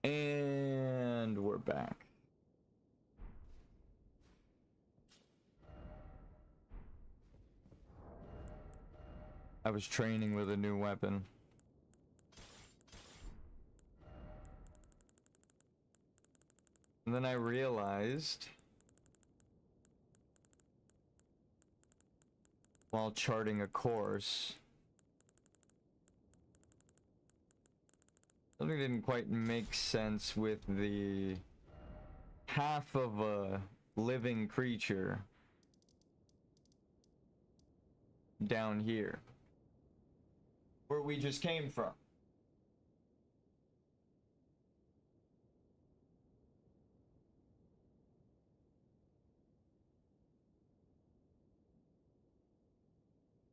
And we're back. I was training with a new weapon. And then I realized, while charting a course, something didn't quite make sense with the half of a living creature down here, where we just came from.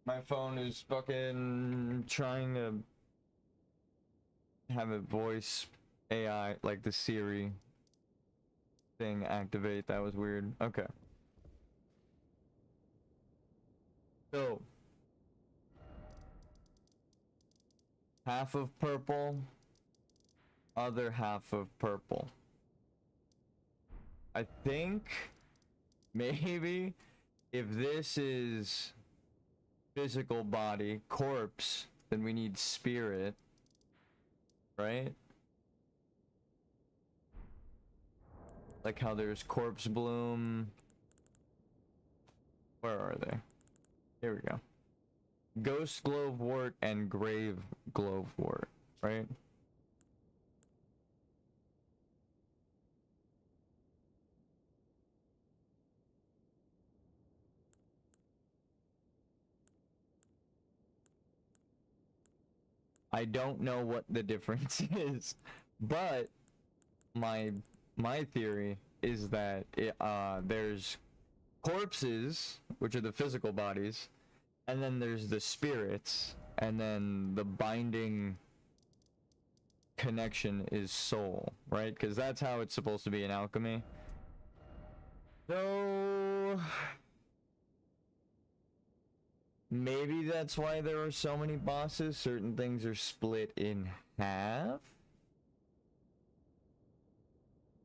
My phone is fucking trying to have a voice AI, like the Siri thing, activate. That was weird. Okay. So, half of purple, other half of purple. I think maybe if this is physical body, corpse, then we need spirit, right? Like how there's corpse bloom. Where are they? Here we go. Ghost glowwort and grave glowwort, right? I don't know what the difference is, but my theory is that there's corpses, which are the physical bodies, and then there's the spirits, and then the binding connection is soul, right? Because that's how it's supposed to be in alchemy. So maybe that's why there are so many bosses. Certain things are split in half.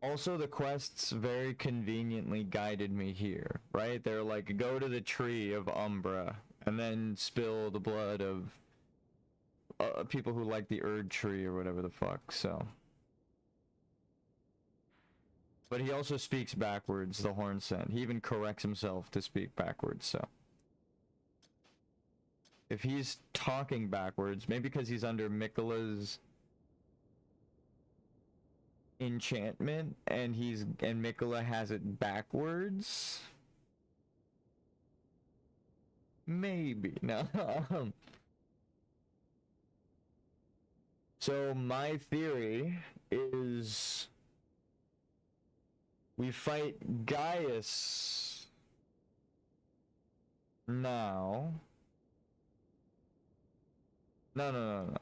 Also, the quests very conveniently guided me here, right? They're like, go to the tree of Umbra, and then spill the blood of people who like the Erd tree or whatever the fuck, so. But he also speaks backwards, the horn scent. He even corrects himself to speak backwards, so. If he's talking backwards, maybe because he's under Miquella's enchantment and Miquella has it backwards. Maybe. No. So my theory is we fight Gaius now. No.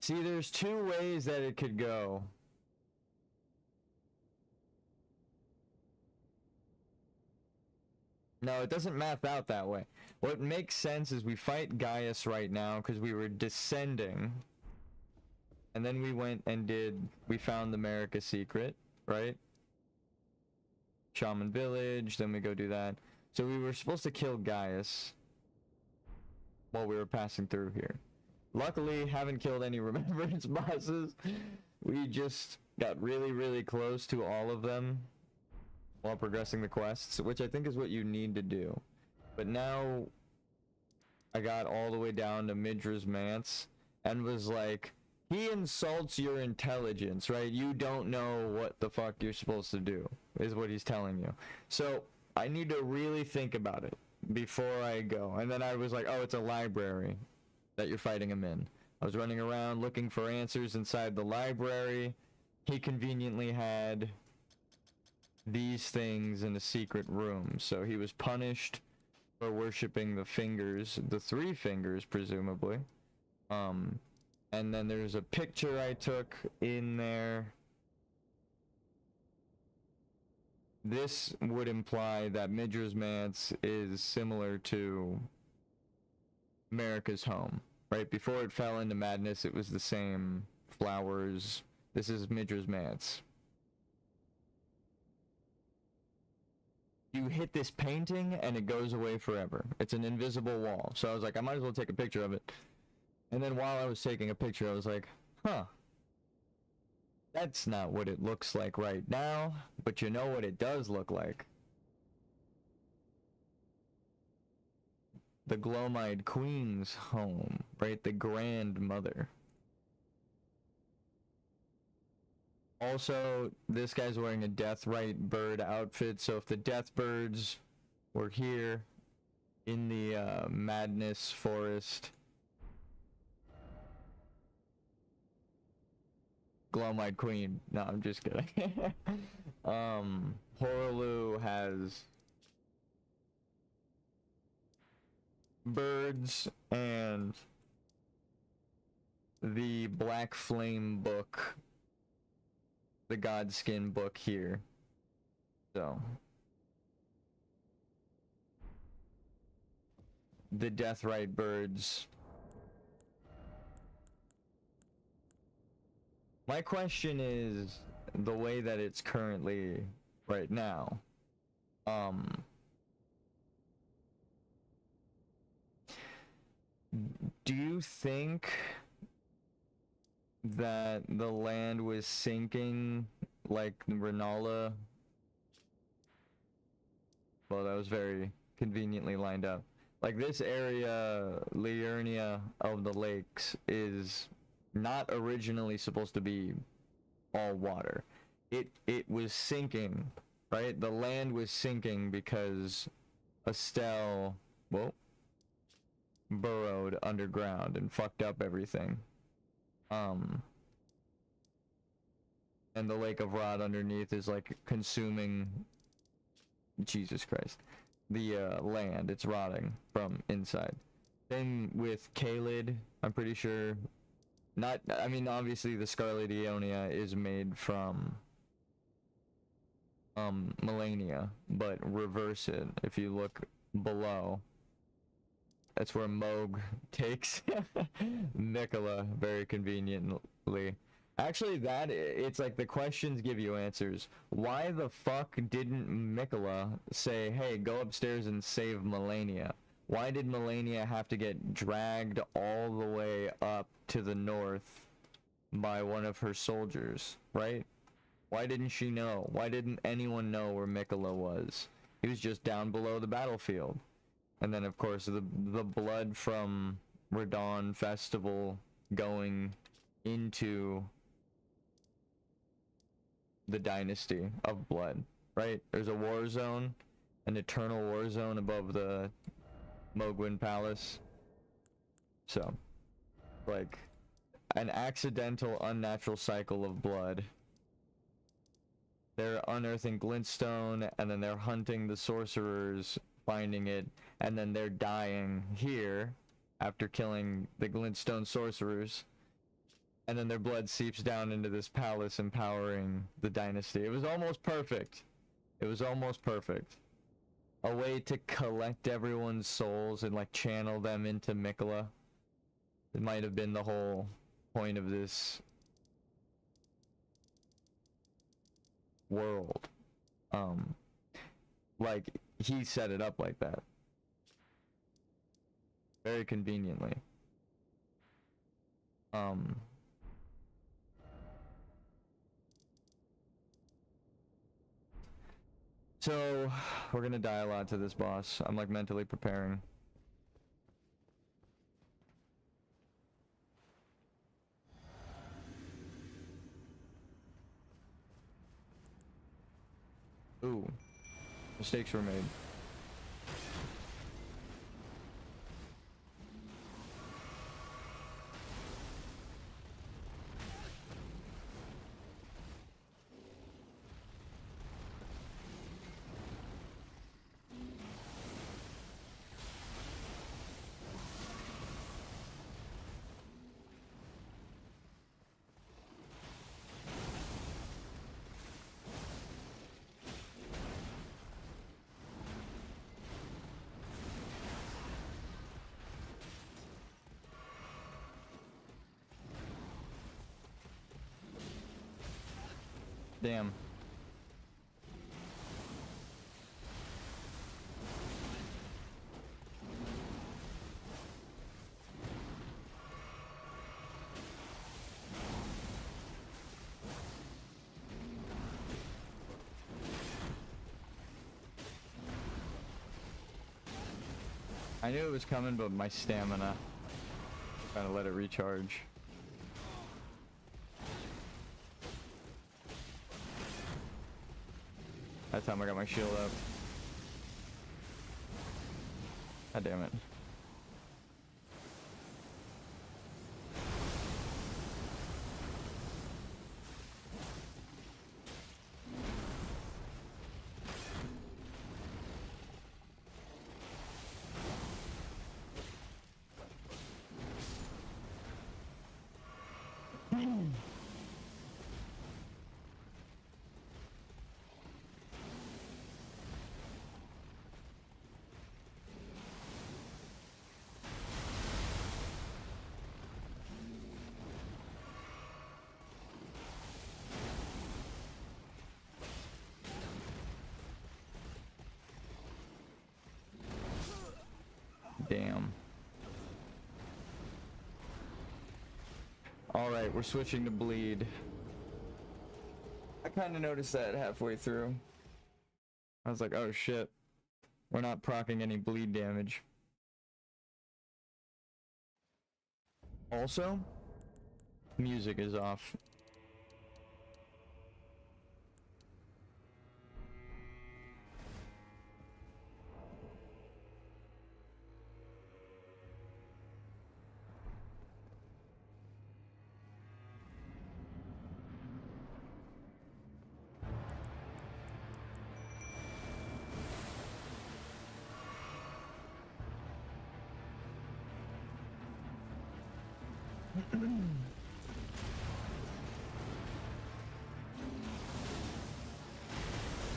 See, there's two ways that it could go. No, it doesn't math out that way. What makes sense is we fight Gaius right now because we were descending. And then we went and we found the America secret, right? Shaman Village, then we go do that. So we were supposed to kill Gaius while we were passing through here. Luckily, haven't killed any remembrance bosses. We just got really, really close to all of them while progressing the quests, which I think is what you need to do. But now I got all the way down to Midra's Manse and was like, he insults your intelligence, right? You don't know what the fuck you're supposed to do, is what he's telling you. So I need to really think about it before I go. And then I was like, oh, it's a library that you're fighting him in. I was running around looking for answers inside the library. He conveniently had these things in a secret room, so he was punished for worshiping the fingers, the three fingers, presumably. And then there's a picture I took in there. This would imply that Midra's Manse is similar to America's home, right? Before it fell into madness, it was the same flowers. This is Midra's Manse. You hit this painting and it goes away forever. It's an invisible wall. So I was like, I might as well take a picture of it. And then while I was taking a picture, I was like, huh. That's not what it looks like right now, but you know what it does look like? The Glomide Queen's home, right? The grandmother. Also, this guy's wearing a Deathrite bird outfit, so if the Death Birds were here in the Madness Forest, Glomide Queen. No, I'm just kidding. Horaloo has birds and the Black Flame book, the Godskin book here. So the Deathrite birds. My question is the way that it's currently right now. Do you think that the land was sinking like Renala? Well, that was very conveniently lined up. Like this area, Liurnia of the Lakes, is not originally supposed to be all water. It was sinking, right? The land was sinking because Estelle, well, burrowed underground and fucked up everything. And the Lake of Rot underneath is like consuming, Jesus Christ, the land. It's rotting from inside. Same with Kaled, I'm pretty sure. Not, I mean, obviously the Scarlet Aeonia is made from Melania, but reverse it. If you look below, that's where Moog takes Mikola very conveniently. Actually, it's like the questions give you answers. Why the fuck didn't Mikola say, hey, go upstairs and save Melania? Why did Melania have to get dragged all the way up to the north by one of her soldiers, right? Why didn't she know? Why didn't anyone know where Mikola was? He was just down below the battlefield. And then, of course, the blood from Radon Festival going into the Dynasty of Blood, right? There's a war zone, an eternal war zone above the Mogwin Palace. So, like, an accidental, unnatural cycle of blood. They're unearthing glintstone, and then they're hunting the sorcerers, finding it, and then they're dying here after killing the glintstone sorcerers. And then their blood seeps down into this palace, empowering the dynasty. It was almost perfect. It was almost perfect. A way to collect everyone's souls and, like, channel them into Mikola. It might have been the whole point of this world. Like, he set it up like that. Very conveniently. So, we're gonna die a lot to this boss. I'm, like, mentally preparing. Ooh. Mistakes were made. Damn. I knew it was coming, but my stamina. Trying to let it recharge. That time I got my shield up. God damn it. Damn. Alright, we're switching to bleed. I kind of noticed that halfway through. I was like, oh shit. We're not proccing any bleed damage. Also, music is off.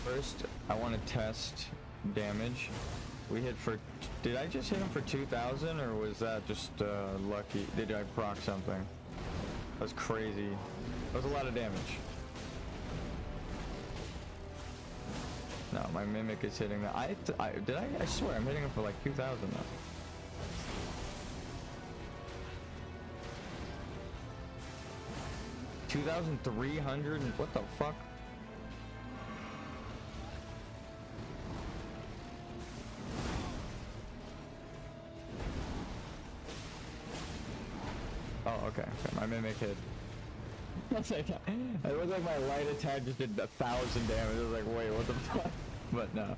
First, I want to test damage. We hit for... Did I just hit him for 2,000 or was that just lucky? Did I proc something? That was crazy. That was a lot of damage. No, my mimic is hitting that. I swear I'm hitting him for like 2,000 though. $2,300? What the fuck? Oh, okay. My mimic hit. It was like my light attack just did 1,000 damage. I was like, wait, what the fuck? But no.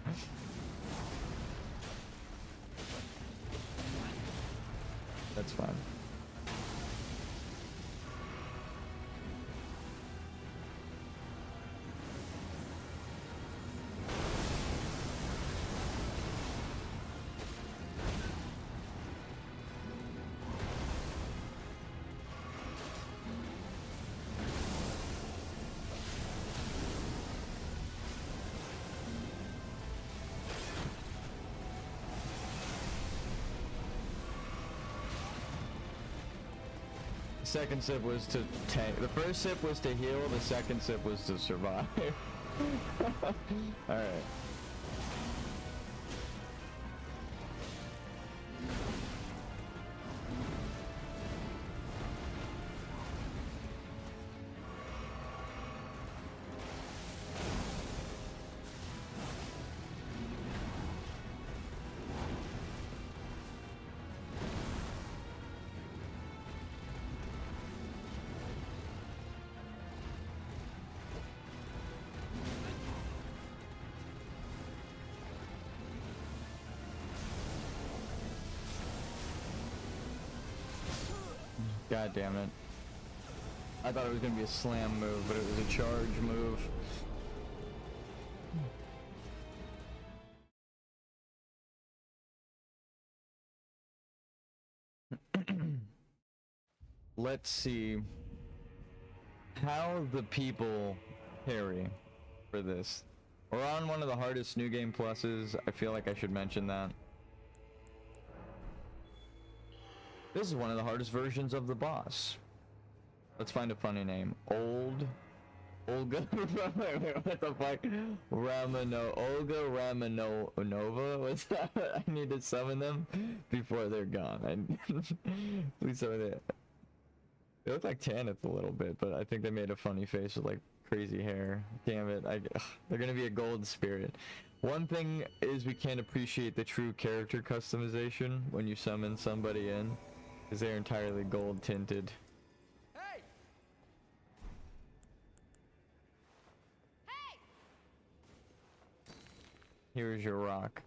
That's fine. Second sip was to tank. The first sip was to heal, the second sip was to survive. Alright. God damn it. I thought it was gonna be a slam move, but it was a charge move. Let's see how the people parry for this. We're on one of the hardest new game pluses. I feel like I should mention that. This is one of the hardest versions of the boss. Let's find a funny name. Old Olga, wait, what the fuck? Olga Ramonova. What's that? I need to summon them before they're gone. Please summon it. They look like Tanith a little bit, but I think they made a funny face with like crazy hair. Damn it! They're gonna be a gold spirit. One thing is we can't appreciate the true character customization when you summon somebody in, because they're entirely gold tinted. Hey! Here's your rock.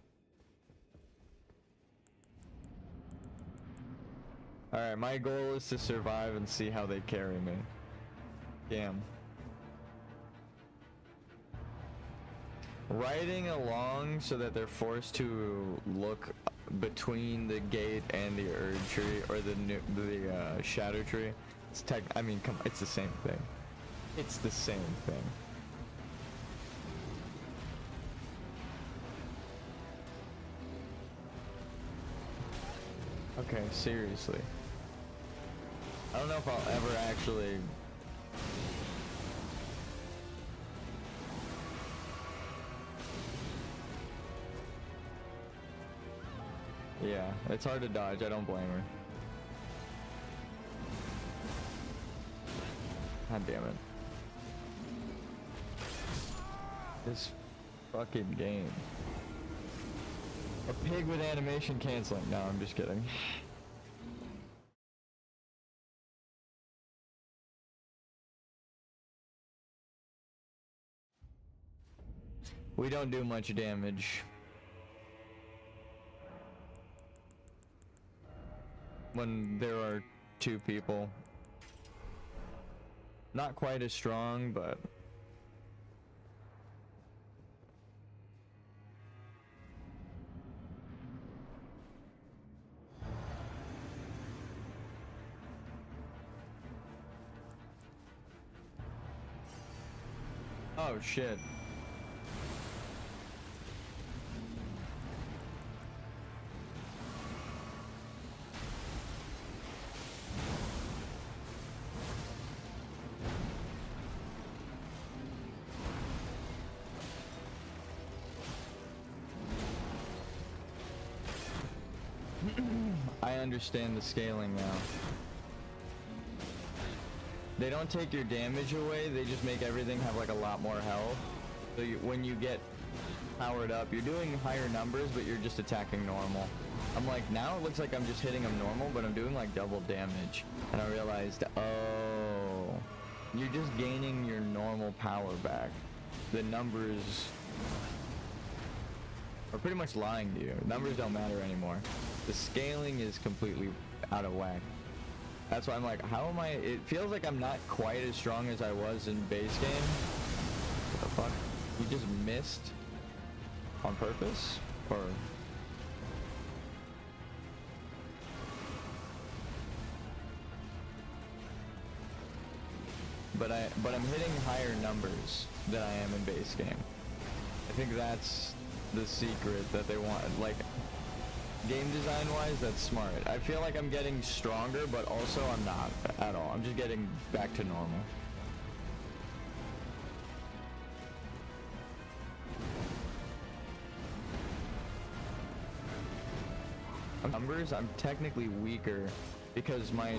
Alright, my goal is to survive and see how they carry me. Damn. Riding along so that they're forced to look between the gate and the Erd tree, or the shadow tree. It's I mean, come, it's the same thing. It's the same thing. Okay, seriously. I don't know if I'll ever actually... Yeah, it's hard to dodge, I don't blame her. God damn it. This fucking game. A pig with animation canceling. No, I'm just kidding. We don't do much damage when there are two people. Not quite as strong, but... Oh shit. I understand the scaling now. They don't take your damage away, they just make everything have like a lot more health. So when you get powered up, you're doing higher numbers, but you're just attacking normal. I'm like, now it looks like I'm just hitting them normal, but I'm doing like double damage. And I realized, oh, you're just gaining your normal power back. The numbers are pretty much lying to you. Numbers don't matter anymore. The scaling is completely out of whack. That's why I'm like, how am I? It feels like I'm not quite as strong as I was in base game. What the fuck? You just missed on purpose? Or... But I'm hitting higher numbers than I am in base game. I think that's the secret that they want. Like, game design wise, that's smart. I feel like I'm getting stronger, but also I'm not at all. I'm just getting back to normal. Numbers, I'm technically weaker because my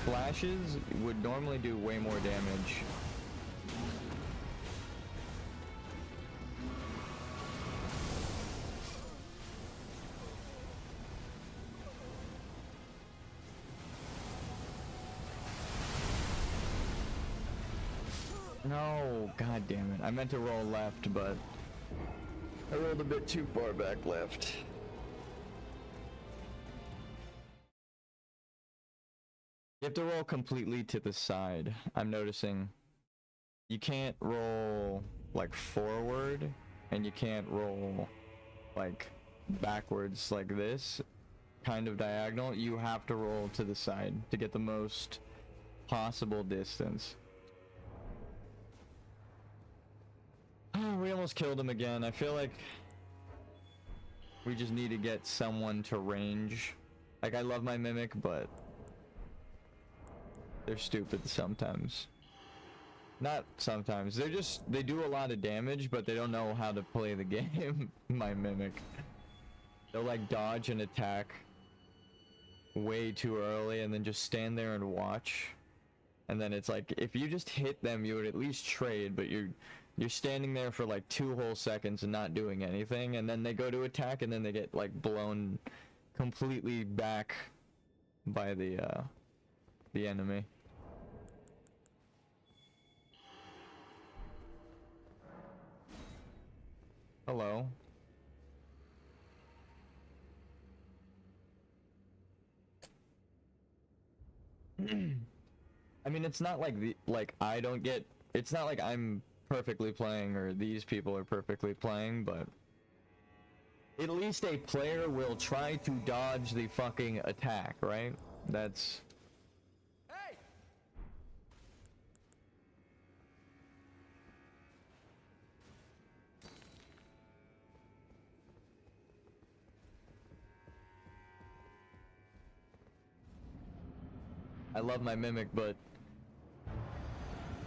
flashes would normally do way more damage. No, god damn it. I meant to roll left, but I rolled a bit too far back left. You have to roll completely to the side. I'm noticing you can't roll like forward, and you can't roll like backwards like this, kind of diagonal. You have to roll to the side to get the most possible distance. We almost killed him again. I feel like we just need to get someone to range. Like, I love my mimic, but they're stupid sometimes. Not sometimes. They do a lot of damage, but they don't know how to play the game. My Mimic. They'll like dodge an attack way too early and then just stand there and watch. And then it's like, if you just hit them, you would at least trade, but you're standing there for like 2 whole seconds and not doing anything, and then they go to attack and then they get like blown completely back by the enemy. Hello. I mean, it's not like I don't get, it's not like I'm perfectly playing or these people are perfectly playing, but at least a player will try to dodge the fucking attack, right? That's... Hey! I love my Mimic, but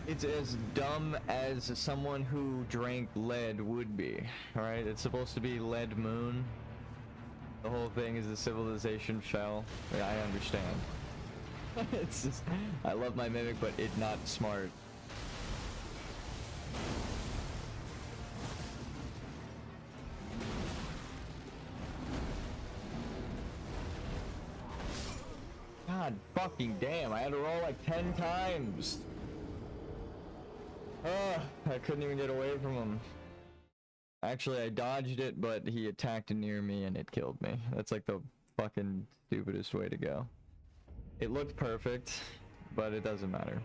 it's as dumb as someone who drank lead would be, alright? It's supposed to be Lead Moon. The whole thing is the civilization fell. Yeah, I understand. It's just, I love my Mimic, but it's not smart. God fucking damn, I had to roll like 10 times. I couldn't even get away from him. Actually, I dodged it, but he attacked near me and it killed me. That's like the fucking stupidest way to go. It looked perfect, but it doesn't matter.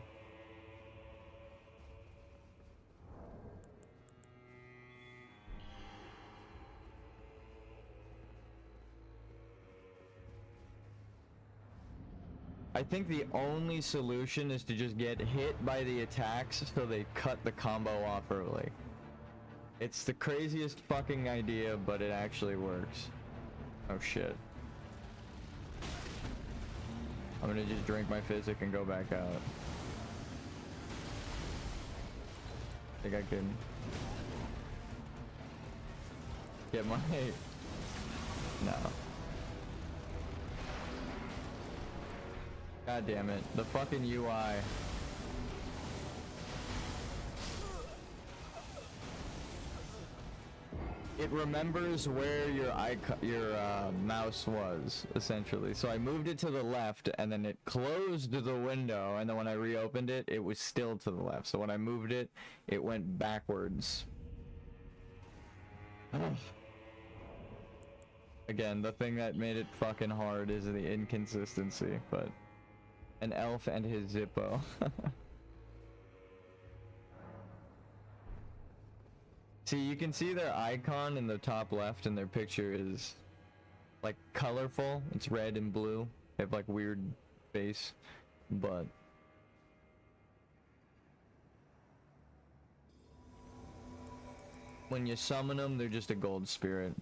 I think the only solution is to just get hit by the attacks so they cut the combo off early. It's the craziest fucking idea, but it actually works. Oh shit. I'm gonna just drink my physic and go back out. I think I can get my... No. God damn it. The fucking UI. It remembers where your mouse was, essentially. So I moved it to the left, and then it closed the window, and then when I reopened it, it was still to the left. So when I moved it, it went backwards. Again, the thing that made it fucking hard is the inconsistency, but... An elf and his Zippo. See, you can see their icon in the top left, and their picture is like colorful. It's red and blue. They have like weird face, but when you summon them, they're just a gold spirit.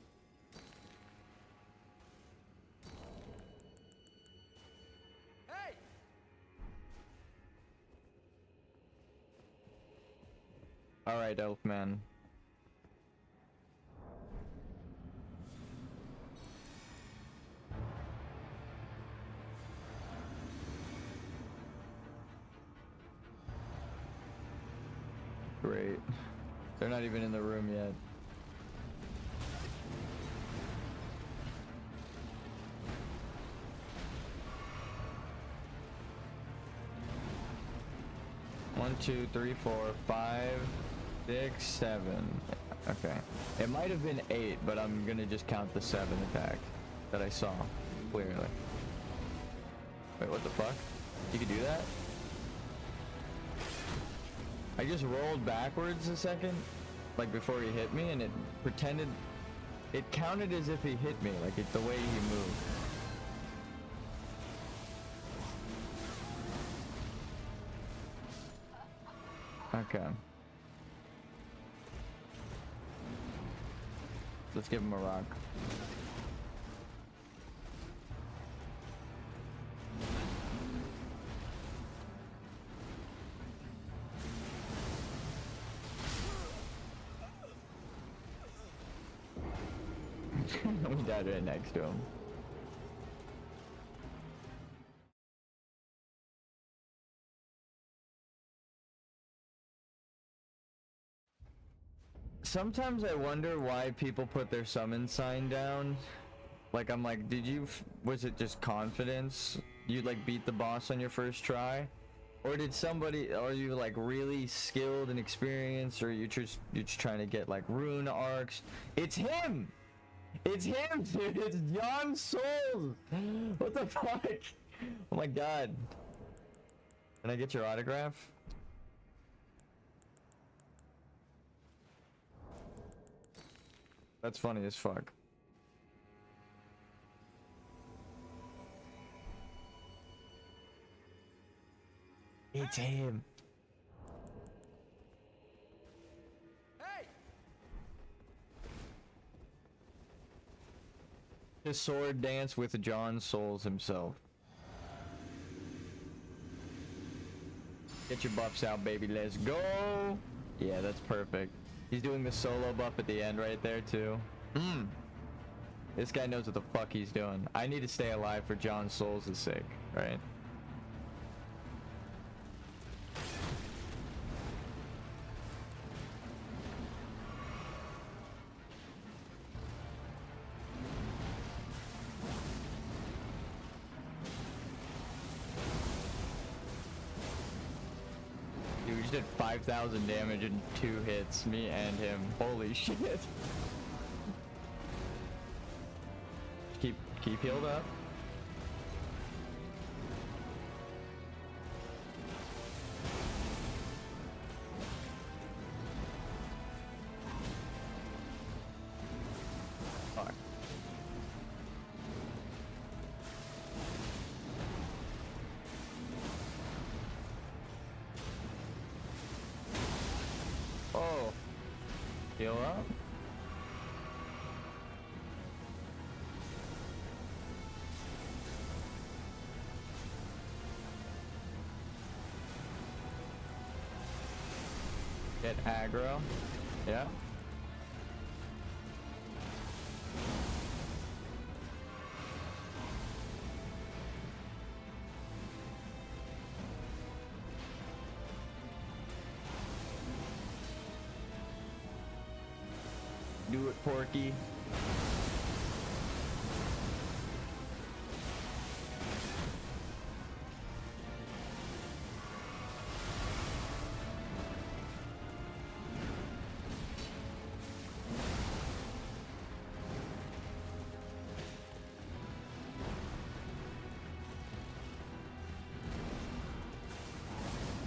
Alright, Elfman. Great. They're not even in the room yet. One, two, three, 4, 5, 6, 7. Okay. It might have been 8, but I'm gonna just count the 7 attack that I saw clearly. Wait, what the fuck? You could do that? I just rolled backwards a second, like before he hit me, and it pretended... It counted as if he hit me, like it's the way he moved. Okay. Let's give him a rock. We died right next to him. Sometimes I wonder why people put their summon sign down. Like, I'm like, was it just confidence? You like beat the boss on your first try? Or are you like really skilled and experienced, or you're just trying to get like rune arcs? It's him! It's him, dude! It's John Souls! What the fuck? Oh my god. Can I get your autograph? That's funny as fuck. It's him. Hey! The sword dance with John Souls himself. Get your buffs out, baby. Let's go. Yeah, that's perfect. He's doing the solo buff at the end right there, too. This guy knows what the fuck he's doing. I need to stay alive for John Souls' sake, right? Dude, we just did 5,000 damage in 2 hits, me and him. Holy shit. Keep healed up. Fuck. Oh. Heal up. Get aggro. Yeah. Do it, Porky.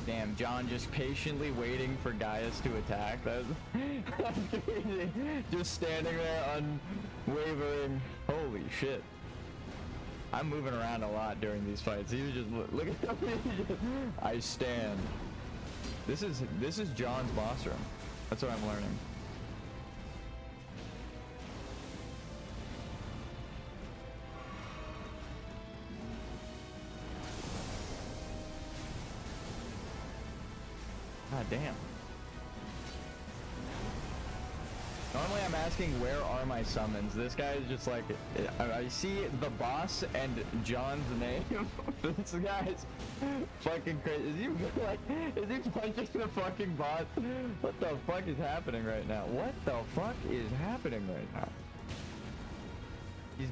Damn, John just patiently waiting for Gaius to attack. That's crazy. Just standing there unwavering. Holy shit. I'm moving around a lot during these fights. He was just look at me. I stand. This is John's boss room. That's what I'm learning. God damn. Normally I'm asking where are my summons. This guy is just like, I see the boss and John's name. This guy's fucking crazy. Is he punching the fucking boss? What the fuck is happening right now? What the fuck is happening right now? He's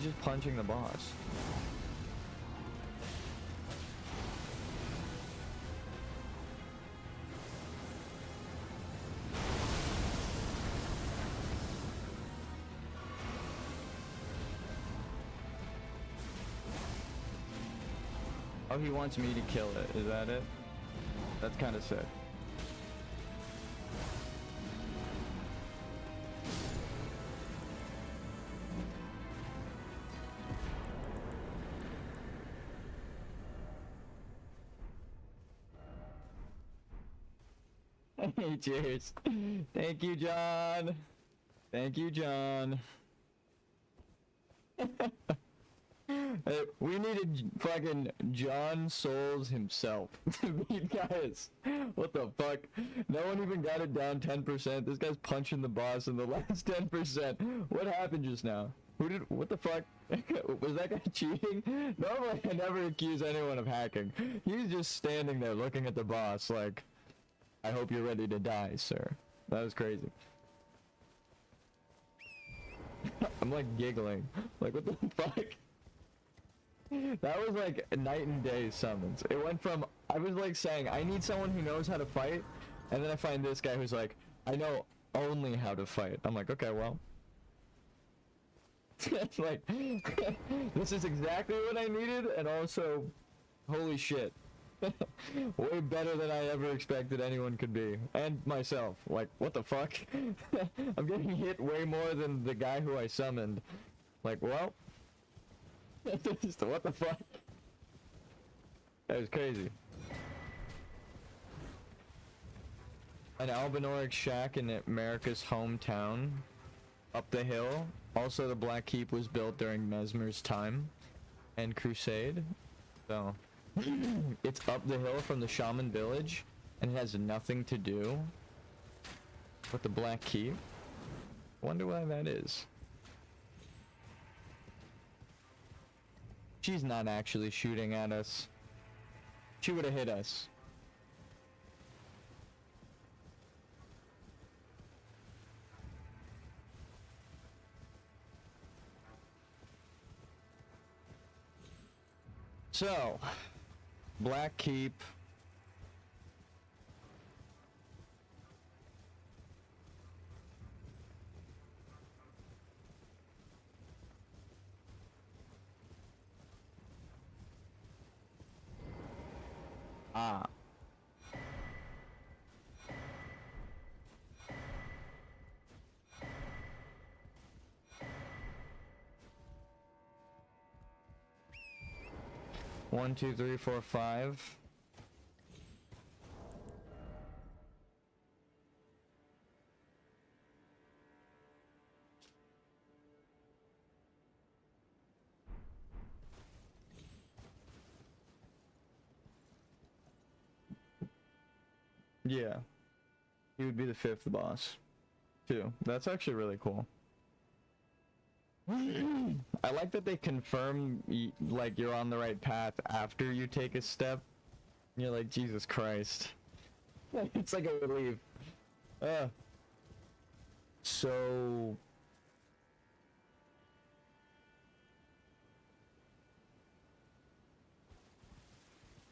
just punching the boss. Oh, he wants me to kill it. Is that it? That's kind of sick. Hey, cheers. Thank you, John. Thank you, John. We needed fucking John Souls himself to beat Gaius. What the fuck? No one even got it down 10%. This guy's punching the boss in the last 10%. What happened just now? What the fuck? Was that guy cheating? Normally I never accuse anyone of hacking. He's just standing there looking at the boss like, I hope you're ready to die, sir. That was crazy. I'm like giggling. Like, what the fuck? That was like night and day summons. It went from, I was like saying, I need someone who knows how to fight, and then I find this guy who's like, I know only how to fight. I'm like, okay, well. It's like, this is exactly what I needed, and also, holy shit. Way better than I ever expected anyone could be. And myself. Like, what the fuck? I'm getting hit way more than the guy who I summoned. Like, well. What the fuck? That was crazy. An Albinoric shack in America's hometown. Up the hill. Also, the Black Keep was built during Mesmer's time. And Crusade. So... it's up the hill from the Shaman village, and it has nothing to do with the Black Keep. Wonder why that is. She's not actually shooting at us. She would have hit us. So... Black Keep. Ah. One, two, three, four, five. Yeah. He would be the fifth boss. Too. That's actually really cool. I like that they confirm like you're on the right path after you take a step. You're like, Jesus Christ. It's like a relief. So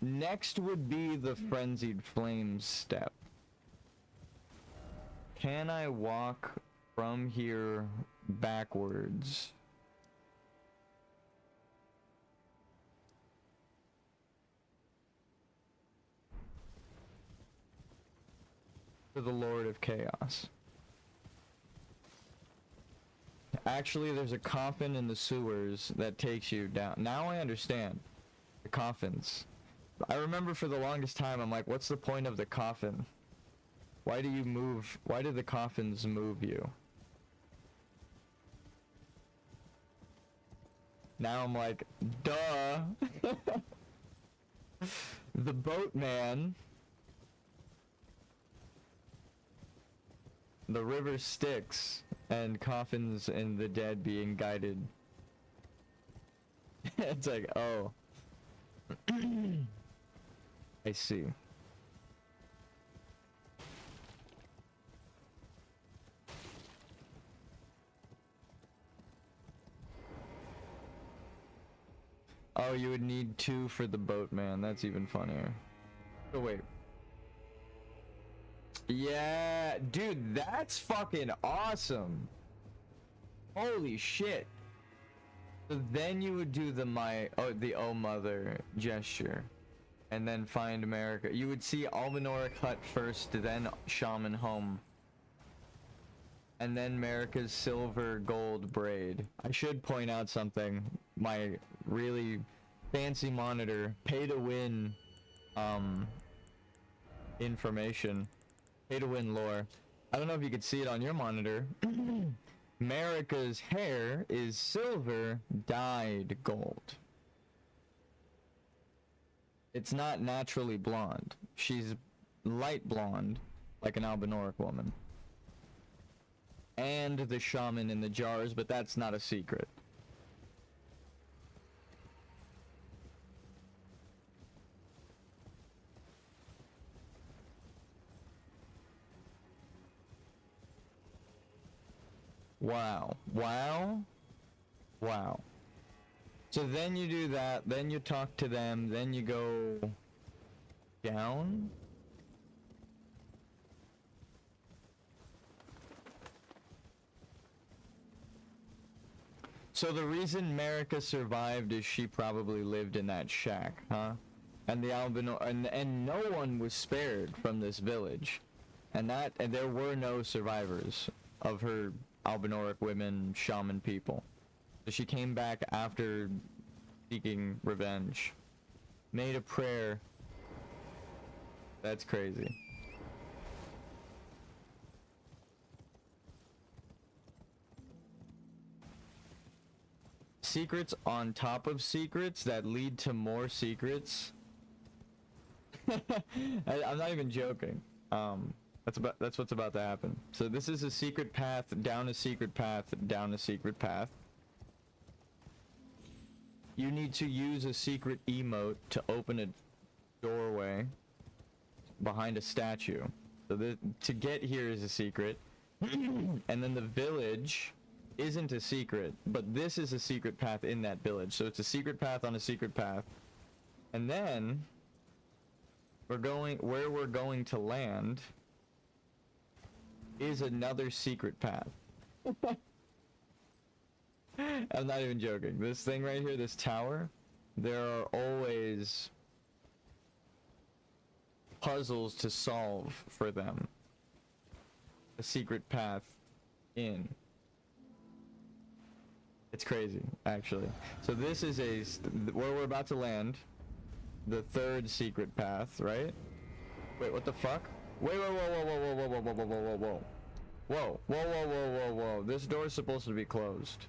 next would be the Frenzied Flames step. Can I walk from here backwards? To the Lord of Chaos. Actually, there's a coffin in the sewers that takes you down. Now I understand. The coffins. I remember for the longest time, I'm like, what's the point of the coffin? Why do you move? Why do the coffins move you? Now I'm like, duh. The boatman. The river Styx. And coffins and the dead being guided. It's like, oh. I see. Oh, you would need 2 for the boatman. That's even funnier. Oh, wait. Yeah, dude, that's fucking awesome. Holy shit. So then you would do the oh mother gesture. And then find America. You would see Albinoric Hut first, then Shaman Home. And then America's silver gold braid. I should point out something. My really fancy monitor, pay to win information. Pay to win lore. I don't know if you could see it on your monitor. America's hair is silver dyed gold. It's not naturally blonde. She's light blonde, like an albinoric woman. And the shaman in the jars, but that's not a secret. Wow. Wow. Wow. So then you do that, then you talk to them, then you go down? So the reason Marika survived is she probably lived in that shack, huh? And the albino and no one was spared from this village. And there were no survivors of her albinoric women, shaman people. So she came back after seeking revenge. Made a prayer. That's crazy. Secrets on top of secrets that lead to more secrets. I'm not even joking. That's what's about to happen. So this is a secret path, down a secret path, down a secret path. You need to use a secret emote to open a doorway behind a statue. So to get here is a secret. And then the village isn't a secret, but this is a secret path in that village. So it's a secret path on a secret path. And then where we're going to land is another secret path. I'm not even joking. This thing right here, this tower, there are always puzzles to solve for them. A secret path in. It's crazy, actually. So this is where we're about to land. The third secret path, right? Wait, what the fuck? Wait, whoa, whoa, whoa, whoa, whoa, whoa, whoa, whoa, whoa, whoa. Whoa, whoa, whoa, whoa, whoa, whoa. This door is supposed to be closed.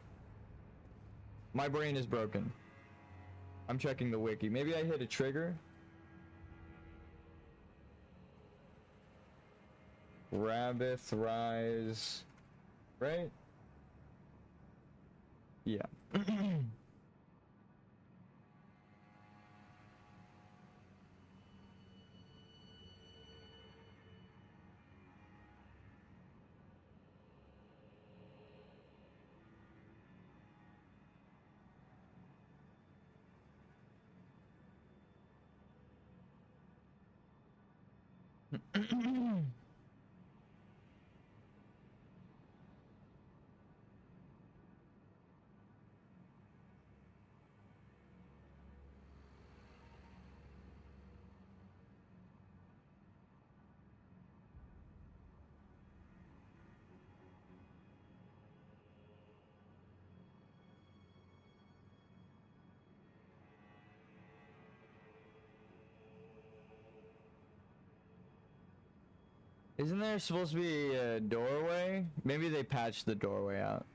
My brain is broken. I'm checking the wiki. Maybe I hit a trigger? Rabith Rise. Right? Yeah. Isn't there supposed to be a doorway? Maybe they patched the doorway out.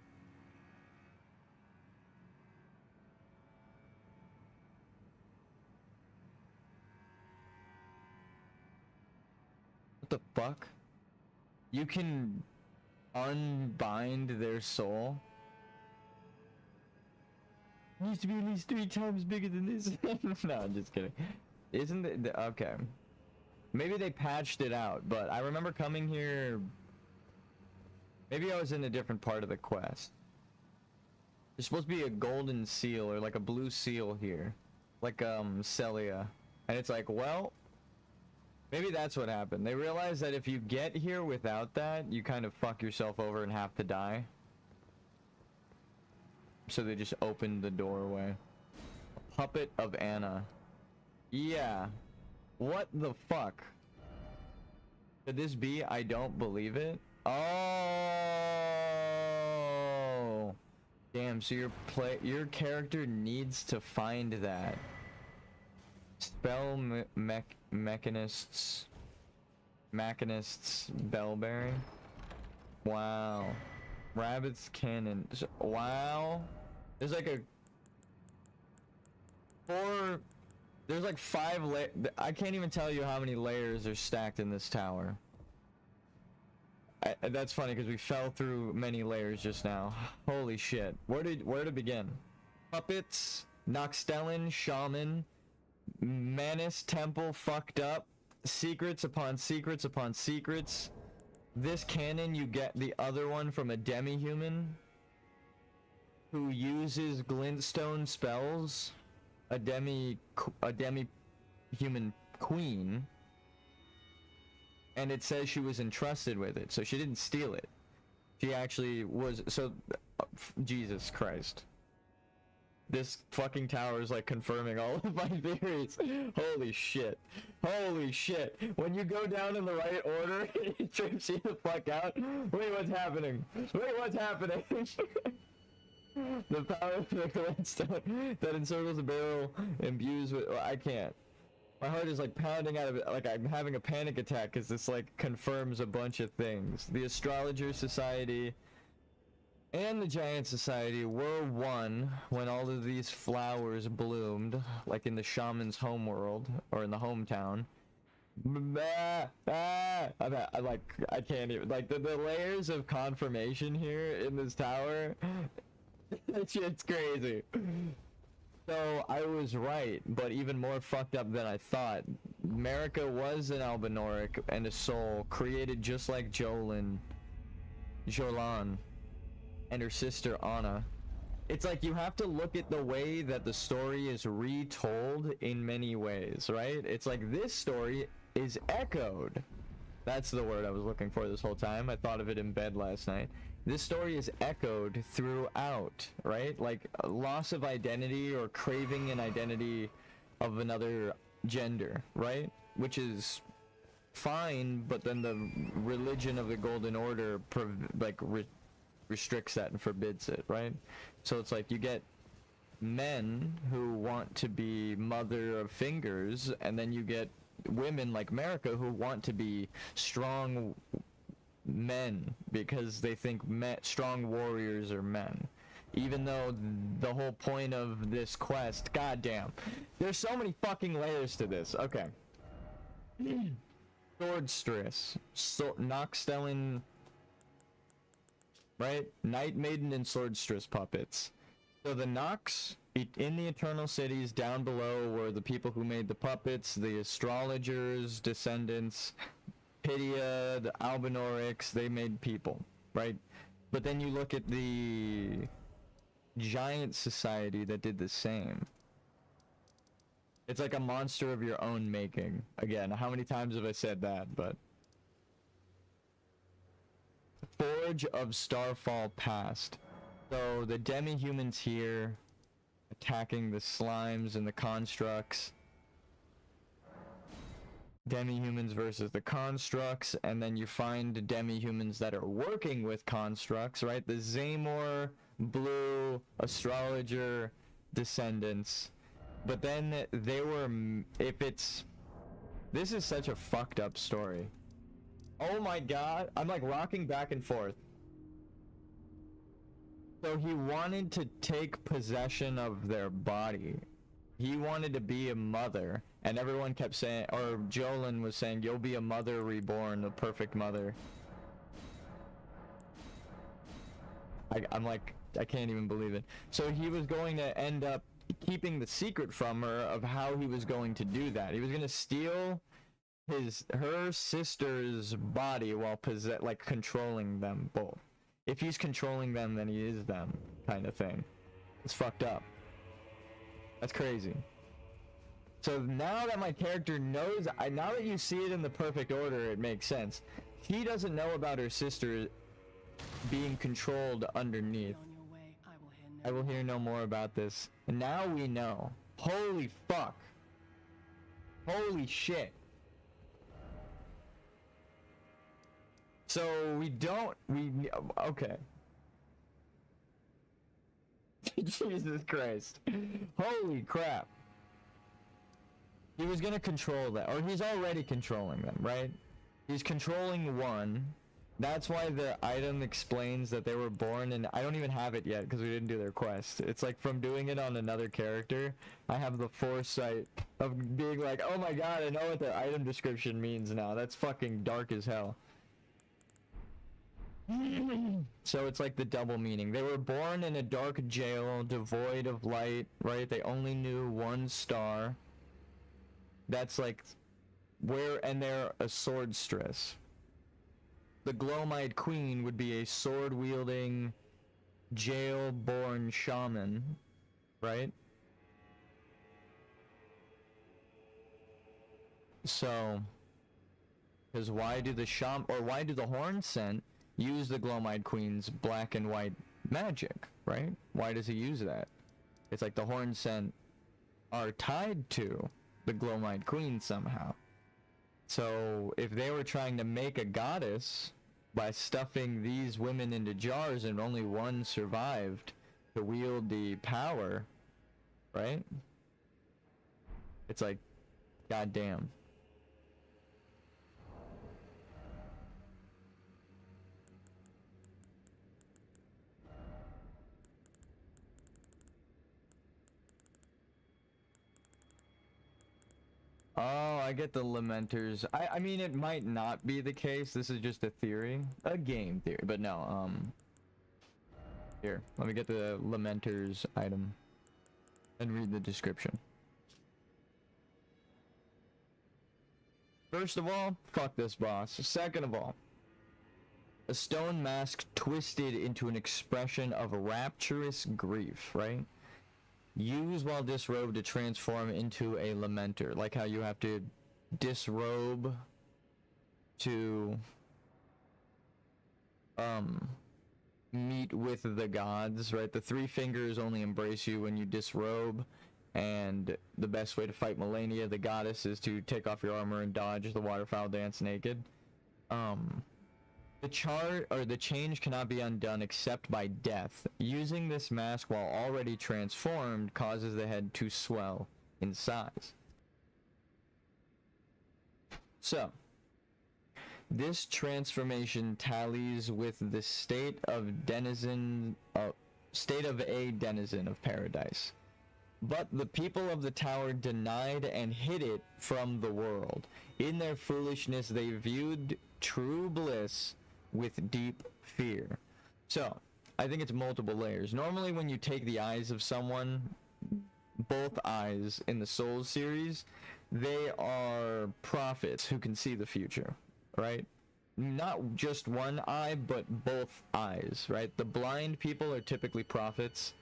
What the fuck? You can unbind their soul? It used to be at least 3 times bigger than this. No, I'm just kidding. Isn't it? Okay. Maybe they patched it out, but I remember coming here. Maybe I was in a different part of the quest. There's supposed to be a golden seal or like a blue seal here. Like Celia. And it's like, well, maybe that's what happened. They realized that if you get here without that, you kind of fuck yourself over and have to die. So they just opened the doorway. Puppet of Anna. Yeah. What the fuck? Could this be? I don't believe it. Oh. Damn, so your character needs to find that. Spell mechanists bellberry. Wow. Rabbit's cannon. Wow. There's like a 4 There's like 5 I can't even tell you how many layers are stacked in this tower. That's funny because we fell through many layers just now. Holy shit. Where to begin? Puppets, Noxtellan, Shaman, Manus Temple fucked up, secrets upon secrets upon secrets. This cannon, you get the other one from a demi-human who uses glintstone spells, a demi-human queen, and it says she was entrusted with it, so she didn't steal it. She actually was, so, Jesus Christ. This fucking tower is like confirming all of my theories. Holy shit. Holy shit. When you go down in the right order, it trips you the fuck out. Wait, what's happening? Wait, what's happening? The power of the glintstone that encircles the barrel imbues with... I can't. My heart is like pounding out of it, like I'm having a panic attack because this like confirms a bunch of things. The Astrologer Society and the Giant Society were one when all of these flowers bloomed, like in the shaman's homeworld, or in the hometown. I can't even, like, the layers of confirmation here in this tower, that shit's crazy. So, I was right, but even more fucked up than I thought. Marika was an Albinoric and a soul, created just like Jolan, and her sister Anna. It's like you have to look at the way that the story is retold in many ways, right? It's like this story is echoed. That's the word I was looking for this whole time. I thought of it in bed last night. This story is echoed throughout, right? Like a loss of identity or craving an identity of another gender, right? Which is fine, but then the religion of the Golden Order restricts that and forbids it, right? So it's like you get men who want to be mother of fingers, and then you get women like Marika who want to be strong men because they think strong warriors are men, even though the whole point of this quest, goddamn, there's so many fucking layers to this. Okay. Swordstress, Noxtellan, right? Night Maiden and Swordstress puppets. So the Nox in the Eternal Cities down below were the people who made the puppets, the Astrologers, descendants, Pydia, the Albinorics, they made people, right? But then you look at the Giant Society that did the same. It's like a monster of your own making. Again, how many times have I said that? But Forge of Starfall Past. So the demi-humans here attacking the slimes and the constructs. Demi-humans versus the constructs, and then you find demi-humans that are working with constructs, right? The Zamor, Blue, Astrologer, Descendants. But then they were, this is such a fucked up story. Oh my god, I'm like rocking back and forth. So he wanted to take possession of their body. He wanted to be a mother, and everyone kept saying, or Jolan was saying, you'll be a mother reborn, the perfect mother. I'm like, I can't even believe it. So he was going to end up keeping the secret from her of how he was going to do that. He was going to steal her sister's body while controlling them both. If he's controlling them, then he is them, kind of thing. It's fucked up. That's crazy. So now that my character knows, now that you see it in the perfect order, it makes sense. He doesn't know about her sister being controlled underneath. I will hear no more about this. And now we know. Holy fuck. Holy shit. So okay. Jesus Christ. Holy crap. He was gonna control that, or he's already controlling them, right? He's controlling one, That's why the item explains that they were born, and I don't even have it yet because we didn't do their quest. It's like from doing it on another character, I have the foresight of being like, oh my god, I know what their item description means now. That's fucking dark as hell. So it's like the double meaning. They were born in a dark jail, devoid of light, right? They only knew one star. That's like where, and they're a swordstress. The Glowmite Queen would be a sword-wielding, jail-born shaman, right? So, because why do the why do the Horn Scent use the Glowmite Queen's black and white magic, right? Why does he use that? It's like the Horn Scent are tied to the Glowmite Queen somehow. So if they were trying to make a goddess by stuffing these women into jars and only one survived to wield the power, right? It's like, goddamn. Oh, I get the Lamenters. I mean, it might not be the case. This is just a theory. A game theory. But no, here, let me get the Lamenters item and read the description. First of all, fuck this boss. Second of all, a stone mask twisted into an expression of rapturous grief, right? Use while disrobed to transform into a lamenter, like how you have to disrobe to meet with the gods, right? The three fingers only embrace you when you disrobe, and the best way to fight Melania, the goddess, is to take off your armor and dodge the waterfowl dance naked. The change cannot be undone except by death. Using this mask while already transformed causes the head to swell in size. So, this transformation tallies with the state of a denizen of paradise. But the people of the tower denied and hid it from the world. In their foolishness, they viewed true bliss with deep fear. So, I think it's multiple layers. Normally when you take the eyes of someone, both eyes in the Souls series, they are prophets who can see the future, right? Not just one eye, but both eyes, right? The blind people are typically prophets.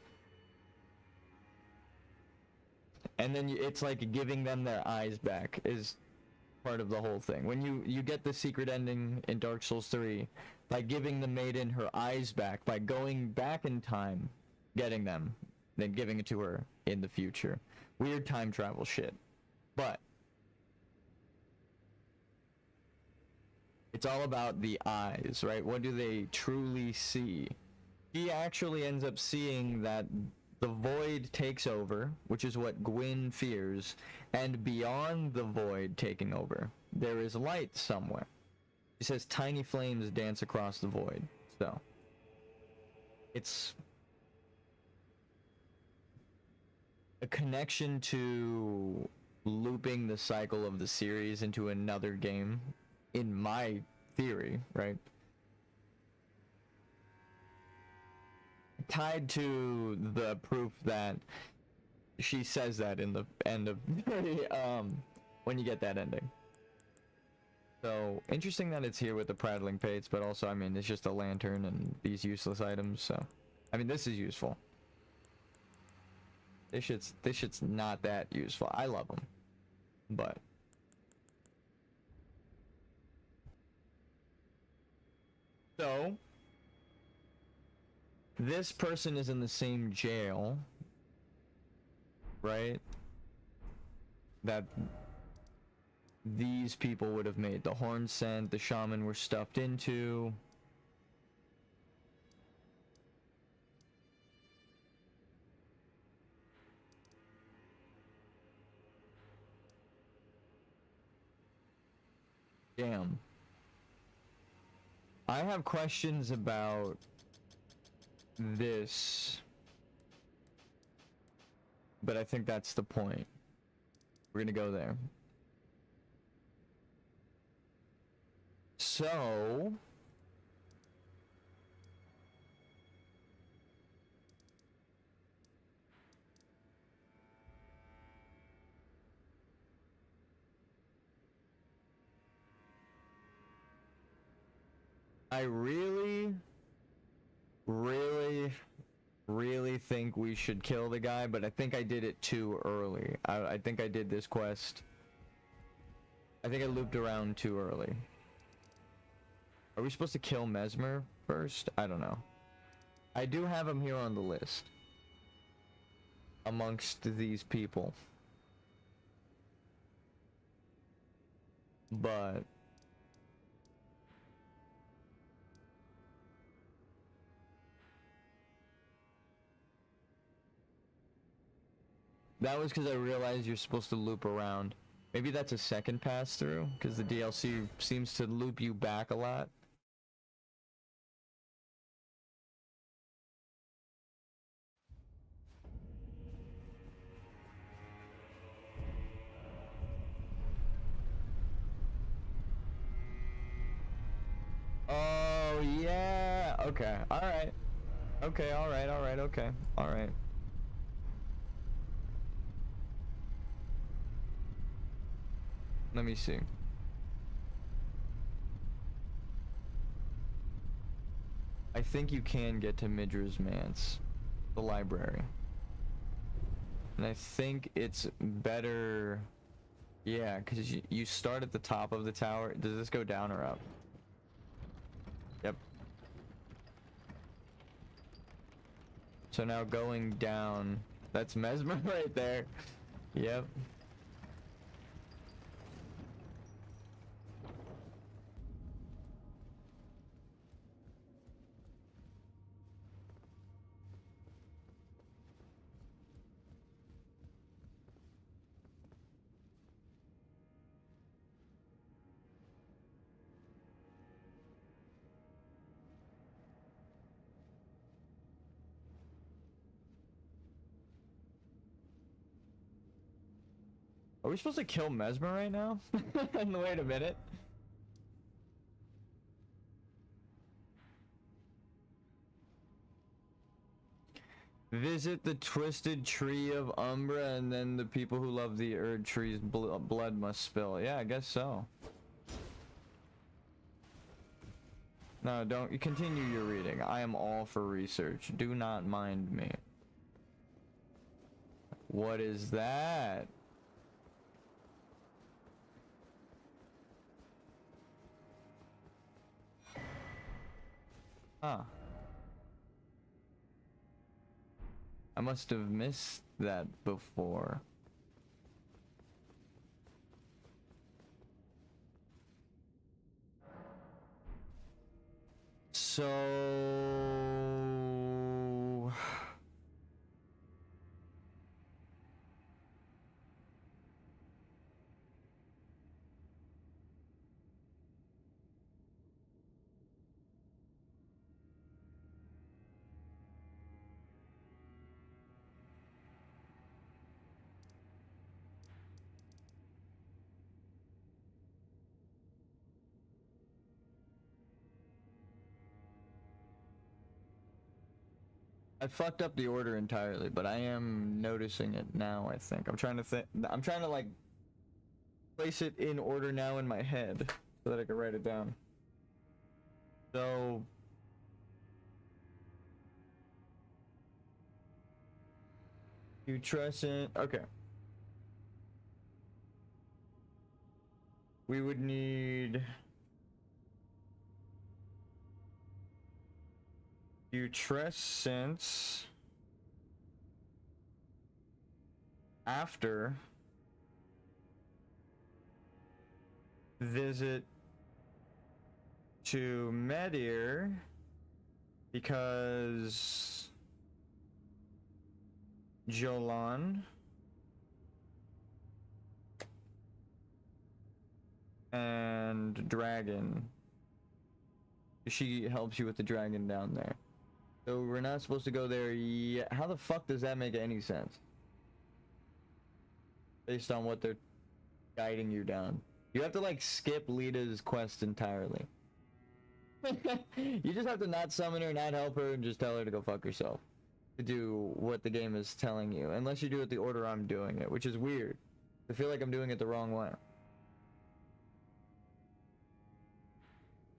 And then it's like giving them their eyes back is part of the whole thing. When you get the secret ending in Dark Souls 3 by giving the maiden her eyes back, by going back in time, getting them, then giving it to her in the future. Weird time travel shit. But it's all about the eyes, right? What do they truly see? He actually ends up seeing that the void takes over, which is what Gwyn fears, and beyond the void taking over, there is light somewhere. He says tiny flames dance across the void. So, it's a connection to looping the cycle of the series into another game, in my theory, right? Tied to the proof that she says that in the end of when you get that ending. So interesting that it's here with the prattling pates, but also, I mean, it's just a lantern and these useless items. So I mean, this is useful. This shit's not that useful. I love them, but so this person is in the same jail, right? That these people would have made. The Horn Scent, the shaman were stuffed into. Damn. I have questions about this, but I think that's the point. We're gonna go there. So I really think we should kill the guy, but I think I did it too early. I think I did this quest. I think I looped around too early. Are we supposed to kill Mesmer first? I don't know. I do have him here on the list amongst these people, but that was because I realized you're supposed to loop around. Maybe that's a second pass through, because the DLC seems to loop you back a lot. Oh, yeah. Okay. All right. Okay. All right. All right. Okay. All right. Let me see. I think you can get to Midra's Manse, the library. And I think it's better... Yeah, because you start at the top of the tower. Does this go down or up? Yep. So now going down, that's Mesmer right there. Yep. Are we supposed to kill Mesmer right now? Wait a minute. Visit the twisted tree of Umbra, and then the people who love the Erd tree's blood must spill. Yeah, I guess so. No, don't. You continue your reading. I am all for research. Do not mind me. What is that? Huh. I must have missed that before. So... I fucked up the order entirely, but I am noticing it now, I think. I'm trying to like place it in order now in my head so that I can write it down. So you trust in, okay. We would need putrescence after visit to Medir because Jolan and Dragon She helps you with the dragon down there. So we're not supposed to go there yet. How the fuck does that make any sense? Based on what they're guiding you down. You have to like skip Lita's quest entirely. You just have to not summon her, not help her, and just tell her to go fuck herself. To do what the game is telling you. Unless you do it the order I'm doing it, which is weird. I feel like I'm doing it the wrong way.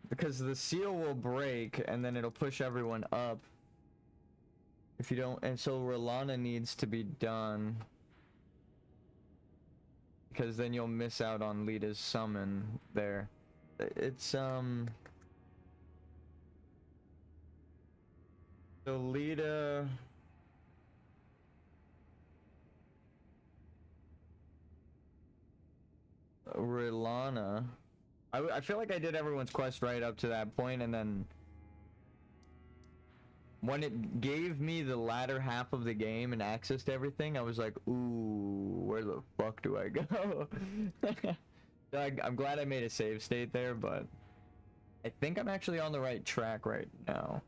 Because the seal will break and then it'll push everyone up. If you don't, and so Rolana needs to be done. Because then you'll miss out on Lita's summon there. It's So Lita... Rolana... I feel like I did everyone's quest right up to that point, and then when it gave me the latter half of the game and access to everything, I was like, ooh, where the fuck do I go? I'm glad I made a save state there, but I think I'm actually on the right track right now.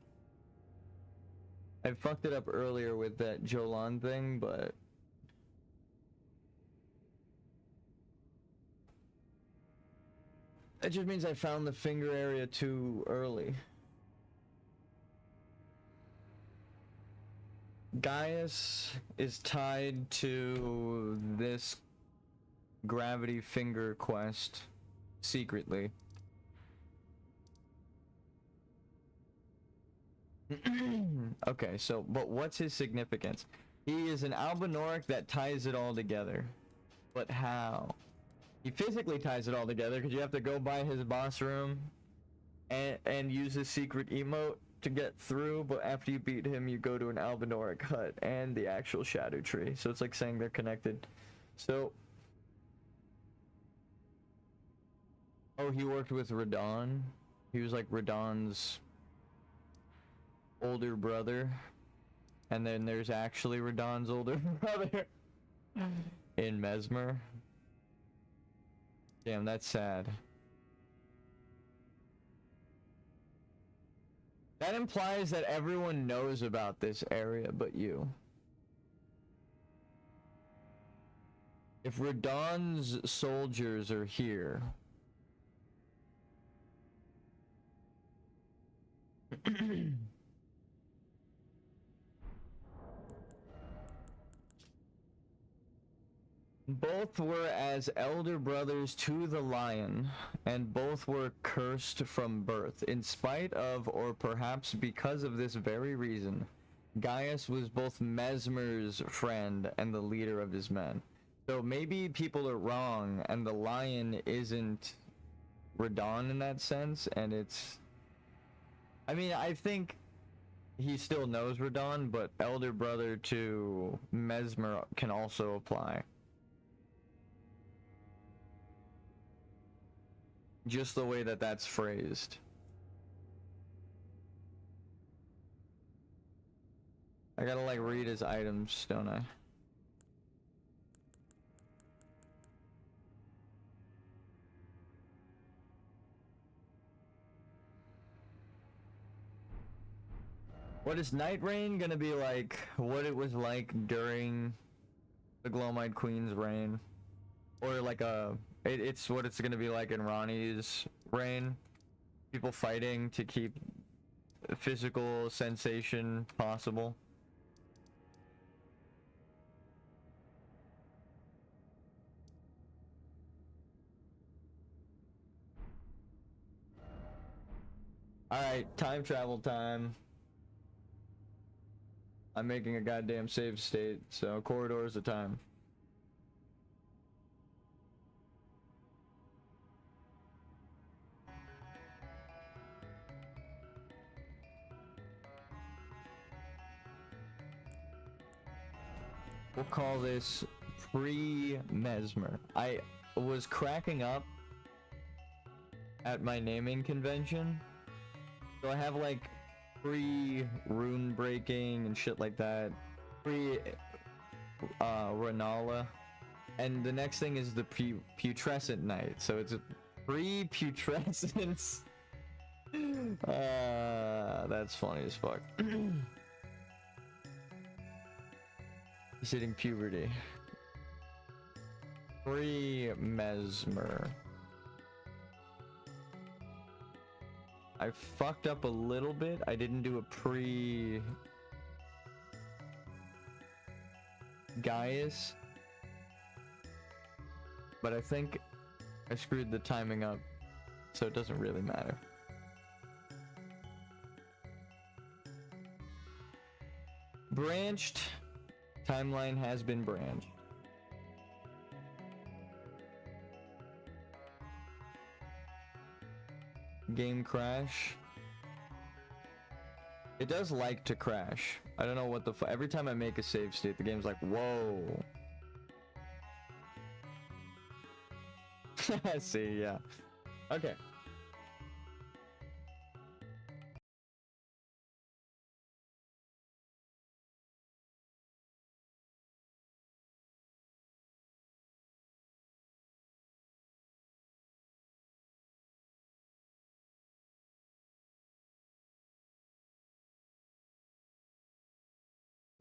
I fucked it up earlier with that Jolan thing, but it just means I found the finger area too early. Gaius is tied to this gravity finger quest secretly. Okay, so, but what's his significance? He is an Albinoric that ties it all together. But how? He physically ties it all together because you have to go by his boss room and use his secret emote to get through, but after you beat him you go to an Albinoric hut and the actual shadow tree, so it's like saying they're connected. So oh, he worked with Radon. He was like Radon's older brother, and then there's actually Radon's older brother in Mesmer. Damn, that's sad. That implies that everyone knows about this area but you. If Radon's soldiers are here... Both were as elder brothers to the lion, and both were cursed from birth. In spite of, or perhaps because of this very reason, Gaius was both Mesmer's friend and the leader of his men. So maybe people are wrong, and the lion isn't Radon in that sense, and it's... I mean, I think he still knows Radon, but elder brother to Mesmer can also apply. Just the way that that's phrased. I gotta like read his items, don't I? What is Night Rain gonna be like? What it was like during the Glowmite Queen's reign? Or like a... It's what it's gonna be like in Ronnie's reign. People fighting to keep physical sensation possible. Alright, time travel time. I'm making a goddamn save state, so corridors of time. We'll call this pre-Mesmer. I was cracking up at my naming convention. So I have like pre-rune breaking and shit like that. Renala. And the next thing is the putrescent night. So it's a pre-putrescence That's funny as fuck. He's hitting puberty. Pre-mesmer. I fucked up a little bit. I didn't do a pre-Gaius. But I think I screwed the timing up, so it doesn't really matter. Branched. Timeline has been branched. Game crash. It does like to crash. I don't know what the every time I make a save state, the game's like, whoa. See, yeah. Okay.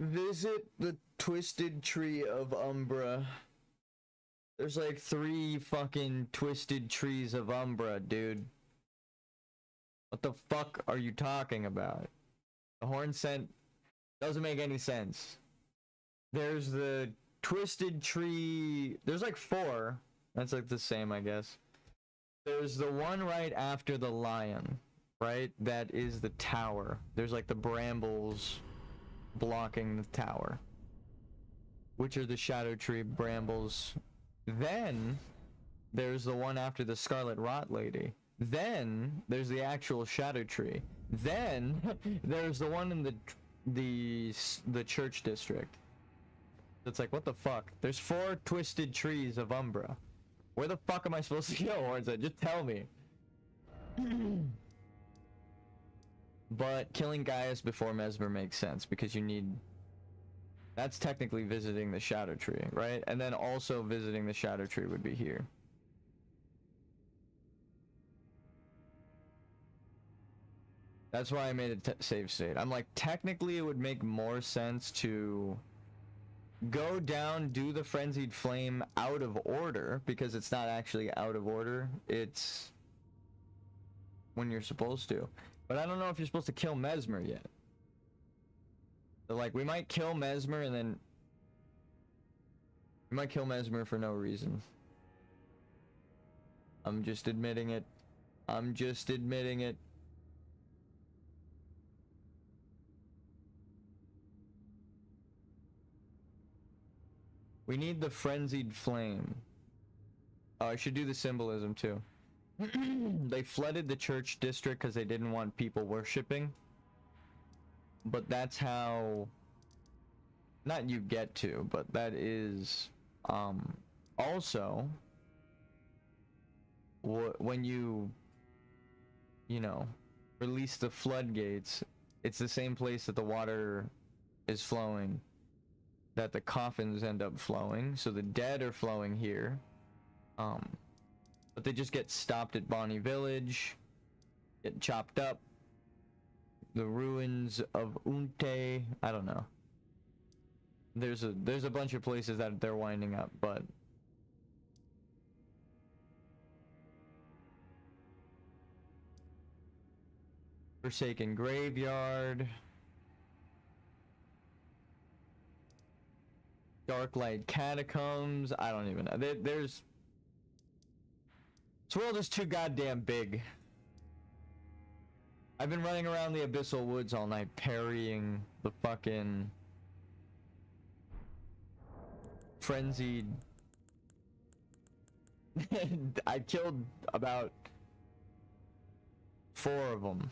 Visit the Twisted Tree of Umbra. There's like 3 fucking twisted trees of Umbra, dude. What the fuck are you talking about? The horn scent doesn't make any sense. There's the Twisted Tree. There's like 4. That's like the same, I guess. There's the one right after the lion, right? That is the tower. There's like the brambles blocking the tower, which are the Shadow Tree brambles. Then there's the one after the Scarlet Rot Lady. Then there's the actual Shadow Tree. Then there's the one in the church district. It's like, what the fuck? There's 4 twisted trees of Umbra. Where the fuck am I supposed to go, horns at? Just tell me. But killing Gaius before Mesmer makes sense because you need... That's technically visiting the Shadow Tree, right? And then also visiting the Shadow Tree would be here. That's why I made a save state. I'm like, technically it would make more sense to go down, do the Frenzied Flame out of order, because it's not actually out of order. It's when you're supposed to. But I don't know if you're supposed to kill Mesmer yet. So like, we might kill Mesmer and then... We might kill Mesmer for no reason. I'm just admitting it. I'm just admitting it. We need the Frenzied Flame. Oh, I should do the symbolism too. They flooded the church district because they didn't want people worshipping. But that's how... Not you get to, but that is... Also... When you know, release the floodgates, it's the same place that the water is flowing, that the coffins end up flowing. So the dead are flowing here. But they just get stopped at Bonnie Village, get chopped up. The ruins of Unte, I don't know. There's a bunch of places that they're winding up, but Forsaken Graveyard, Darklight Catacombs, I don't even know. There's... This world is too goddamn big. I've been running around the Abyssal Woods all night parrying the fucking... Frenzied... I killed about 4 of them.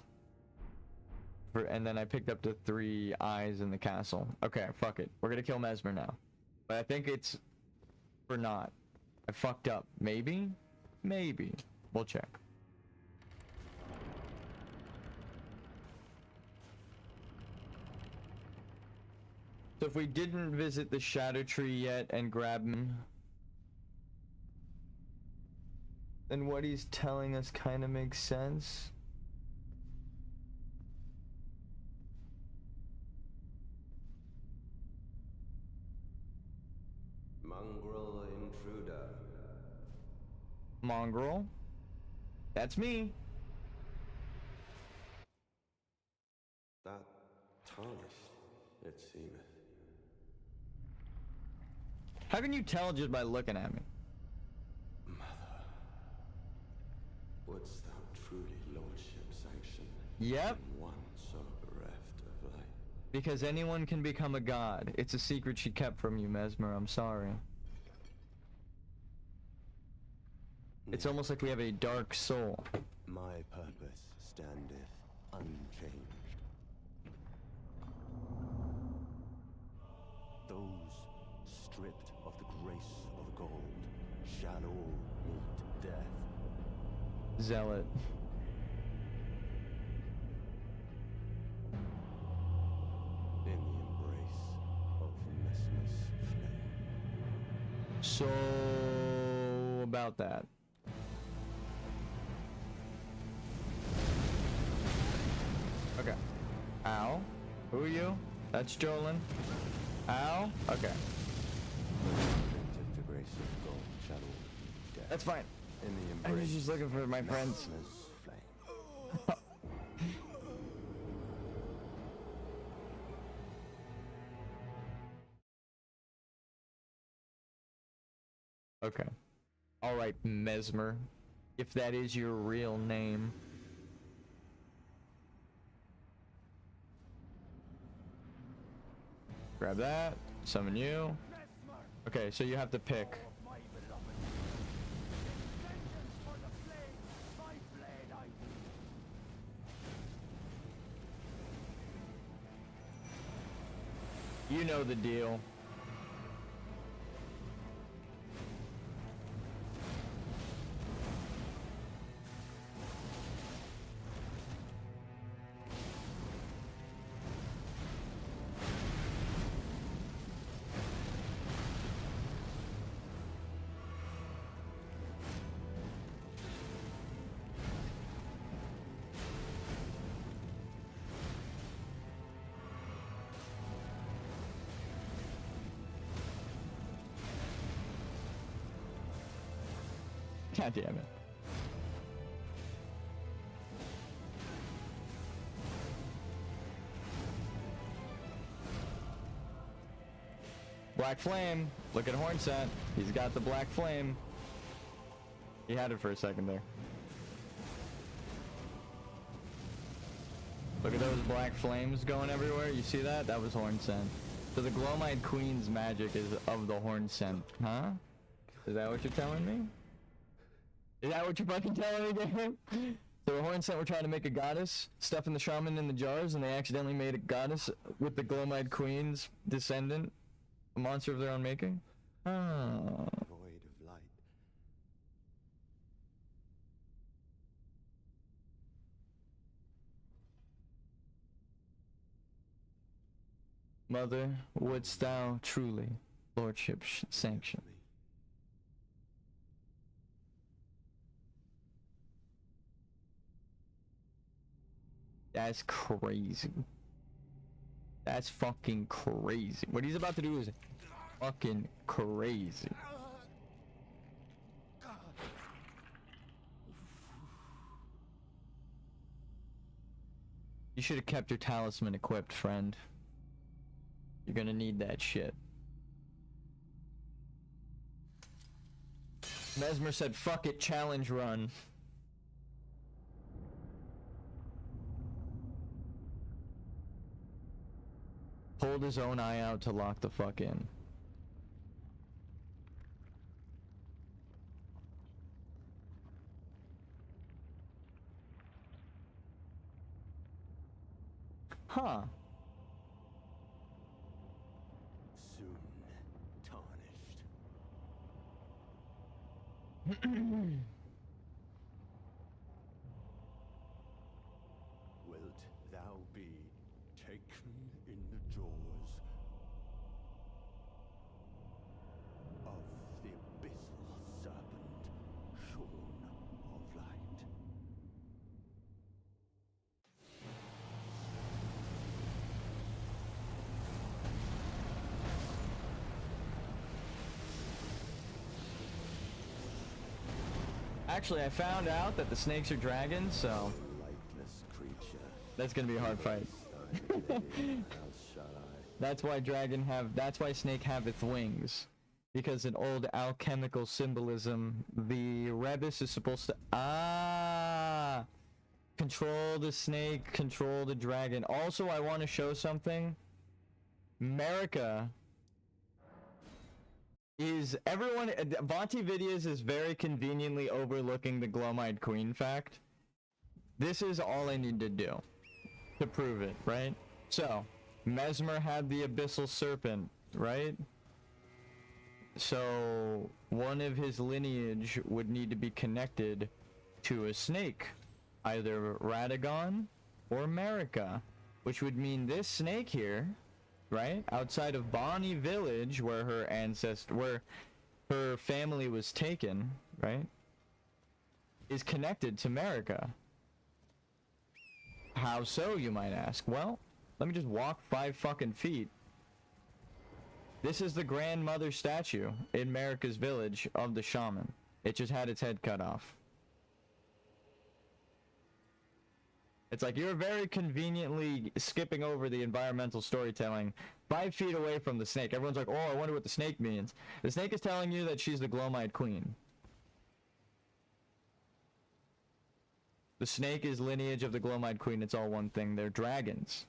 And then I picked up the 3 eyes in the castle. Okay, fuck it. We're gonna kill Mesmer now. But I think it's... for not. I fucked up. Maybe? Maybe. We'll check. So if we didn't visit the Shadow Tree yet and grab him, then what he's telling us kind of makes sense. mongrel. That's me. That tarnished, it seemeth. How can you tell just by looking at me? Mother, wouldst thou truly lordship sanction Yep. one so bereft of light? Because anyone can become a god. It's a secret she kept from you, Mesmer. I'm sorry. It's almost like we have a dark soul. My purpose standeth unchanged. Those stripped of the grace of gold shall all meet death. Zealot. In the embrace of Mesmer's flame. So about that. Okay. Ow. Who are you? That's Jolin. Ow. Okay. If the grace of gold shall all meet death. That's fine. In the I was embrace just looking for my friends. Mesmer's flame. Okay. Alright, Mesmer. If that is your real name. Grab that. Summon you. Okay, so you have to pick. You know the deal. God damn it. Black flame. Look at Hornsent. He's got the black flame. He had it for a second there. Look at those black flames going everywhere. You see that? That was Hornsent. So the Glowmite Queen's magic is of the Hornsent. Huh? Is that what you're telling me? Is that what you're fucking telling me, game? So the Hornsent were trying to make a goddess, stuffing the shaman in the jars, and they accidentally made a goddess with the Glowmite Queen's descendant, a monster of their own making? Oh. Void of light. Mother, wouldst thou truly lordship sanction? That's crazy. That's fucking crazy. What he's about to do is fucking crazy. You should have kept your talisman equipped, friend. You're gonna need that shit. Mesmer said, fuck it, challenge run. Pulled his own eye out to lock the fuck in. Huh. Soon tarnished. Wilt thou be taken in the jaws of the abyssal serpent shorn of light? Actually, I found out that the snakes are dragons, so Lightless creature. that's gonna be a hard fight. How shall I? That's why snake haveth wings. Because in old alchemical symbolism, the rebus is supposed to control the snake, control the dragon. Also, I want to show something. America is Vonti Videos is very conveniently overlooking the Glowmide Queen fact. This is all I need to do to prove it, right? So, Mesmer had the Abyssal Serpent, right? So, one of his lineage would need to be connected to a snake. Either Radagon or America. Which would mean this snake here, right? Outside of Bonnie Village, where where her family was taken, right? Is connected to America. How so, you might ask? Well, let me just walk 5 fucking feet. This is the grandmother statue in America's village of the shaman. It just had its head cut off. It's like you're very conveniently skipping over the environmental storytelling 5 feet away from the snake. Everyone's like, oh, I wonder what the snake means. The snake is telling you that she's the Glowmide Queen. The snake is lineage of the Glowmide Queen. It's all one thing. They're dragons.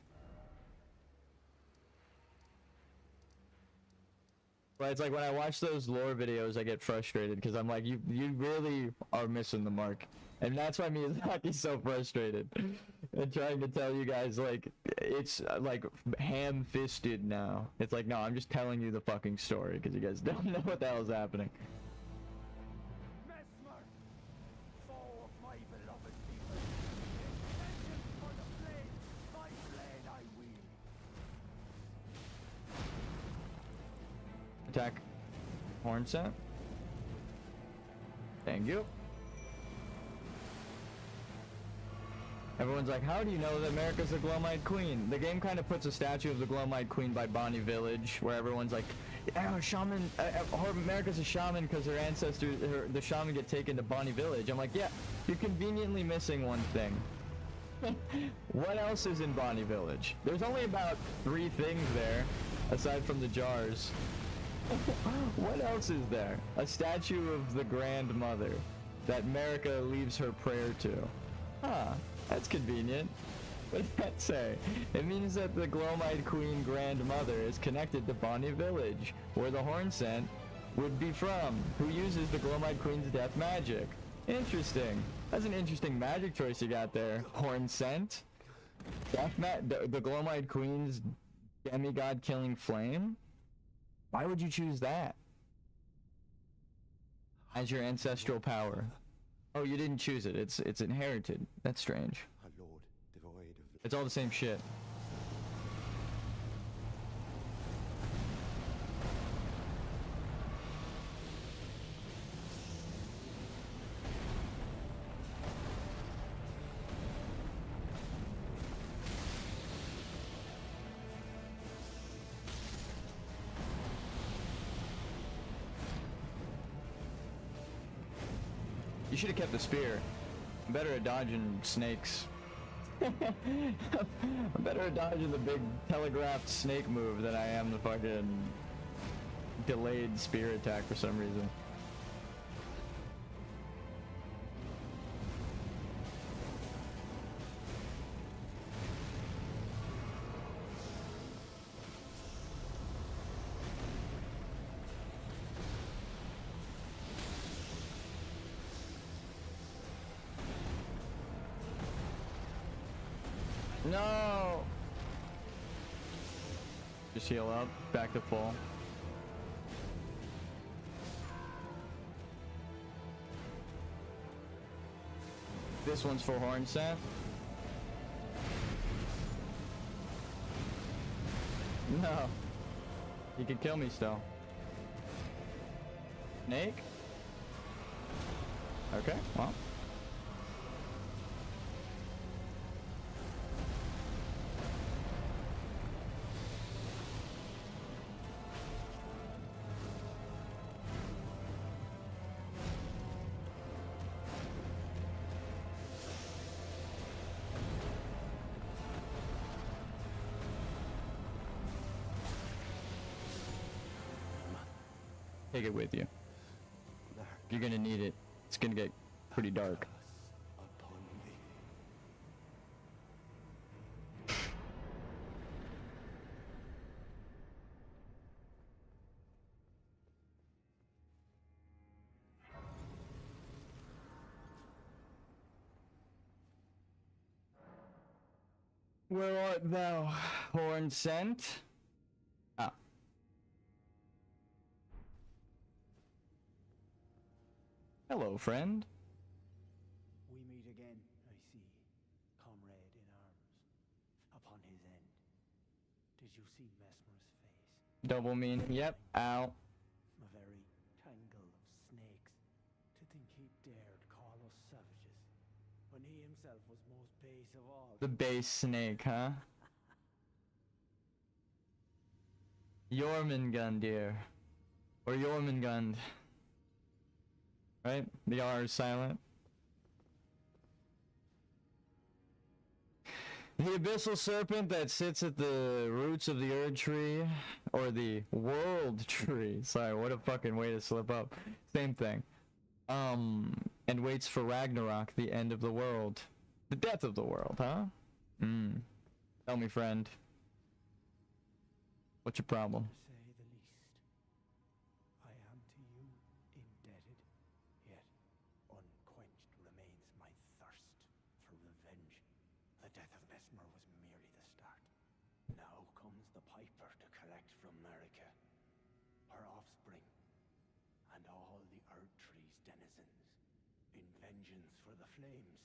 But it's like when I watch those lore videos, I get frustrated because I'm like, you really are missing the mark. And that's why Miyazaki's so frustrated. And trying to tell you guys, like, it's like ham-fisted now. It's like, no, I'm just telling you the fucking story because you guys don't know what the hell is happening. Mesmer, foe of my beloved people, vengeance for the flame, my blade I wield. Attack. Horn set. Thank you. Everyone's like, how do you know that America's the Glowmide Queen? The game kind of puts a statue of the Glowmide Queen by Bonnie Village, where everyone's like, yeah, shaman, America's a shaman because her ancestors, the shaman get taken to Bonnie Village. I'm like, yeah, you're conveniently missing one thing. What else is in Bonnie Village? There's only about 3 things there, aside from the jars. What else is there? A statue of the grandmother that America leaves her prayer to. Huh. That's convenient. What does that say? It means that the Glowmide Queen grandmother is connected to Bonnie Village, where the Horn Scent would be from, who uses the Glowmide Queen's death magic. Interesting. That's an interesting magic choice you got there, Horn Scent. The Glowmide Queen's demigod killing flame? Why would you choose that as your ancestral power? Oh, you didn't choose it. It's inherited. That's strange. A lord devoid of It's all the same shit. You should have kept the spear. I'm better at dodging snakes. I'm better at dodging the big telegraphed snake move than I am the fucking delayed spear attack for some reason. No! Just heal up, back to full. This one's for Horn Scent. No. You can kill me still. Snake? Okay, well. Take it with you. You're gonna need it. It's gonna get pretty dark. Upon thee. Where art thou, horn sent? Ah. Hello, friend. We meet again, I see, comrade in arms, upon his end. Did you see Mesmer's face? Double mean. Yep. Ow. A very tangle of snakes. To think he dared call us savages, when he himself was most base of all. The base snake, huh? Jormungand, or Jormungand. Right? The R is silent. The abyssal serpent that sits at the roots of the Erd tree, or the world tree. Sorry, what a fucking way to slip up. Same thing. And waits for Ragnarok, the end of the world. The death of the world, huh? Tell me, friend. What's your problem? To say the least, I am to you indebted, yet unquenched remains my thirst for revenge. The death of Mesmer was merely the start. Now comes the piper to collect from America, her offspring, and all the Earth Tree's denizens, in vengeance for the flames.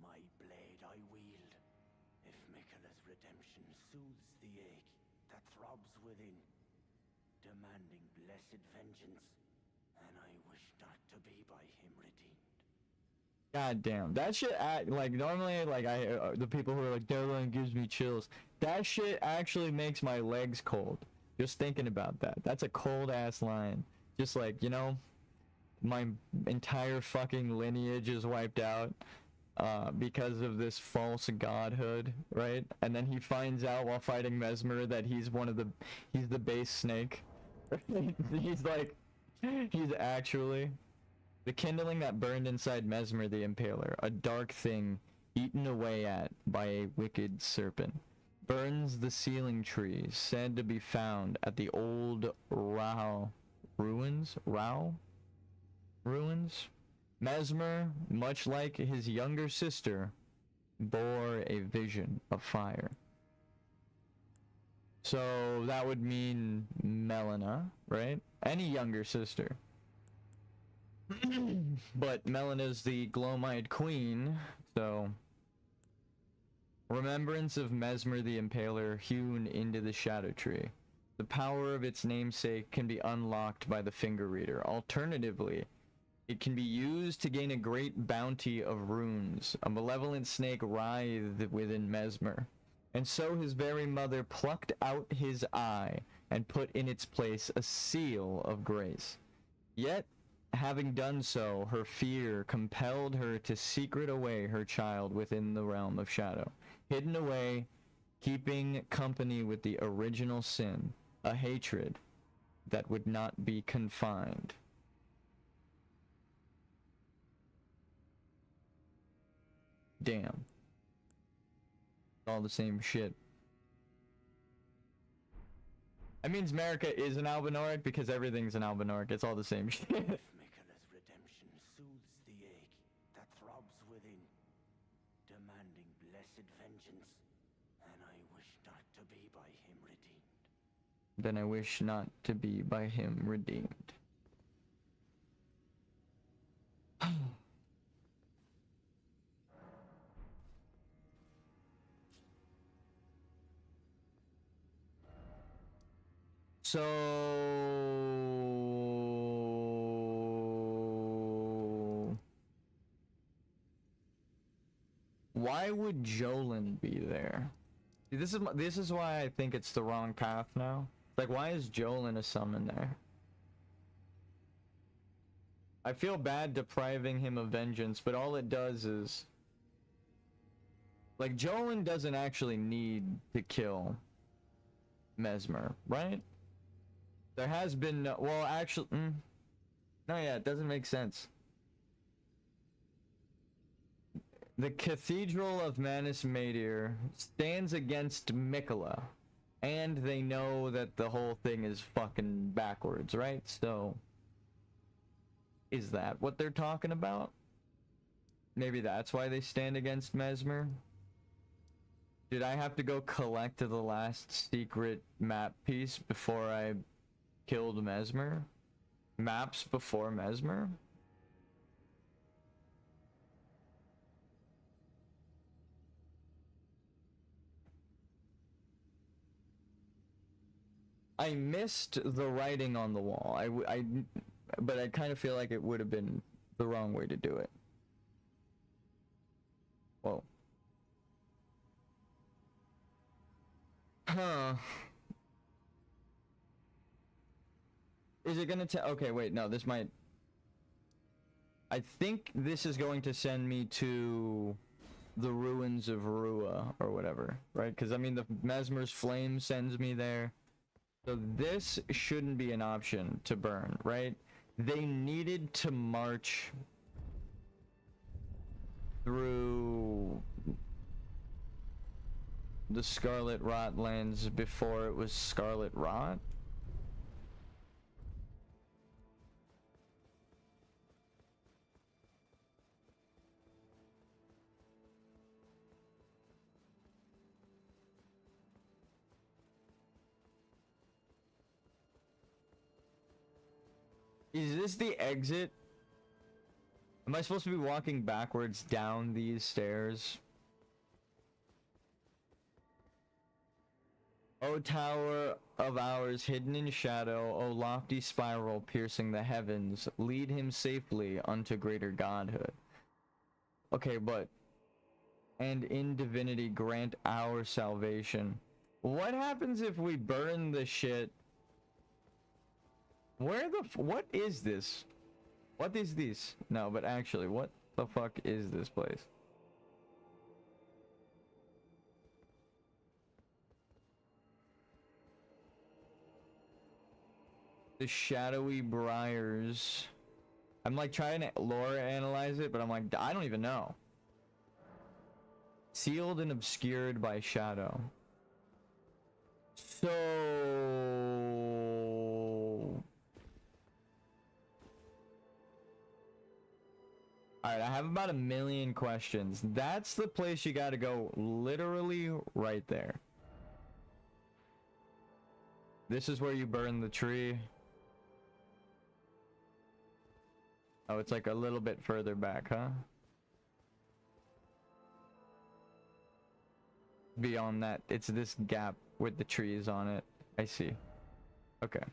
My blade I wield, if Miquella's redemption soothes the ache that throbs within, demanding blessed vengeance, and I wish not to be by him redeemed. God damn, that shit like normally like the people who are like that line gives me chills. That shit actually makes my legs cold. Just thinking about that. That's a cold ass line. Just like, you know, my entire fucking lineage is wiped out because of this false godhood, right? And then he finds out while fighting Mesmer that he's the base snake. He's like, he's actually the kindling that burned inside Mesmer the Impaler, a dark thing eaten away at by a wicked serpent. Burns the sealing tree said to be found at the old Rao ruins. Mesmer, much like his younger sister, bore a vision of fire. So that would mean Melina, right? Any younger sister. But Melina's the Glomite queen, so remembrance of Mesmer the Impaler hewn into the Shadow Tree. The power of its namesake can be unlocked by the Finger Reader. Alternatively, it can be used to gain a great bounty of runes. A malevolent snake writhed within Mesmer, and so his very mother plucked out his eye and put in its place a seal of grace. Yet, having done so, her fear compelled her to secret away her child within the realm of shadow, hidden away, keeping company with the original sin, a hatred that would not be confined. Damn. All the same shit. That means America is an Albinoric because everything's an Albinoric. It's all the same shit. Miquella's redemption soothes the ache that throbs within, demanding blessed vengeance, and I wish not to be by him redeemed. Then I wish not to be by him redeemed. So why would Jolin be there? See, this is why I think it's the wrong path now. Like, why is Jolin a summon there? I feel bad depriving him of vengeance, but all it does is, like, Jolin doesn't actually need to kill Mesmer, right? There has been no, well, actually, no, yeah, it doesn't make sense. The Cathedral of Manus Medir stands against Mikola, and they know that the whole thing is fucking backwards, right? So, is that what they're talking about? Maybe that's why they stand against Mesmer? Did I have to go collect the last secret map piece before I killed Mesmer? Maps before Mesmer? I missed the writing on the wall. But I kind of feel like it would have been the wrong way to do it. Whoa. Huh. Is it gonna tell? Okay, wait, no, this might... I think this is going to send me to the ruins of Rua, or whatever, right? Because, I mean, the Mesmer's flame sends me there. So this shouldn't be an option to burn, right? They needed to march through the Scarlet Rot lands before it was Scarlet Rot. Is this the exit? Am I supposed to be walking backwards down these stairs? O tower of ours hidden in shadow, O lofty spiral piercing the heavens, lead him safely unto greater godhood. Okay, but... And in divinity grant our salvation. What happens if we burn the shit? Where the what is this? What is this? No, but actually, what the fuck is this place? The shadowy briars. I'm like trying to lore analyze it, but I'm like, I don't even know. Sealed and obscured by shadow. So... Alright, I have about 1 million questions. That's the place you gotta go, literally right there. This is where you burn the tree. Oh, it's like a little bit further back, huh? Beyond that, it's this gap with the trees on it. I see. Okay.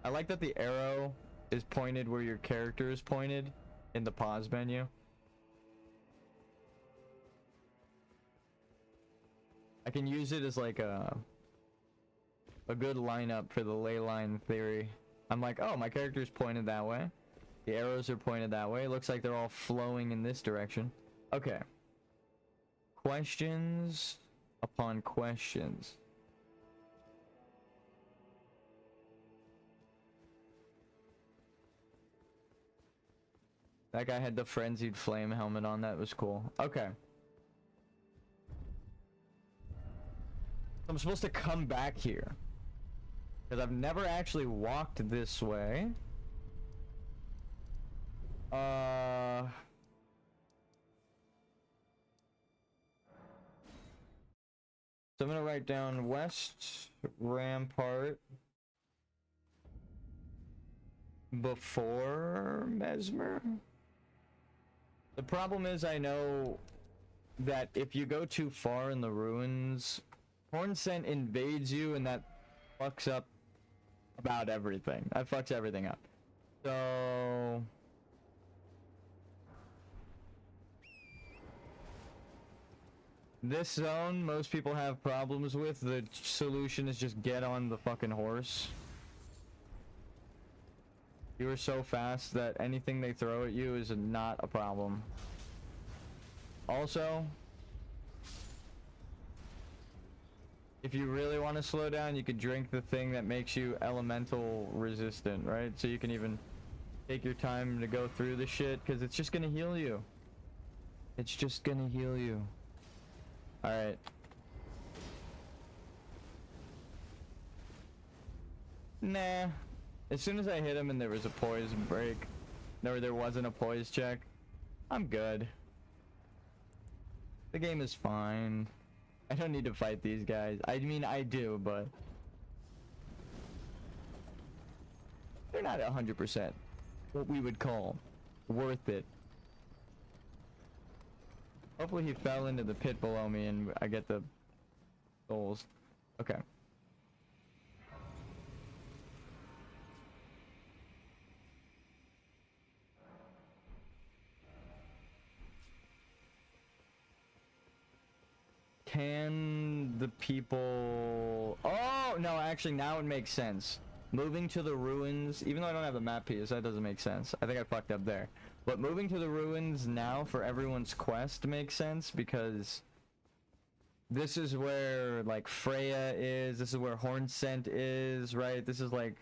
I like that the arrow is pointed where your character is pointed in the pause menu. I can use it as like a good lineup for the ley line theory. I'm like, oh, my character's pointed that way. The arrows are pointed that way. Looks like they're all flowing in this direction. Okay. Questions upon questions. That guy had the frenzied flame helmet on. That was cool. Okay. I'm supposed to come back here. Because I've never actually walked this way. So I'm gonna write down West Rampart before Mesmer. The problem is I know that if you go too far in the ruins, Horn Scent invades you and that fucks up about everything. That fucks everything up. So... This zone, most people have problems with. The solution is just get on the fucking horse. You are so fast that anything they throw at you is not a problem. Also, if you really want to slow down, you could drink the thing that makes you elemental resistant, right? So you can even take your time to go through the shit, because it's just gonna heal you. It's just gonna heal you. Alright. Nah. As soon as I hit him and there was a poise break, there wasn't a poise check, I'm good. The game is fine. I don't need to fight these guys. I mean, I do, but they're not 100% what we would call worth it. Hopefully he fell into the pit below me and I get the souls. Okay. Can the people... Oh, no, actually, now it makes sense. Moving to the ruins, even though I don't have the map piece, that doesn't make sense. I think I fucked up there. But moving to the ruins now for everyone's quest makes sense, because this is where, like, Freya is, this is where Hornsent is, right? This is, like...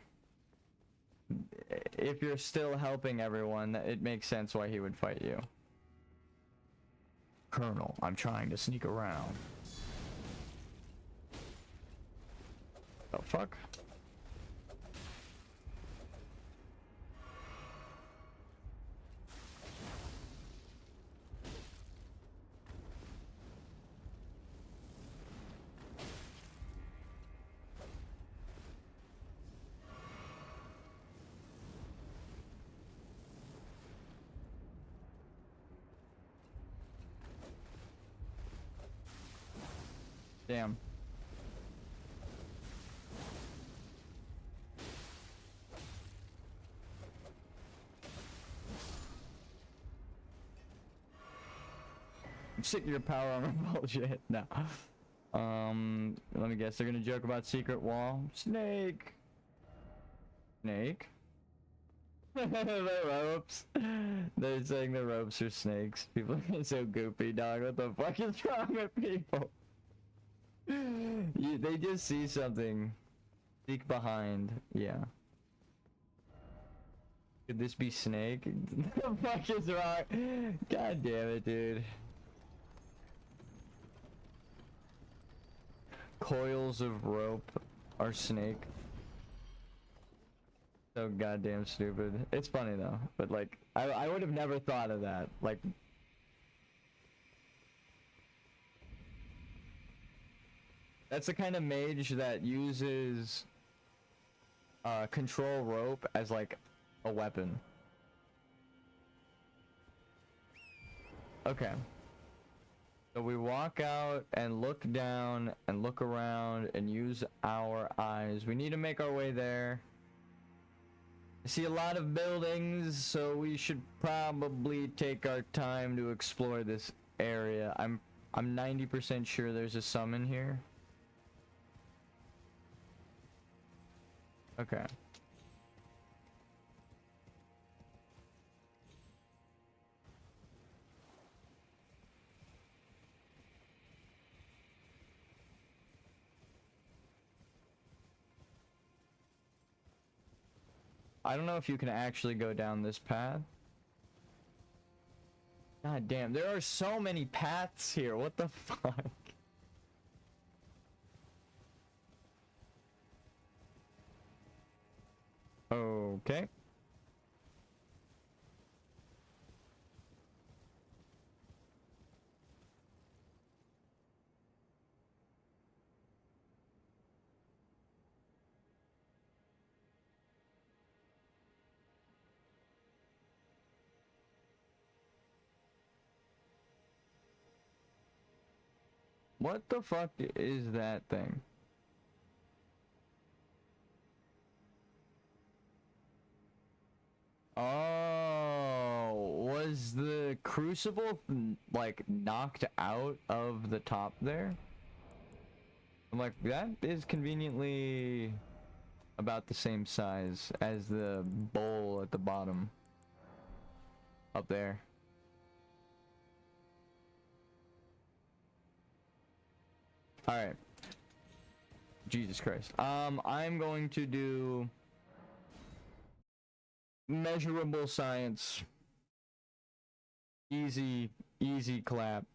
If you're still helping everyone, it makes sense why he would fight you. Colonel, I'm trying to sneak around. Oh, fuck. Damn. I'm sick of your power armor bullshit. No. Let me guess. They're gonna joke about secret wall. Snake. Snake. The ropes. They're saying the ropes are snakes. People are so goofy, dog. What the fuck is wrong with people? They just see something. Peek behind. Yeah. Could this be Snake? The fuck is wrong? God damn it, dude. Coils of rope are Snake. So goddamn stupid. It's funny though, but like, I would have never thought of that. Like, that's the kind of mage that uses control rope as like a weapon. Okay. So we walk out and look down and look around and use our eyes. We need to make our way there. I see a lot of buildings, so we should probably take our time to explore this area. I'm 90% sure there's a summon here. Okay. I don't know if you can actually go down this path. God damn, there are so many paths here. What the fuck? Okay. What the fuck is that thing? Oh, was the crucible like knocked out of the top there? I'm like, that is conveniently about the same size as the bowl at the bottom up there. All right. Jesus Christ. I'm going to do measurable science. Easy clap.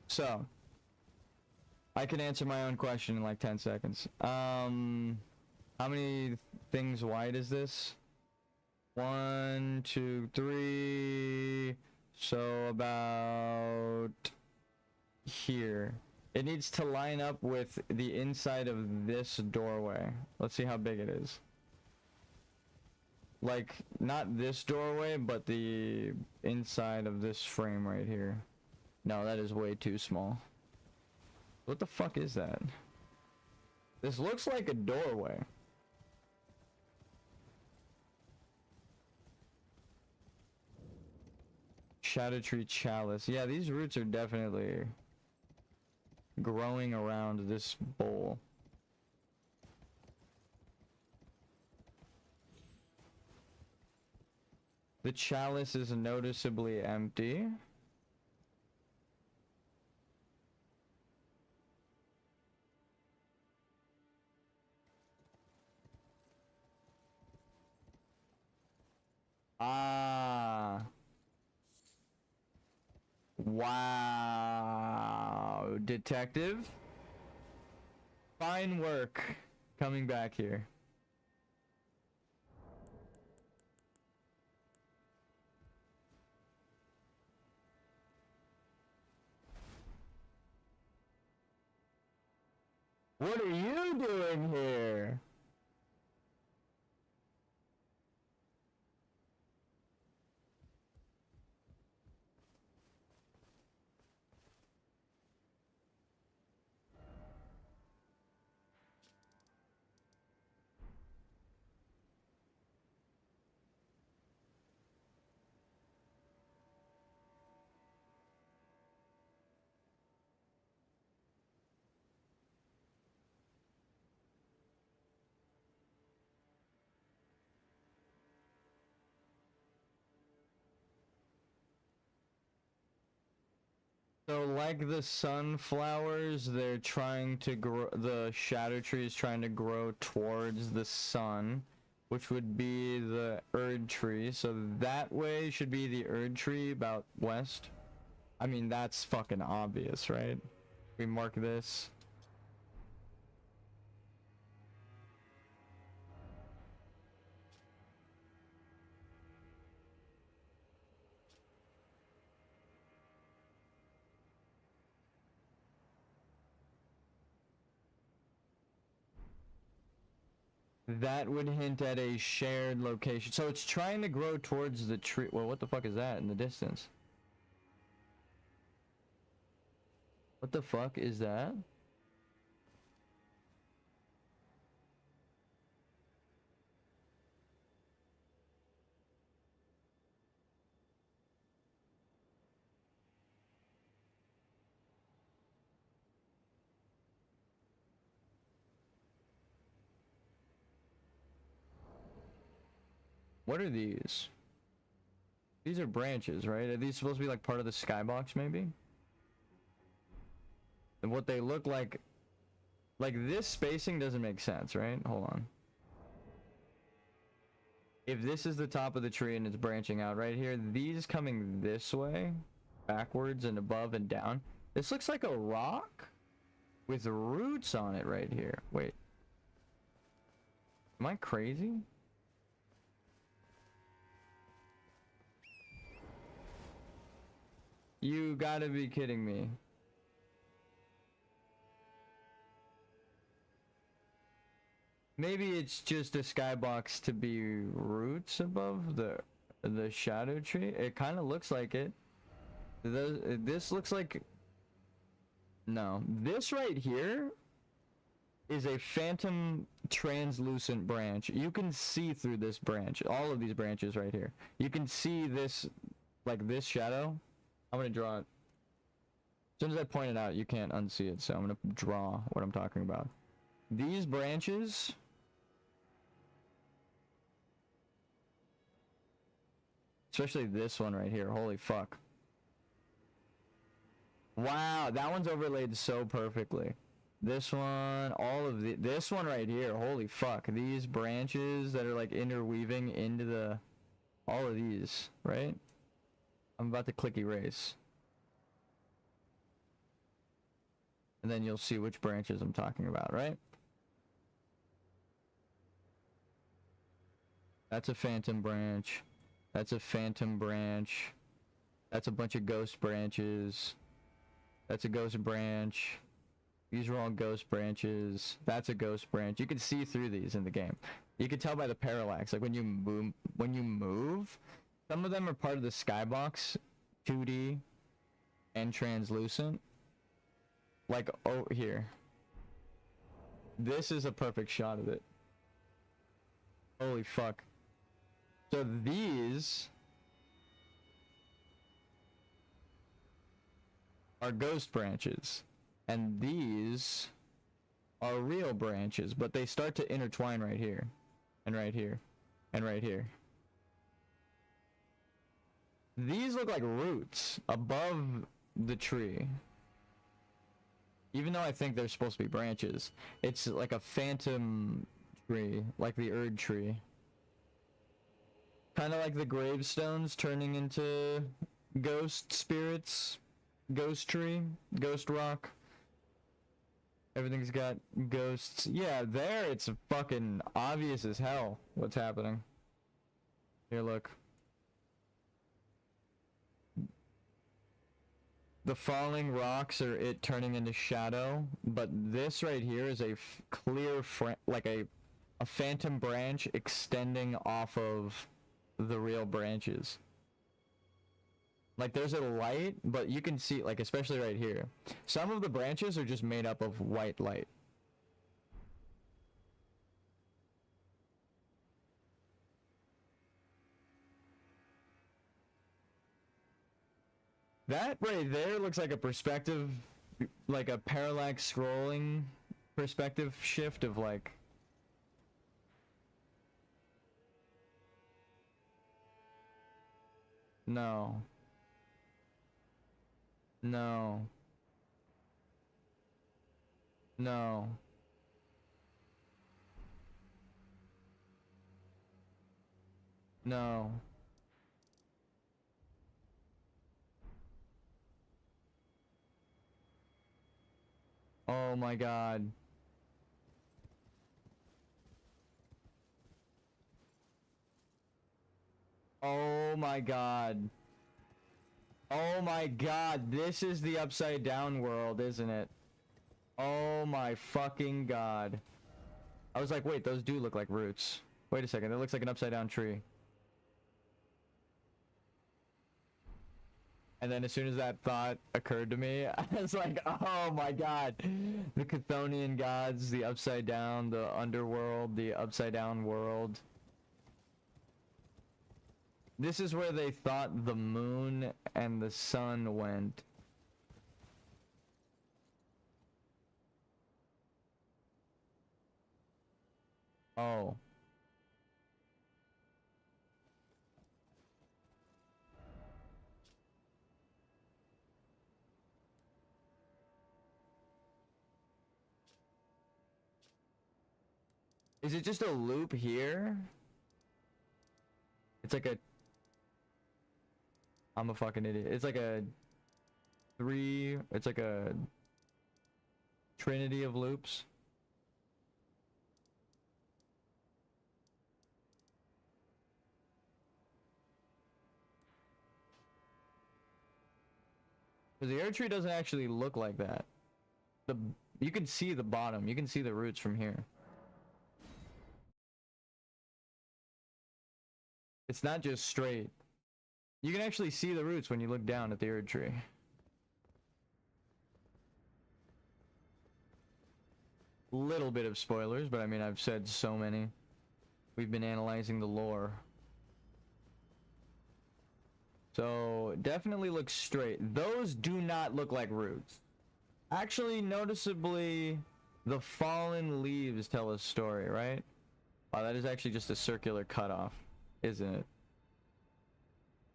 So, I can answer my own question in like 10 seconds. How many things wide is this? 1, 2, 3. So about here. It needs to line up with the inside of this doorway. Let's see how big it is. Like, not this doorway, but the inside of this frame right here. No, that is way too small. What the fuck is that? This looks like a doorway. Shadow Tree Chalice. Yeah, these roots are definitely growing around this bowl. The chalice is noticeably empty. Ah. Wow. Detective. Fine work coming back here. What are you doing here? So like the sunflowers, they're trying to grow, the shadow tree is trying to grow towards the sun, which would be the Erd tree. So that way should be the Erd tree about west. I mean, that's fucking obvious, right? We mark this. That would hint at a shared location. So it's trying to grow towards the tree. Well, what the fuck is that in the distance? What the fuck is that? What are these? These are branches, right? Are these supposed to be like part of the skybox, maybe? And what they look like this spacing doesn't make sense, right? Hold on. If this is the top of the tree and it's branching out right here, these coming this way, backwards and above and down. This looks like a rock with roots on it right here. Wait. Am I crazy? You gotta be kidding me. Maybe it's just a skybox to be roots above the shadow tree. It kind of looks like it. This looks like... No. This right here is a phantom translucent branch. You can see through this branch. All of these branches right here. You can see this, like this shadow. I'm gonna draw it. As soon as I point it out, you can't unsee it, so I'm gonna draw what I'm talking about. These branches... Especially this one right here. Holy fuck. Wow, that one's overlaid so perfectly. This one, all of this one right here, holy fuck. These branches that are like interweaving into the, all of these, right? I'm about to click erase. And then you'll see which branches I'm talking about, right? That's a phantom branch. That's a phantom branch. That's a bunch of ghost branches. That's a ghost branch. These are all ghost branches. That's a ghost branch. You can see through these in the game. You can tell by the parallax. Like when you move, some of them are part of the skybox, 2D, and translucent. Like, oh, here. This is a perfect shot of it. Holy fuck. So these are ghost branches. And these are real branches, but they start to intertwine right here. And right here. And right here. These look like roots above the tree. Even though I think they're supposed to be branches. It's like a phantom tree, like the Erd tree. Kind of like the gravestones turning into ghost spirits. Ghost tree, ghost rock. Everything's got ghosts. Yeah, there it's fucking obvious as hell what's happening. Here, look. The falling rocks are it turning into shadow, but this right here is a clear, like a phantom branch extending off of the real branches. Like there's a light, but you can see, like especially right here, some of the branches are just made up of white light. That right there looks like a perspective, like a parallax scrolling perspective shift of like... No. No. No. No. Oh my god. Oh my god. Oh my god, this is the upside down world, isn't it? Oh my fucking god. I was like, wait, those do look like roots. Wait a second, that looks like an upside down tree. And then as soon as that thought occurred to me, I was like, oh my god. The Chthonian gods, the upside down, the underworld, the upside down world. This is where they thought the moon and the sun went. Oh. Is it just a loop here? It's like a... I'm a fucking idiot. It's like a... It's like a... Trinity of loops. Because the air tree doesn't actually look like that. You can see the bottom. You can see the roots from here. It's not just straight. You can actually see the roots when you look down at the Erd tree. Little bit of spoilers, but I mean, I've said so many. We've been analyzing the lore. So, definitely looks straight. Those do not look like roots. Actually, noticeably, the fallen leaves tell a story, right? Wow, that is actually just a circular cutoff, isn't it?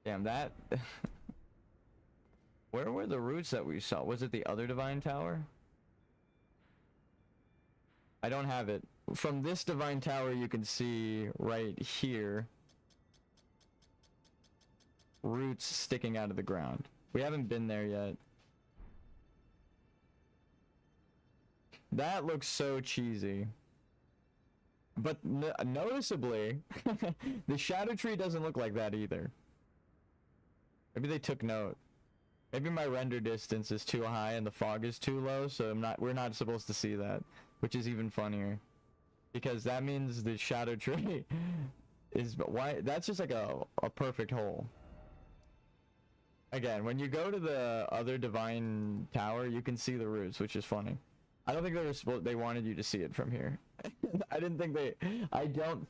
Damn, that... Where were the roots that we saw? Was it the other divine tower? I don't have it. From this divine tower, you can see right here roots sticking out of the ground. We haven't been there yet. That looks so cheesy. But noticeably, the shadow tree doesn't look like that either. Maybe they took note. Maybe my render distance is too high and the fog is too low, so we're not supposed to see that, which is even funnier. Because that means the shadow tree is, why, that's just like a perfect hole. Again, when you go to the other divine tower, you can see the roots, which is funny. I don't think they wanted you to see it from here. I don't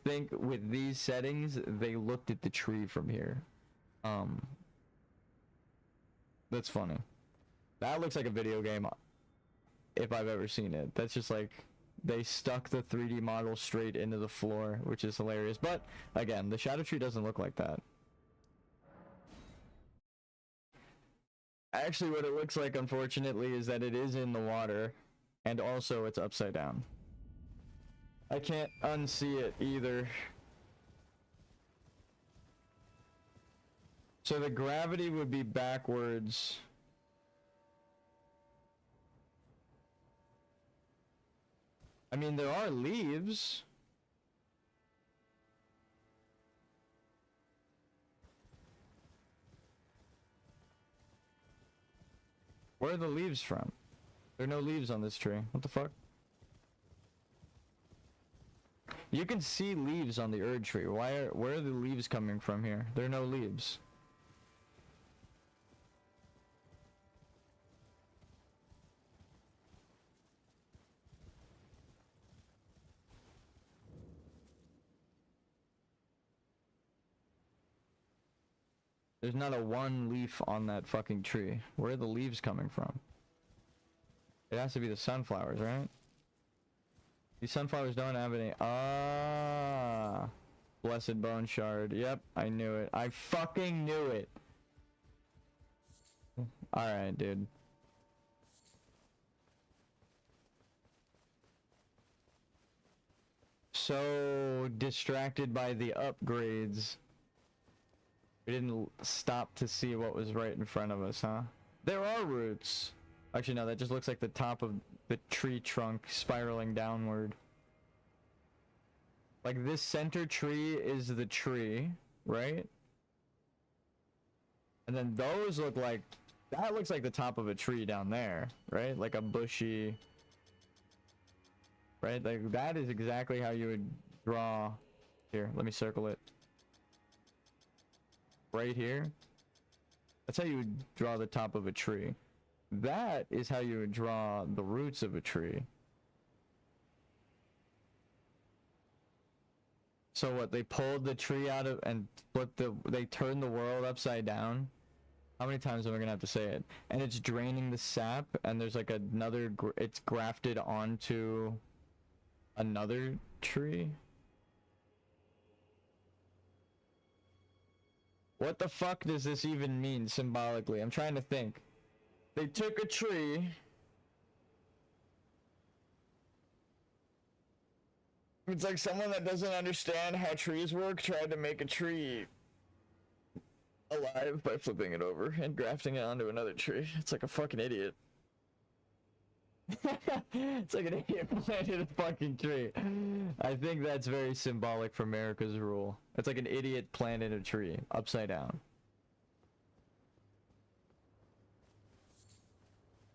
think with these settings they looked at the tree from here. That's funny. That looks like a video game if I've ever seen it. That's just like they stuck the 3D model straight into the floor, which is hilarious. But again, the shadow tree doesn't look like that. Actually, what it looks like, unfortunately, is that it is in the water, and also it's upside down. I can't unsee it either. So the gravity would be backwards. I mean, there are leaves. Where are the leaves from? There are no leaves on this tree. What the fuck? You can see leaves on the Erd tree. Where are the leaves coming from here? There are no leaves. There's not a one leaf on that fucking tree. Where are the leaves coming from? It has to be the sunflowers, right? These sunflowers don't have any. Ah, blessed bone shard. Yep, I knew it. I fucking knew it. Alright, dude. So distracted by the upgrades, we didn't stop to see what was right in front of us, huh? There are roots. Actually, no, that just looks like the top of the tree trunk spiraling downward. Like, this center tree is the tree, right? And then those look like... That looks like the top of a tree down there, right? Like a bushy... Right? Like, that is exactly how you would draw... Here, let me circle it. Right here. That's how you would draw the top of a tree. That is how you would draw the roots of a tree. So what, they pulled the tree out of and they turned the world upside down? How many times am I gonna have to say it? And it's draining the sap, and there's like another, it's grafted onto another tree? What the fuck does this even mean symbolically? I'm trying to think. They took a tree. It's like someone that doesn't understand how trees work tried to make a tree alive by flipping it over and grafting it onto another tree. It's like a fucking idiot. It's like an idiot planted a fucking tree. I think that's very symbolic for America's rule. It's like an idiot planted a tree upside down.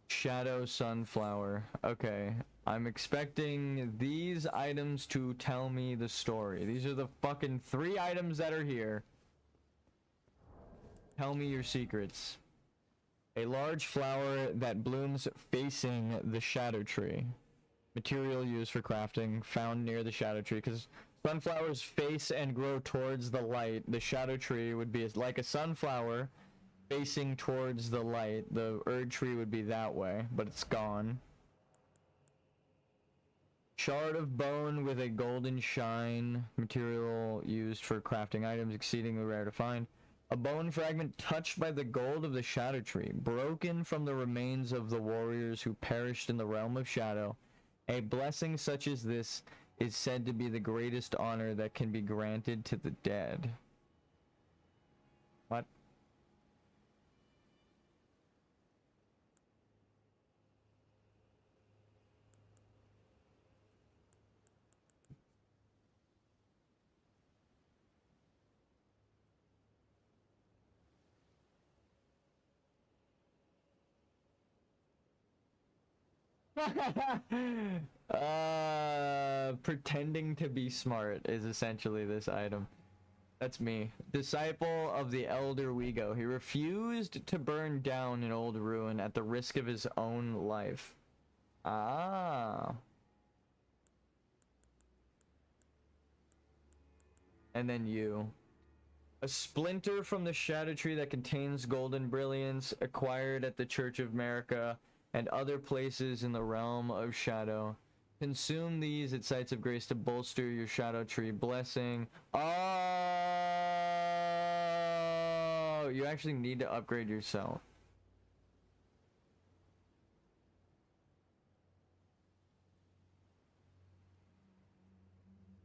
Shadow sunflower. Okay. I'm expecting these items to tell me the story. These are the fucking 3 items that are here. Tell me your secrets. A large flower that blooms facing the shadow tree. Material used for crafting, found near the shadow tree. Because sunflowers face and grow towards the light. The shadow tree would be like a sunflower facing towards the light. The Erd tree would be that way, but it's gone. Shard of bone with a golden shine. Material used for crafting items, exceedingly rare to find. A bone fragment touched by the gold of the Shadow Tree, broken from the remains of the warriors who perished in the realm of Shadow. A blessing such as this is said to be the greatest honor that can be granted to the dead. What? Pretending to be smart is essentially this item. That's me. Disciple of the Elder Wego. He refused to burn down an old ruin at the risk of his own life. Ah. And then you. A splinter from the Shadow Tree that contains golden brilliance acquired at the Church of America and other places in the realm of Shadow. Consume these at sites of grace to bolster your Shadow Tree blessing. Oh, you actually need to upgrade yourself.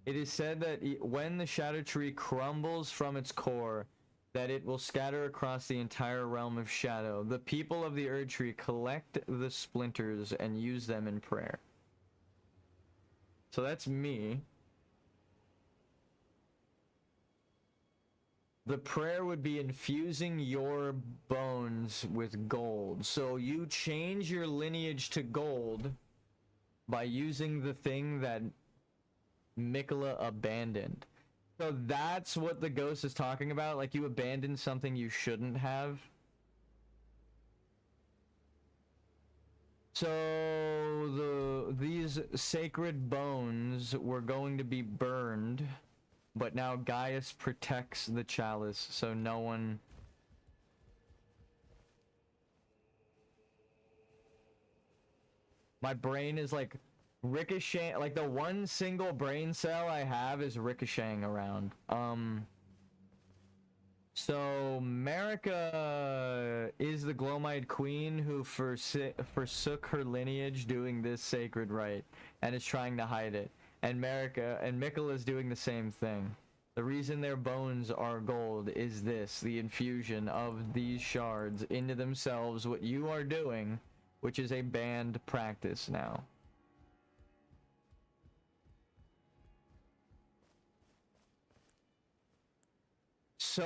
It is said that when the Shadow Tree crumbles from its core, that it will scatter across the entire realm of Shadow. The people of the Erd Tree collect the splinters and use them in prayer. So that's me. The prayer would be infusing your bones with gold. So you change your lineage to gold by using the thing that Mikola abandoned. So that's what the ghost is talking about, like you abandoned something you shouldn't have. So these sacred bones were going to be burned, but now Gaius protects the chalice so no one... My brain is like ricocheting, like the one single brain cell I have is ricocheting around. So Marika is the Glowmite queen who forsook her lineage doing this sacred rite and is trying to hide it. And Mikola is doing the same thing. The reason their bones are gold is this, the infusion of these shards into themselves, what you are doing, which is a banned practice now. So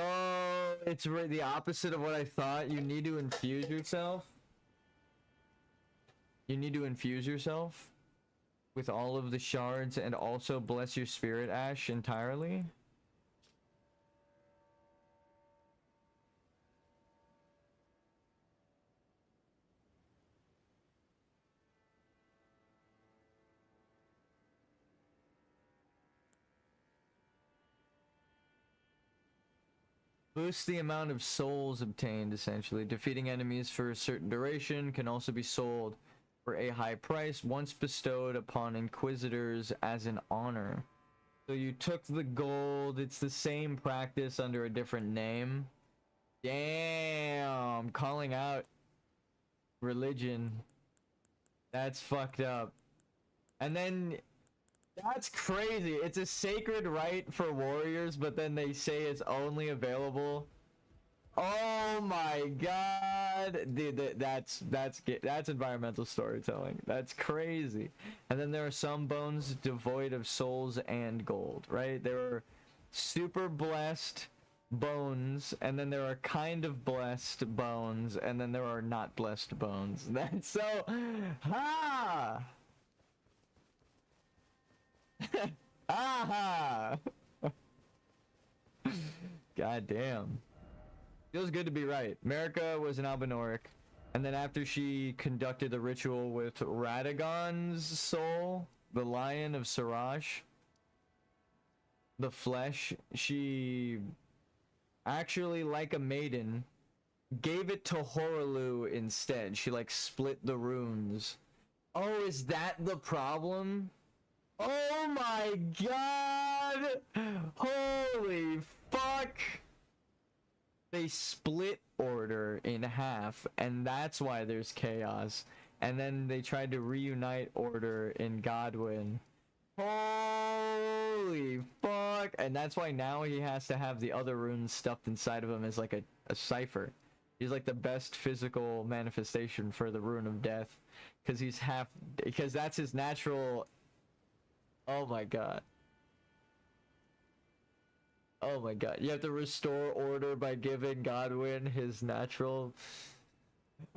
it's the opposite of what I thought. You need to infuse yourself. You need to infuse yourself with all of the shards and also bless your spirit ash entirely. Boosts the amount of souls obtained, essentially. Defeating enemies for a certain duration can also be sold for a high price once bestowed upon inquisitors as an honor. So you took the gold, it's the same practice under a different name. Damn, calling out religion. That's fucked up. And then... That's crazy. It's a sacred rite for warriors, but then they say it's only available. Oh my god. Dude, that's environmental storytelling. That's crazy. And then there are some bones devoid of souls and gold, right? There are super blessed bones, and then there are kind of blessed bones, and then there are not blessed bones. That's so... Ha! Aha! God damn. Feels good to be right. Marika was an Albinoric, and then after she conducted the ritual with Radagon's soul, the Lion of Sarash, the flesh, she actually, like a maiden, gave it to Horaloo instead. She like split the runes. Oh, is that the problem? Oh my god! Holy fuck! they split Order in half, and that's why there's chaos. And then they tried to reunite Order in Godwin. Holy fuck! And that's why now he has to have the other runes stuffed inside of him as like a cipher. He's like the best physical manifestation for the rune of death, because that's his natural. Oh my god. Oh my god. You have to restore Order by giving Godwin his natural.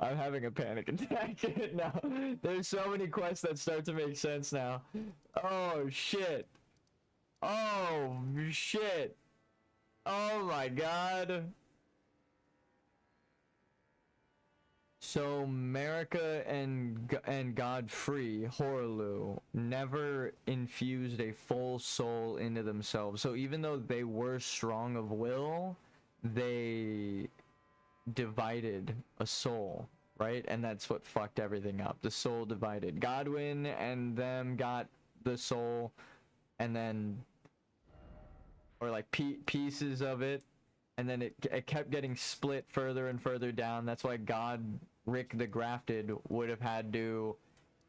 I'm having a panic attack now. There's so many quests that start to make sense now. Oh shit. Oh shit. Oh my god. So Marika and Godfrey Horlu never infused a full soul into themselves. So even though they were strong of will, they divided a soul, right? And that's what fucked everything up. The soul divided. Godwin and them got the soul, and then, or like pieces of it, and then it kept getting split further and further down. That's why Rick the Grafted would have had to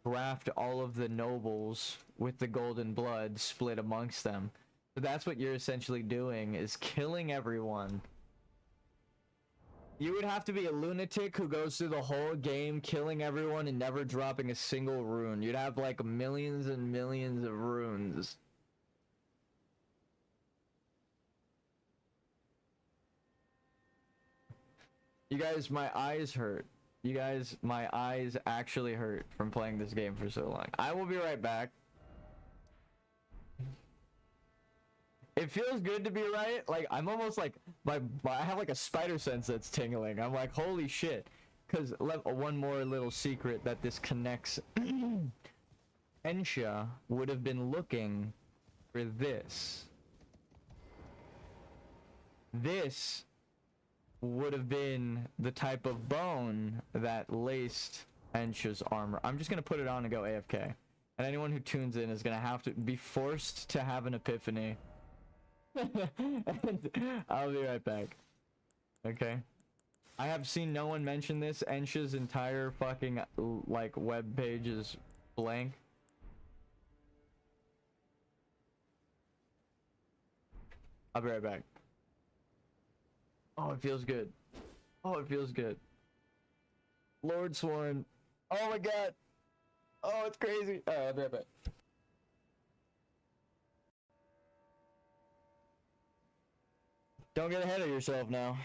graft all of the nobles with the golden blood split amongst them. So that's what you're essentially doing, is killing everyone. You would have to be a lunatic who goes through the whole game killing everyone and never dropping a single rune. You'd have like millions and millions of runes. You guys, my eyes hurt. You guys, my eyes actually hurt from playing this game for so long. I will be right back. It feels good to be right. Like, I'm almost like, I have like a spider sense that's tingling. I'm like, holy shit. Because one more little secret that this connects. Ensha would have been looking for this. This would have been the type of bone that laced Ensha's armor. I'm just going to put it on and go AFK. And anyone who tunes in is going to have to be forced to have an epiphany. And I'll be right back. Okay. I have seen no one mention this. Ensha's entire fucking like web page is blank. I'll be right back. Oh, it feels good. Oh, it feels good. Lord Sworn. Oh my god. Oh, it's crazy. Alright, I'll be right back. Don't get ahead of yourself now.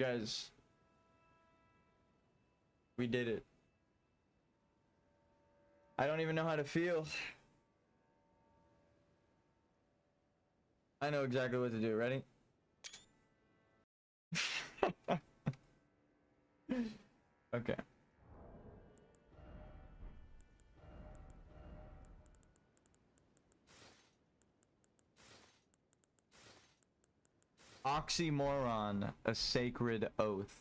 You guys, we did it. I don't even know how to feel. I know exactly what to do. Ready? Okay. Oxymoron, a sacred oath.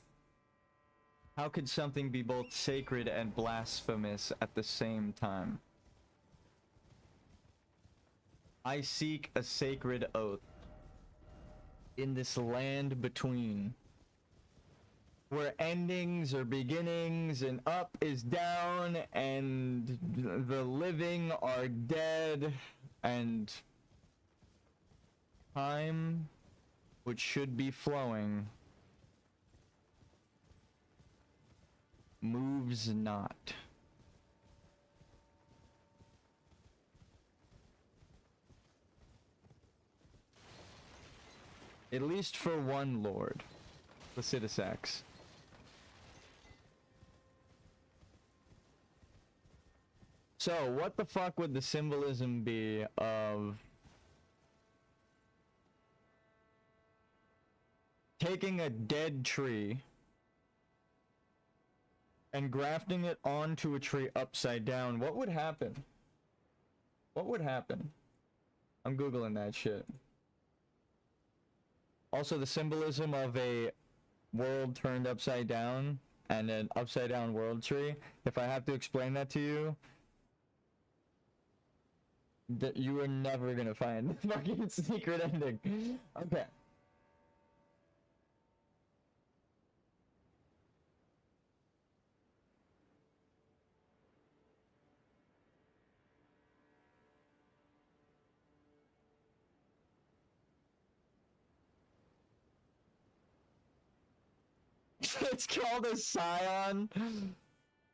How could something be both sacred and blasphemous at the same time? I seek a sacred oath in this land between, where endings are beginnings and up is down and the living are dead and time, which should be flowing, moves not. At least for one lord, the Citisax. So, what the fuck would the symbolism be of taking a dead tree and grafting it onto a tree upside down? What would happen? What would happen? I'm Googling that shit. Also, the symbolism of a world turned upside down and an upside down world tree. If I have to explain that to you, that you are never gonna find the fucking secret ending. Okay. It's called a scion.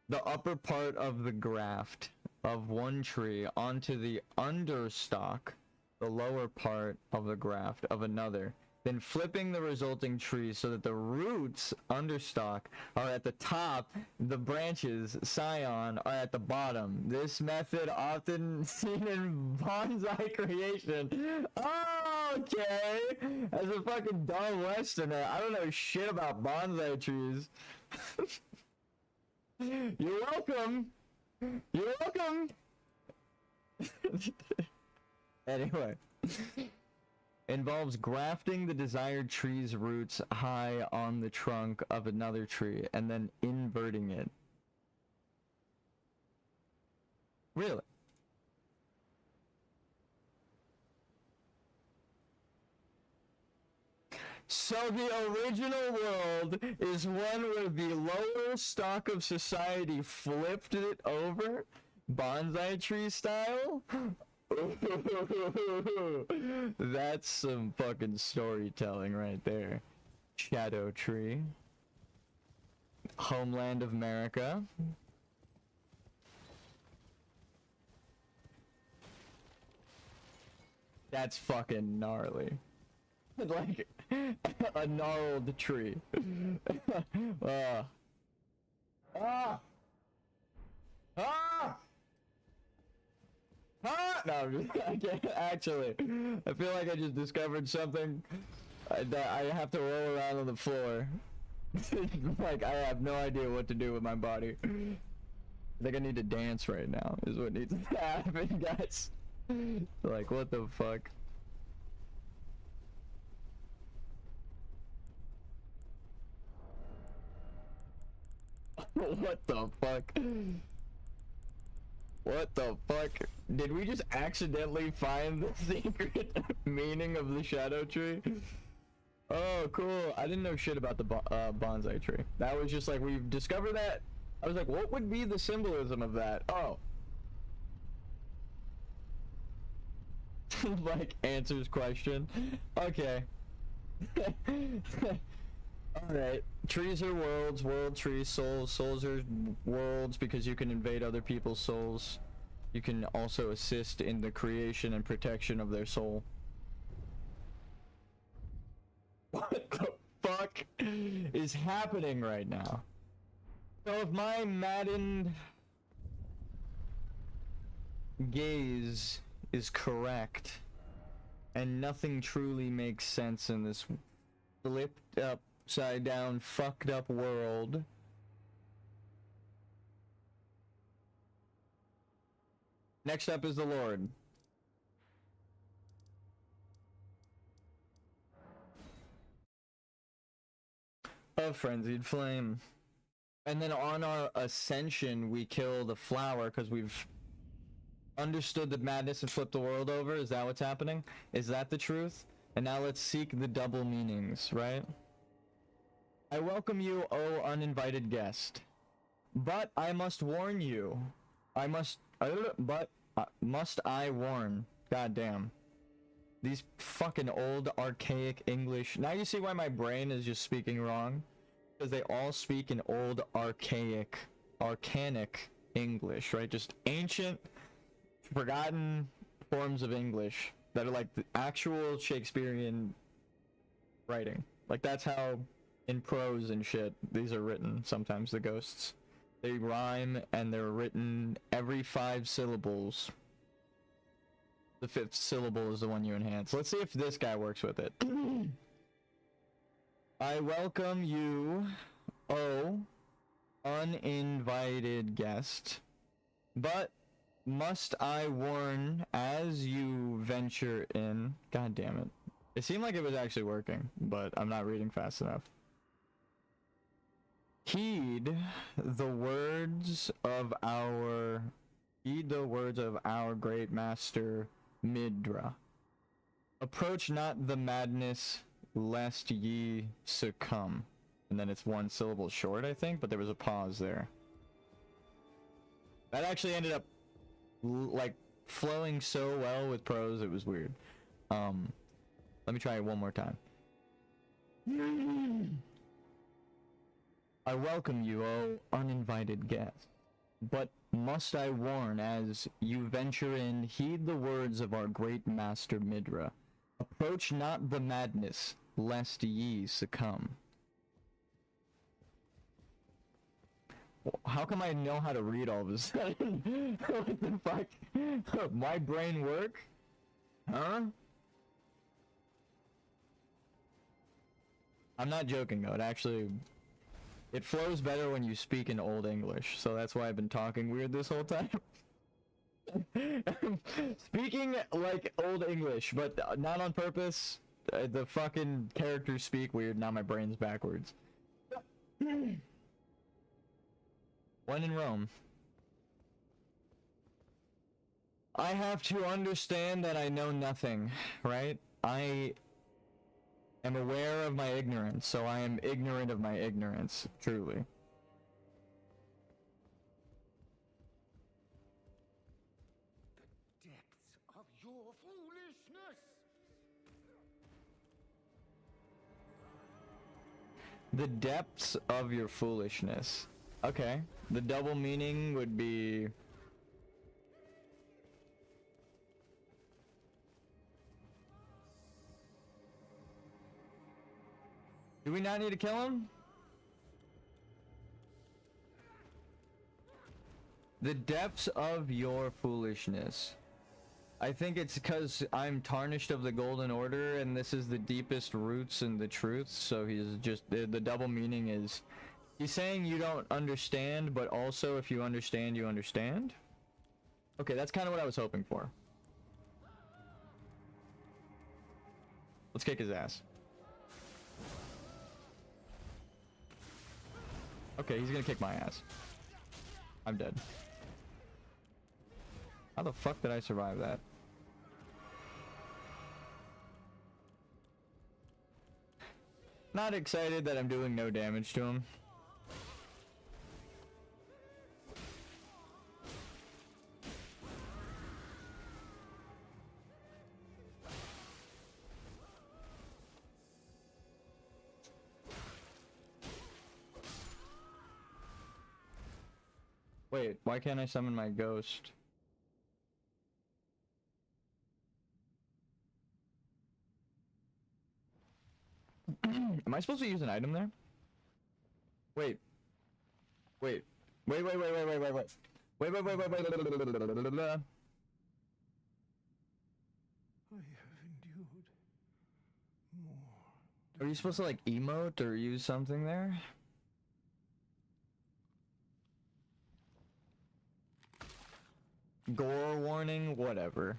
The upper part of the graft of one tree onto the understock, the lower part of the graft of another, then flipping the resulting tree so that the roots, understock, are at the top, the branches, scion, are at the bottom. This method often seen in bonsai creation. Oh, okay! As a fucking dumb westerner, I don't know shit about bonsai trees. You're welcome! You're welcome! Anyway. Involves grafting the desired tree's roots high on the trunk of another tree and then inverting it. Really? So the original world is one where the lower stock of society flipped it over, bonsai tree style? That's some fucking storytelling right there. Shadow Tree. Homeland of America. That's fucking gnarly. Like, a gnarled tree. Ah! Ah! No, I can't, actually. I feel like I just discovered something that I have to roll around on the floor. Like, I have no idea what to do with my body. I think I need to dance right now, is what needs to happen, guys. Like, what the fuck? What the fuck? What the fuck? Did we just accidentally find the secret meaning of the shadow tree? Oh, cool. I didn't know shit about the bonsai tree. That was just like, we discovered that. I was like, what would be the symbolism of that? Oh. Like, answers question. Okay. Alright. Trees are worlds, world trees, souls. Souls are worlds because you can invade other people's souls. You can also assist in the creation and protection of their soul. What the fuck is happening right now? So if my maddened gaze is correct, and nothing truly makes sense in this flipped upside down, fucked up world, next up is the Lord. Of Frenzied Flame. And then on our ascension, we kill the flower because we've understood the madness and flipped the world over. Is that what's happening? Is that the truth? And now let's seek the double meanings, right? I welcome you, O uninvited guest. But I must warn you. Must I warn? Goddamn. These fucking old archaic English. Now you see why my brain is just speaking wrong? Because they all speak in old archaic English, right? Just ancient, forgotten forms of English that are like the actual Shakespearean writing. Like that's how in prose and shit these are written sometimes, the ghosts. They rhyme and they're written every 5 syllables. The 5th syllable is the one you enhance. Let's see if this guy works with it. I welcome you, O uninvited guest, but must I warn as you venture in... God damn it. It seemed like it was actually working, but I'm not reading fast enough. Heed the words of our great master Midra. Approach not the madness lest ye succumb. And then it's 1 syllable short, I think, but there was a pause there. That actually ended up like flowing so well with prose, it was weird. Let me try it one more time. I welcome you, O uninvited guest. But must I warn, as you venture in, heed the words of our great master Midra. Approach not the madness, lest ye succumb. How come I know how to read all of a sudden? What the fuck? My brain work? Huh? I'm not joking though, it flows better when you speak in Old English, so that's why I've been talking weird this whole time. Speaking like Old English, but not on purpose. The fucking characters speak weird, now my brain's backwards. When in Rome. I have to understand that I know nothing, right? I am aware of my ignorance, so I am ignorant of my ignorance, truly. The depths of your foolishness! The depths of your foolishness. Okay. The double meaning would be... Do we not need to kill him? The depths of your foolishness. I think it's because I'm tarnished of the Golden Order and this is the deepest roots in the truth, so he's just... The double meaning is... He's saying you don't understand, but also if you understand, you understand? Okay, that's kind of what I was hoping for. Let's kick his ass. Okay, he's gonna kick my ass. I'm dead. How the fuck did I survive that? Not excited that I'm doing no damage to him. Wait, why can't I summon my ghost? Am I supposed to use an item there? Wait. Wait. Wait, wait, wait, wait, wait, wait, wait. Wait, wait, wait, wait, wait, wait, wait, wait, wait, wait, wait. I have endured more. Are you supposed to like emote or use something there? Gore warning, whatever.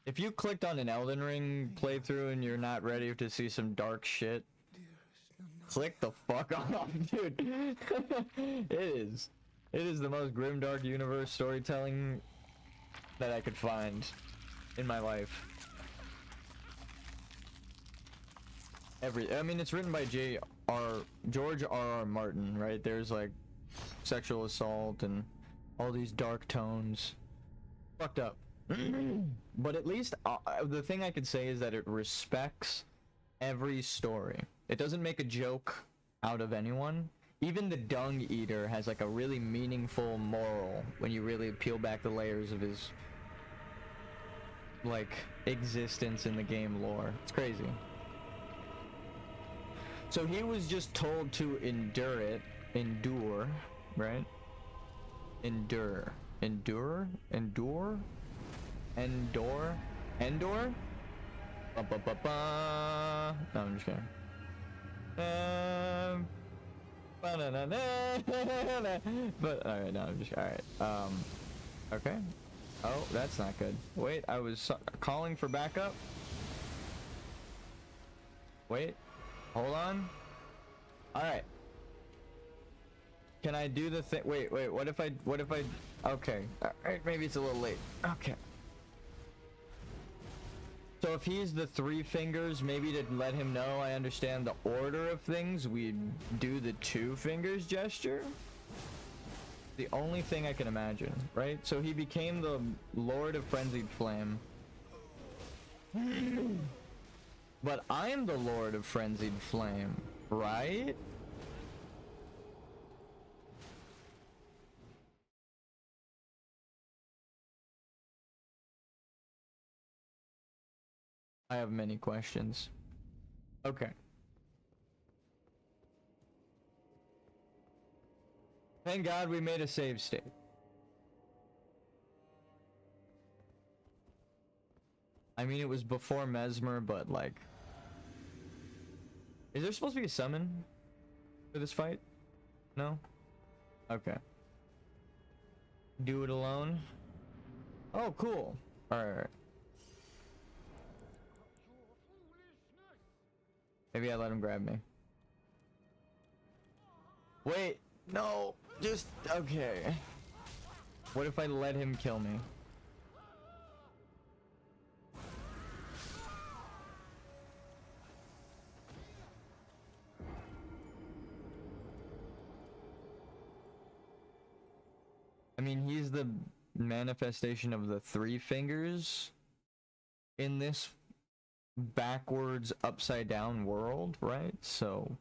If you clicked on an Elden Ring playthrough and you're not ready to see some dark shit, click the fuck off, dude. It is the most grimdark universe storytelling that I could find in my life. I mean, it's written by George R.R. Martin, right? There's like sexual assault and all these dark tones. Fucked up. But at least the thing I could say is that it respects every story. It doesn't make a joke out of anyone. Even the Dung Eater has like a really meaningful moral when you really peel back the layers of his like existence in the game lore. It's crazy. So he was just told to endure, right? Endure. Ba-ba-ba-ba. No, I'm just kidding. But alright, no, I'm just alright. Okay. Oh, that's not good. Wait, I was calling for backup. Wait, hold on. Alright. Can I do the thing? Wait, what if I, okay. Alright, maybe it's a little late. Okay. So if he's the three fingers, maybe to let him know I understand the order of things, we'd do the two fingers gesture? The only thing I can imagine, right? So he became the Lord of Frenzied Flame. But I'm the Lord of Frenzied Flame, right? I have many questions. Okay. Thank God we made a save state. I mean, it was before Mesmer, but like... Is there supposed to be a summon for this fight? No? Okay. Do it alone? Oh, cool. Alright. Maybe I let him grab me. Wait, no, just, okay. What if I let him kill me? I mean, he's the manifestation of the three fingers in this backwards upside down world, right? So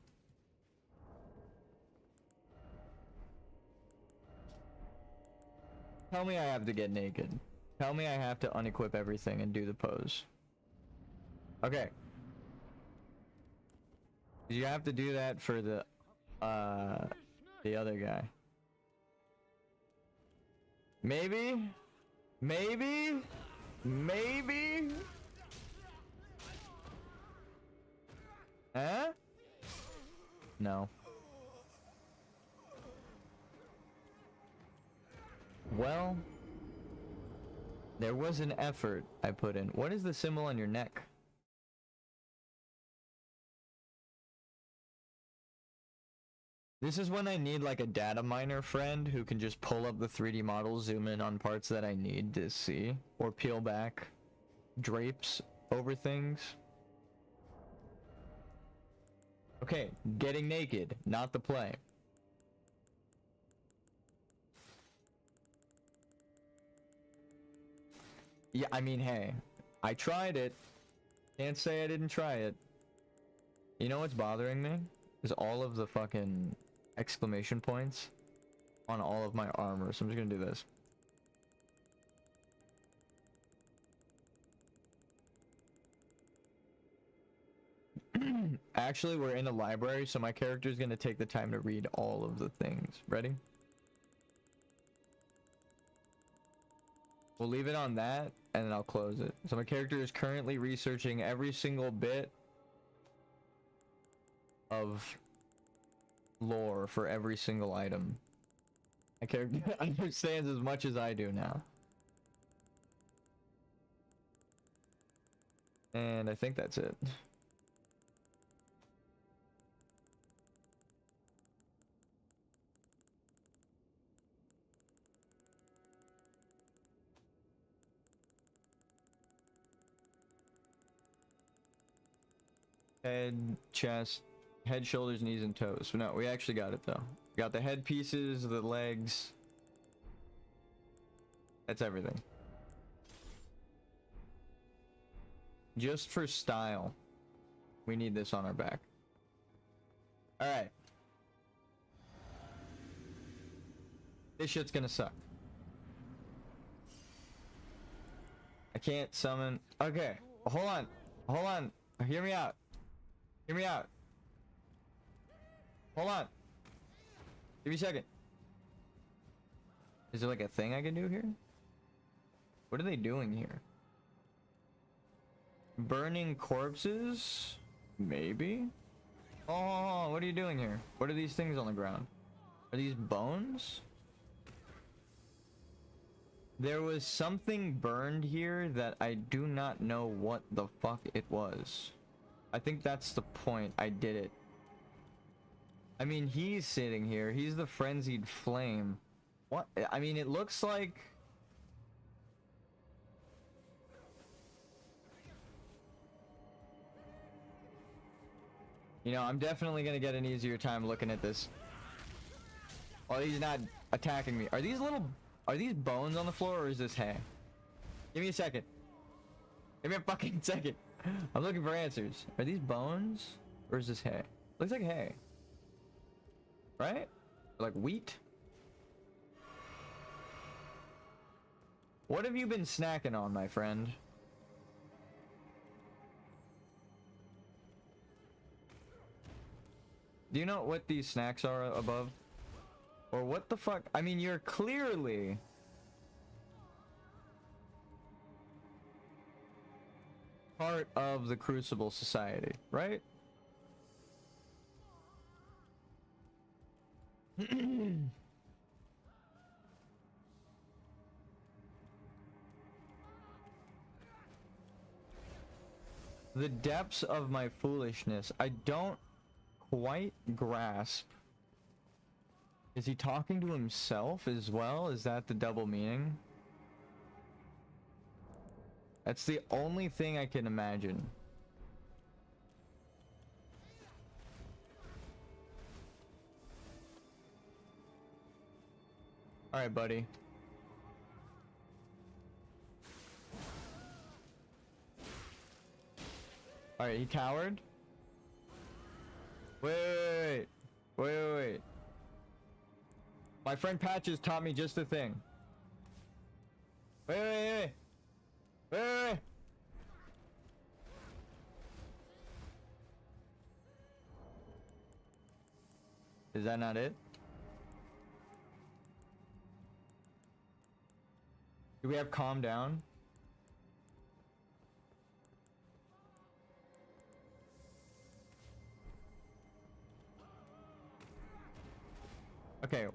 tell me I have to get naked. Tell me I have to unequip everything and do the pose. Okay. You have to do that for the other guy. Maybe? Maybe? Maybe? Huh? No. Well, there was an effort I put in. What is the symbol on your neck? This is when I need like a data miner friend who can just pull up the 3D model, zoom in on parts that I need to see, or peel back drapes over things. Okay, getting naked, not the play. Yeah, I mean, hey, I tried it. Can't say I didn't try it. You know what's bothering me? Is all of the fucking exclamation points on all of my armor. So I'm just gonna do this. Actually, we're in a library, so my character is going to take the time to read all of the things. Ready? We'll leave it on that, and then I'll close it. So my character is currently researching every single bit of lore for every single item. My character understands as much as I do now. And I think that's it. Head, chest, head, shoulders, knees, and toes. No, we actually got it though. Got the head pieces, the legs. That's everything. Just for style, we need this on our back. All right. This shit's gonna suck. I can't summon. Okay, hold on. Hold on. Hear me out. Hear me out. Hold on. Give me a second. Is there like a thing I can do here? What are they doing here? Burning corpses? Maybe? Oh, what are you doing here? What are these things on the ground? Are these bones? There was something burned here that I do not know what the fuck it was. I think that's the point. I did it. I mean, he's sitting here. He's the frenzied flame. What? I mean, it looks like... You know, I'm definitely gonna get an easier time looking at this. Well, he's not attacking me. Are these bones on the floor, or is this hay? Give me a second. Give me a fucking second. I'm looking for answers. Are these bones, or is this hay? Looks like hay. Right? Like wheat? What have you been snacking on, my friend? Do you know what these snacks are above? Or what the fuck? I mean, you're clearly... part of the Crucible Society, right? The depths of my foolishness. I don't quite grasp. Is he talking to himself as well? Is that the double meaning? That's the only thing I can imagine. Alright, buddy. Alright, he cowered? Wait. My friend Patches taught me just the thing. Wait. Is that not it? Do we have calm down? Okay.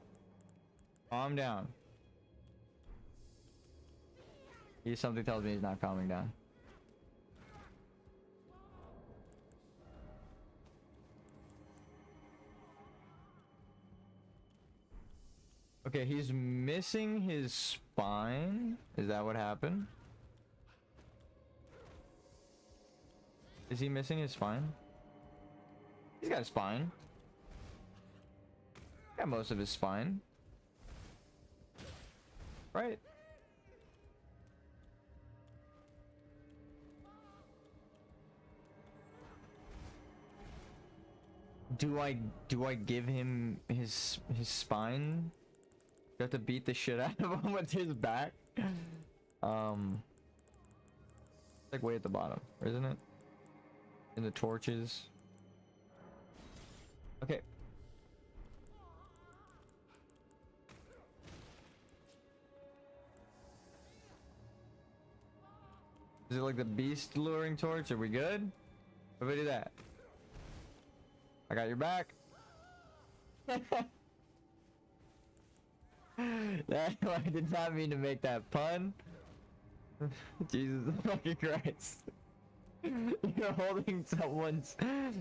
Calm down. Something tells me he's not calming down. Okay, he's missing his spine. Is that what happened? Is he missing his spine? He's got a spine. Got most of his spine. Right? Do I give him his spine? Do I have to beat the shit out of him with his back? Like way at the bottom, isn't it? In the torches. Okay. Is it like the beast luring torch? Are we good? Everybody do that. I got your back. I did not mean to make that pun. Jesus fucking Christ. You're holding someone's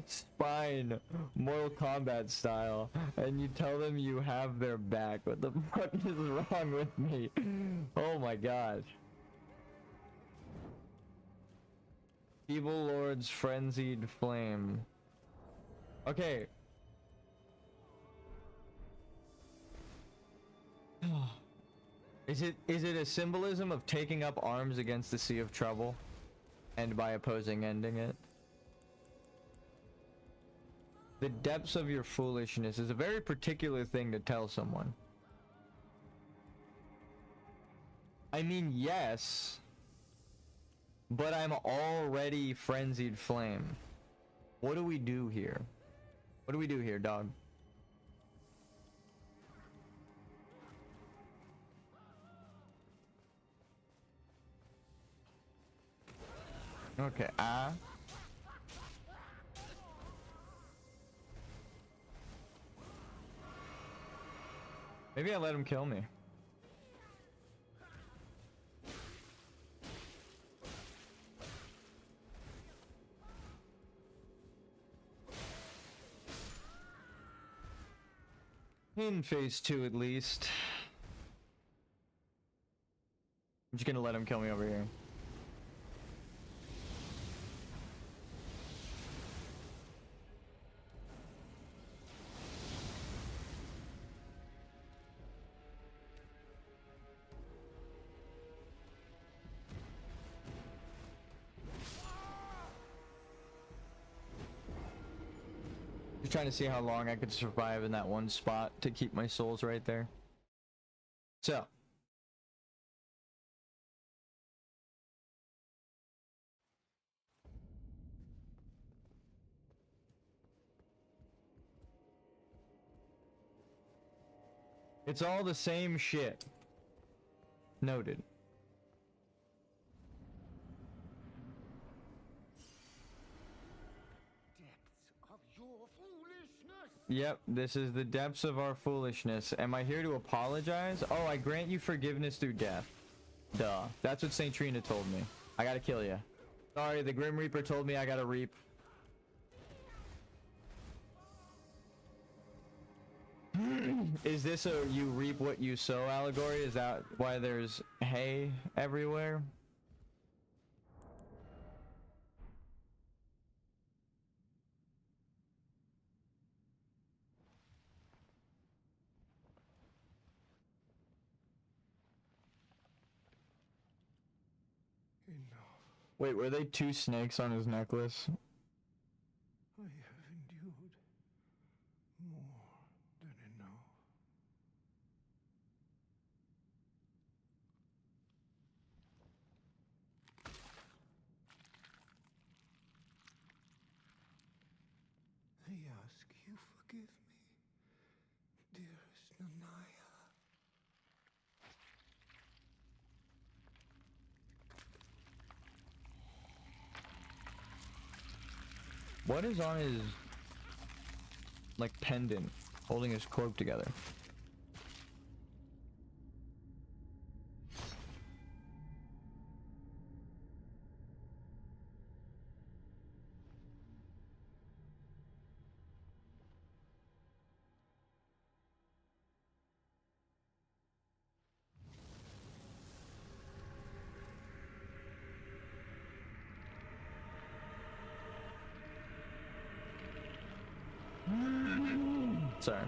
spine Mortal Kombat style and you tell them you have their back. What the fuck is wrong with me? Oh my god. Evil Lord's frenzied flame. Okay. Is it a symbolism of taking up arms against the sea of trouble? And by opposing ending it? The depths of your foolishness is a very particular thing to tell someone. I mean, yes, but I'm already frenzied flame. What do we do here? What do we do here, dog? Okay, maybe I let him kill me. In phase 2 at least. I'm just gonna let him kill me over here. Just trying to see how long I could survive in that one spot to keep my souls right there. So. It's all the same shit. Noted. Depths of your foolishness. Yep, this is the depths of our foolishness. Am I here to apologize? Oh, I grant you forgiveness through death. Duh. That's what Saint Trina told me. I gotta kill you. Sorry, the Grim Reaper told me I gotta reap. Is this a you reap what you sow allegory? Is that why there's hay everywhere? Enough. Wait, were they two snakes on his necklace? I have endured more than enough. I ask you forgive me, dearest Nanaya. What is on his, like, pendant, holding his cloak together? Sorry.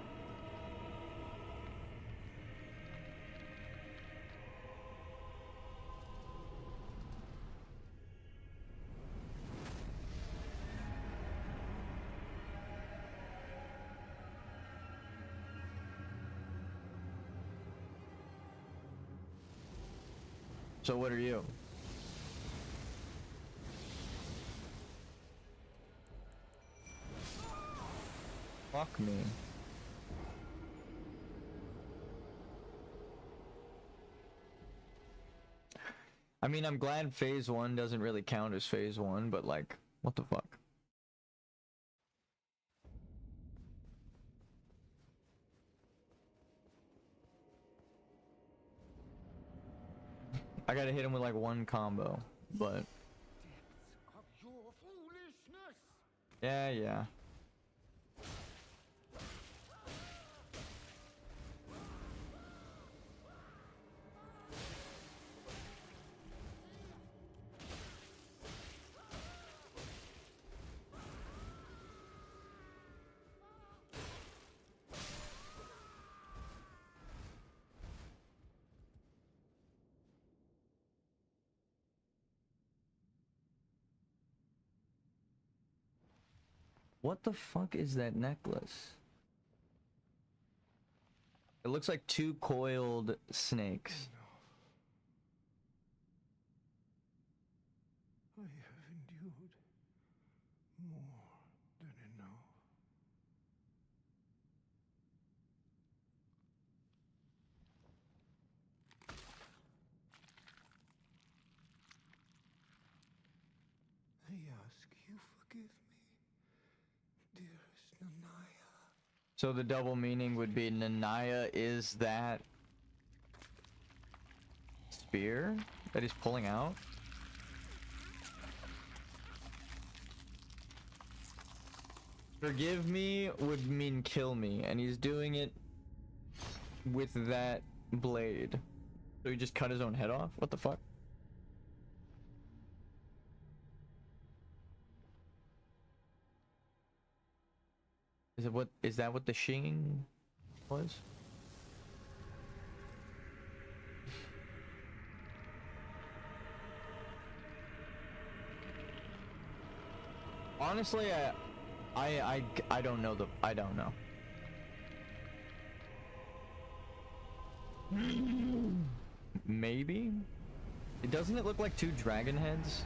So what are you? Fuck me. I mean, I'm glad phase 1 doesn't really count as phase 1, but like, what the fuck? I gotta hit him with like one combo, but Depths of your foolishness! yeah. What the fuck is that necklace? It looks like 2 coiled snakes. I have endured more than enough. I ask you forgive me, dearest Nanaya. So the double meaning would be Nanaya is that spear that he's pulling out? Forgive me would mean kill me, and he's doing it with that blade. So he just cut his own head off? What the fuck? Is that what the shing was? Honestly, I don't know I don't know. Maybe? Doesn't it look like 2 dragon heads?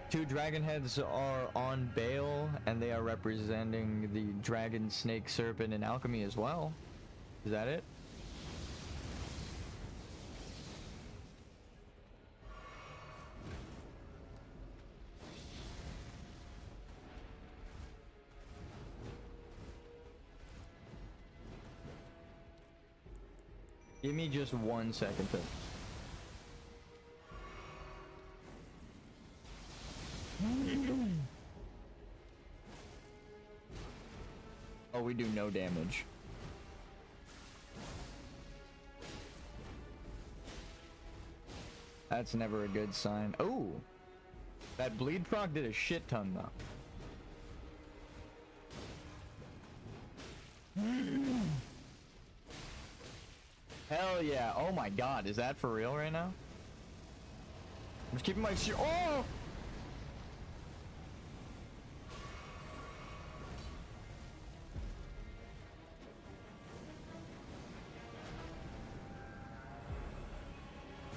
2 dragon heads are on Bale, and they are representing the dragon, snake, serpent, and alchemy as well. Is that it? Give me just 1 second to... Oh, we do no damage. That's never a good sign. Oh! That bleed proc did a shit ton though. Hell yeah. Oh my god, is that for real right now? I'm just keeping my shit. Oh!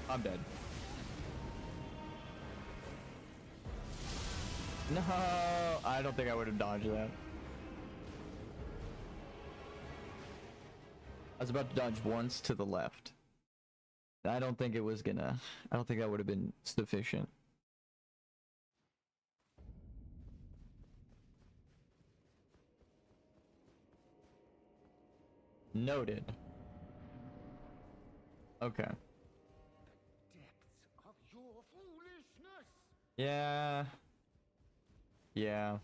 I'm dead. No, I don't think I would have dodged that. I was about to dodge once to the left. I don't think it was gonna... I don't think that would have been sufficient. Noted. Okay. Depths of your foolishness! Yeah. Yeah.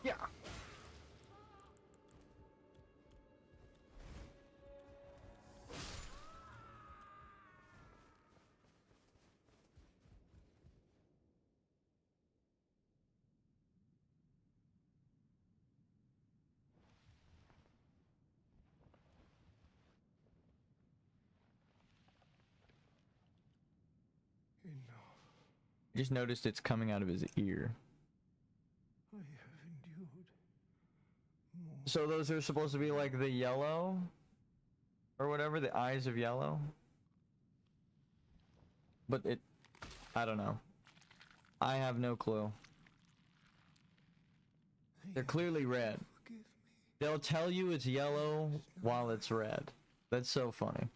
Yeah. Enough. I just noticed it's coming out of his ear. I have endured more. So those are supposed to be like the yellow? Or whatever, the eyes of yellow? But I don't know. I have no clue. They're clearly red. Forgive me. They'll tell you it's yellow while it's red. That's so funny.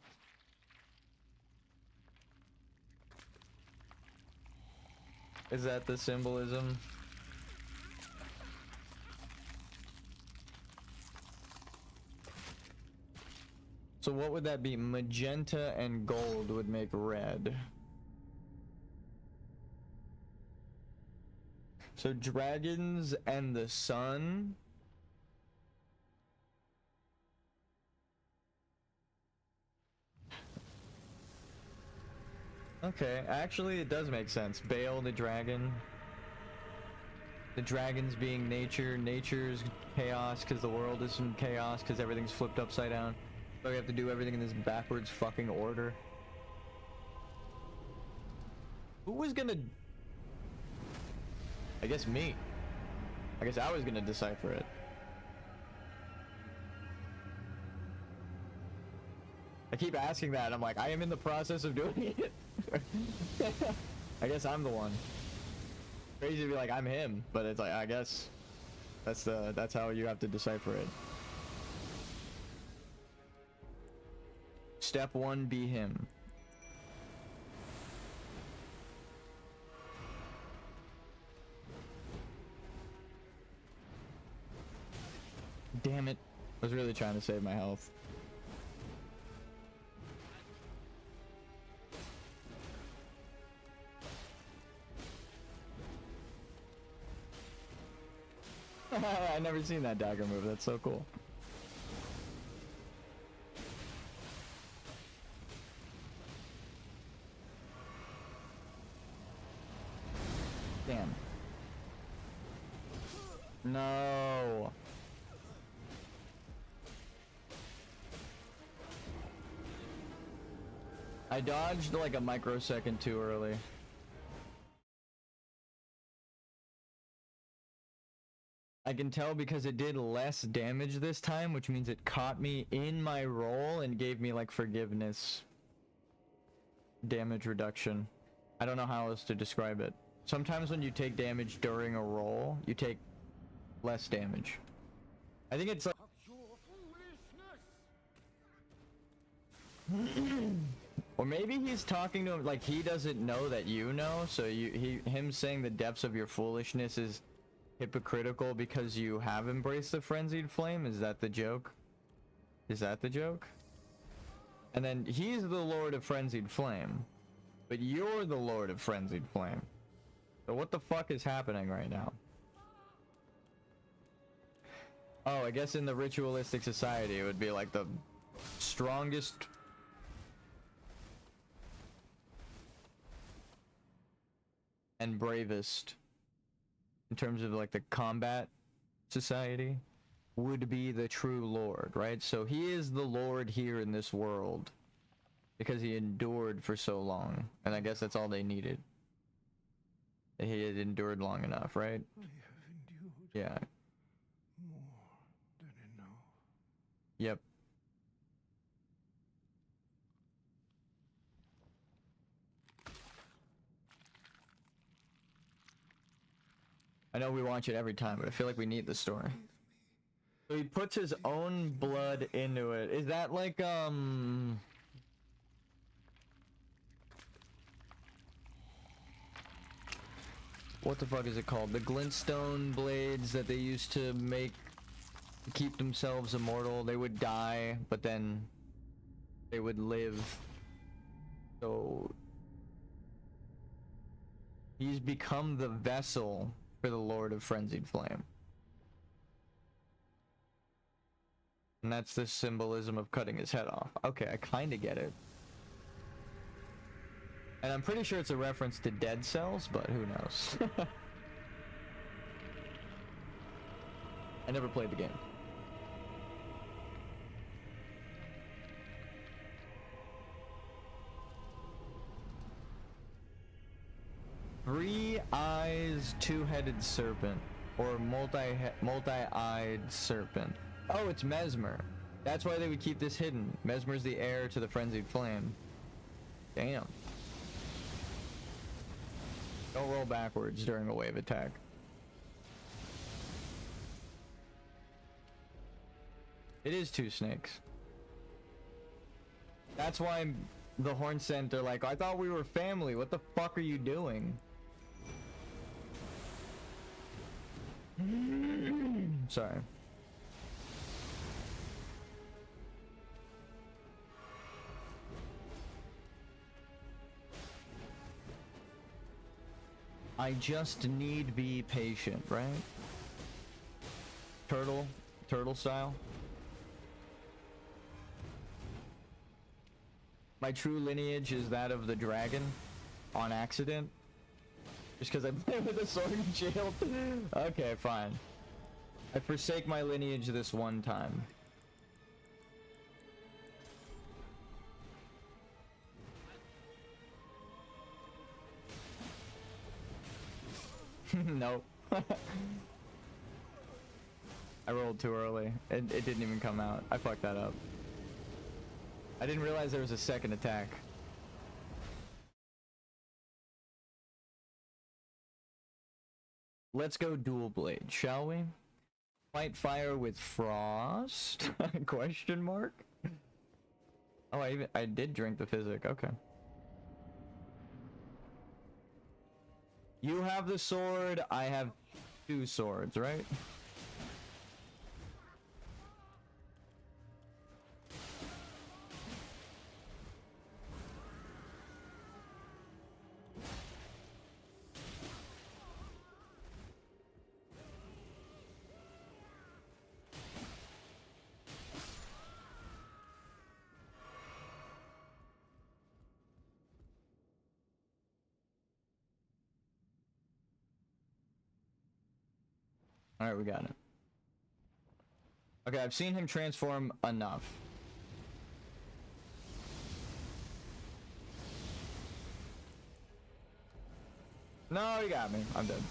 Is that the symbolism? So what would that be? Magenta and gold would make red. So dragons and the sun. Okay, actually it does make sense. Baal the dragon. The dragons being nature, nature's chaos because the world is in chaos because everything's flipped upside down. So we have to do everything in this backwards fucking order. Who was gonna... I guess me. I guess I was gonna decipher it. I keep asking that, I'm like, I am in the process of doing it. I guess I'm the one. Crazy to be like, I'm him, but it's like, I guess that's how you have to decipher it. Step 1, be him. Damn it. I was really trying to save my health. I never seen that dagger move. That's so cool. Damn. No. I dodged like a microsecond too early. I can tell because it did less damage this time, which means it caught me in my roll and gave me like forgiveness. Damage reduction. I don't know how else to describe it. Sometimes when you take damage during a roll, you take less damage. I think it's like... Or maybe he's talking to him like he doesn't know that you know, so him saying the depths of your foolishness is hypocritical because you have embraced the frenzied flame. Is that the joke? Is that the joke? And then he's the Lord of Frenzied Flame, but you're the Lord of Frenzied Flame. So what the fuck is happening right now? Oh, I guess in the ritualistic society it would be like the strongest and bravest in terms of like the combat society would be the true Lord, right? So he is the Lord here in this world because he endured for so long, and I guess that's all they needed. He had endured long enough, right? I have endured Yeah. more than enough. Yep. I know we watch it every time, but I feel like we need the story. So he puts his own blood into it. Is that like, what the fuck is it called? The glintstone blades that they used to make to keep themselves immortal. They would die, but then they would live. So he's become the vessel for the Lord of Frenzied Flame. And that's the symbolism of cutting his head off. Okay, I kind of get it. And I'm pretty sure it's a reference to Dead Cells, but who knows? I never played the game. Three eyes, two-headed serpent, or multi-eyed serpent. Oh, it's Mesmer. That's why they would keep this hidden. Mesmer's the heir to the frenzied flame. Damn. Don't roll backwards during a wave attack. It is two snakes. That's why the Horn Center, like, I thought we were family. What the fuck are you doing? Sorry. I just need be patient, right? Turtle style. My true lineage is that of the dragon on accident. Just because I play with a sword and shield. Okay, fine. I forsake my lineage this one time. Nope. I rolled too early. It didn't even come out. I fucked that up. I didn't realize there was a second attack. Let's go dual blade, shall we? Fight fire with frost? Question mark? Oh, I did drink the physic. Okay. You have the sword. I have two swords, right? Alright, we got it. Okay, I've seen him transform enough. No, you got me. I'm dead.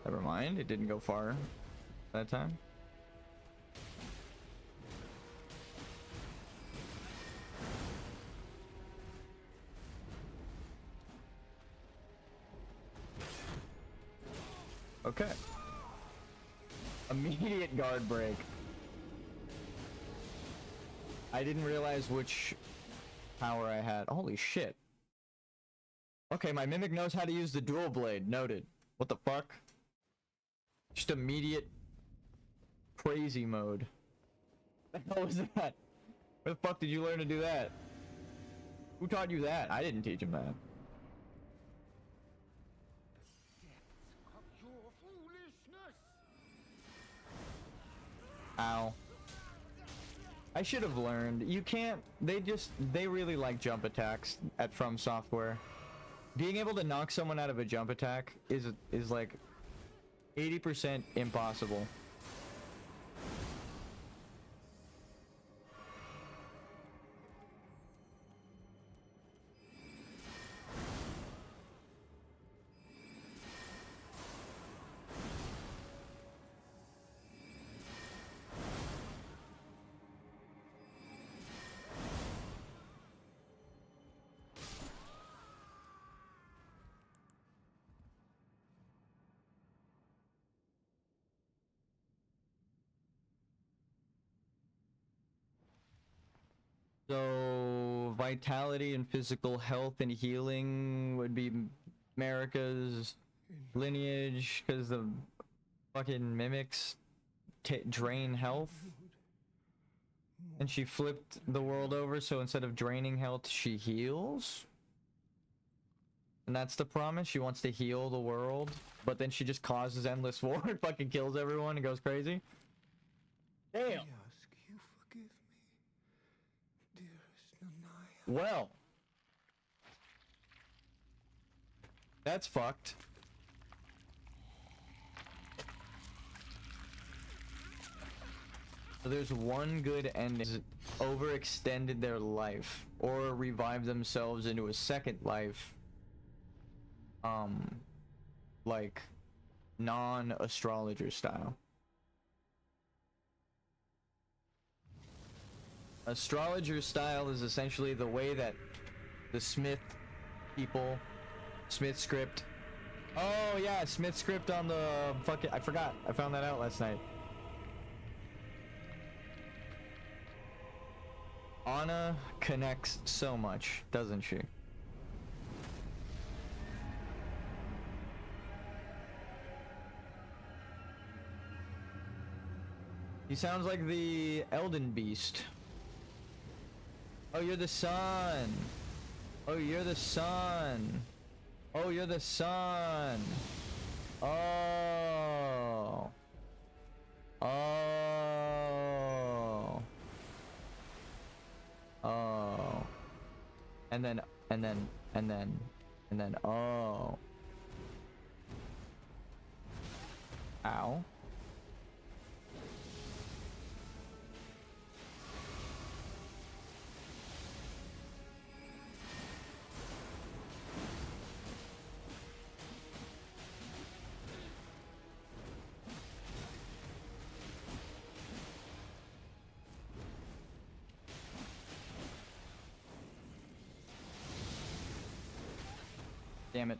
Never mind, it didn't go far that time. Okay. Immediate guard break. I didn't realize which power I had. Holy shit. Okay, my mimic knows how to use the dual blade. Noted. What the fuck? Just immediate crazy mode. What the hell was that? Where the fuck did you learn to do that? Who taught you that? I didn't teach him that. Ow. I should have learned. You can't. They really like jump attacks at From Software. Being able to knock someone out of a jump attack is like 80% impossible. So, vitality and physical health and healing would be America's lineage, because the fucking mimics drain health. And she flipped the world over, so instead of draining health, she heals. And that's the promise. She wants to heal the world, but then she just causes endless war and fucking kills everyone and goes crazy. Damn. Well, that's fucked. So there's one good ending. Overextended their life or revived themselves into a second life. Like non-astrologer style. Astrologer style is essentially the way that the Smith people, Smith script. Oh yeah, Smith script on the fucking, I forgot. I found that out last night. Anna connects so much, doesn't she? He sounds like the Elden Beast. Oh, you're the sun. Oh, you're the sun. Oh, you're the sun. Oh. Oh. Oh. And then, oh. Ow. Damn it.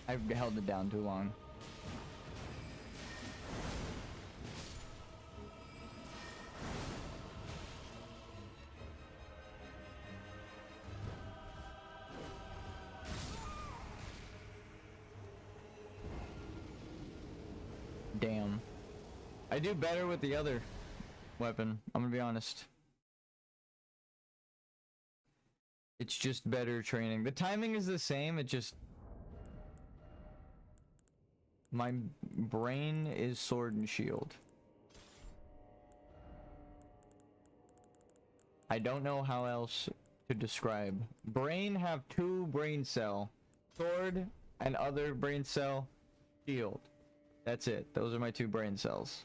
I've held it down too long. Damn. I do better with the other weapon, I'm gonna be honest. It's just better training. The timing is the same, it just... My brain is sword and shield. I don't know how else to describe. Brain have two brain cell. Sword and other brain cell. Shield. That's it. Those are my two brain cells.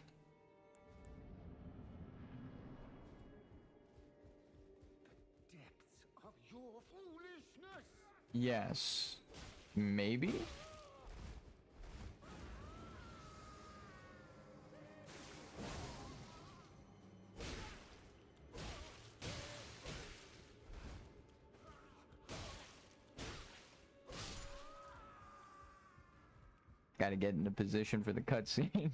Depths of your foolishness. Yes. Maybe? Gotta get into position for the cutscene.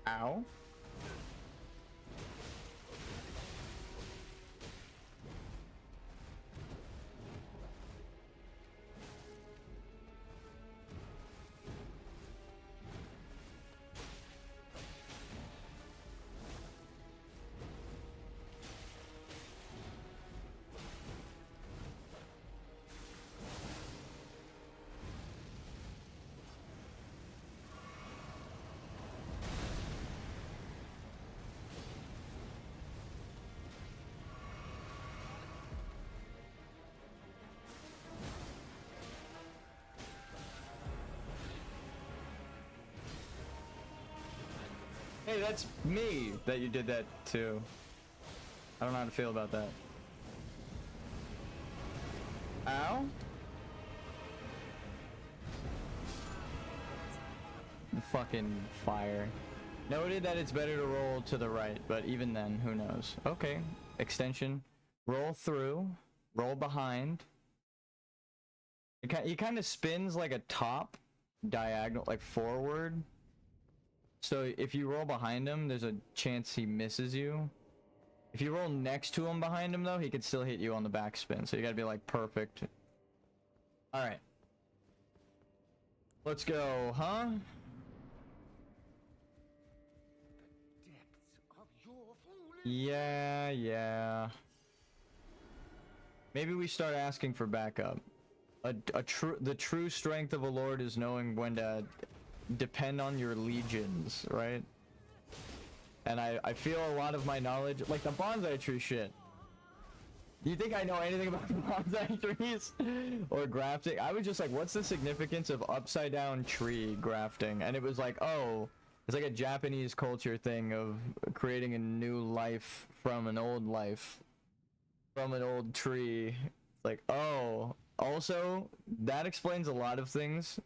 Ow. Hey, that's me that you did that to. I don't know how to feel about that. Ow? Fucking fire. Noted that it's better to roll to the right, but even then, who knows? Okay, extension. Roll through, roll behind. He kind of spins like a top, diagonal, like forward. So if you roll behind him, there's a chance he misses you. If you roll next to him behind him, though, he could still hit you on the backspin. So you gotta be like perfect. Alright. Let's go, huh? Yeah. Maybe we start asking for backup. The true strength of a lord is knowing when to depend on your legions, right? And I feel a lot of my knowledge, like the bonsai tree shit. Do you think I know anything about bonsai trees or grafting? I was just like, what's the significance of upside down tree grafting? And it was like, oh, it's like a Japanese culture thing of creating a new life from an old life, from an old tree. Like, oh, also that explains a lot of things,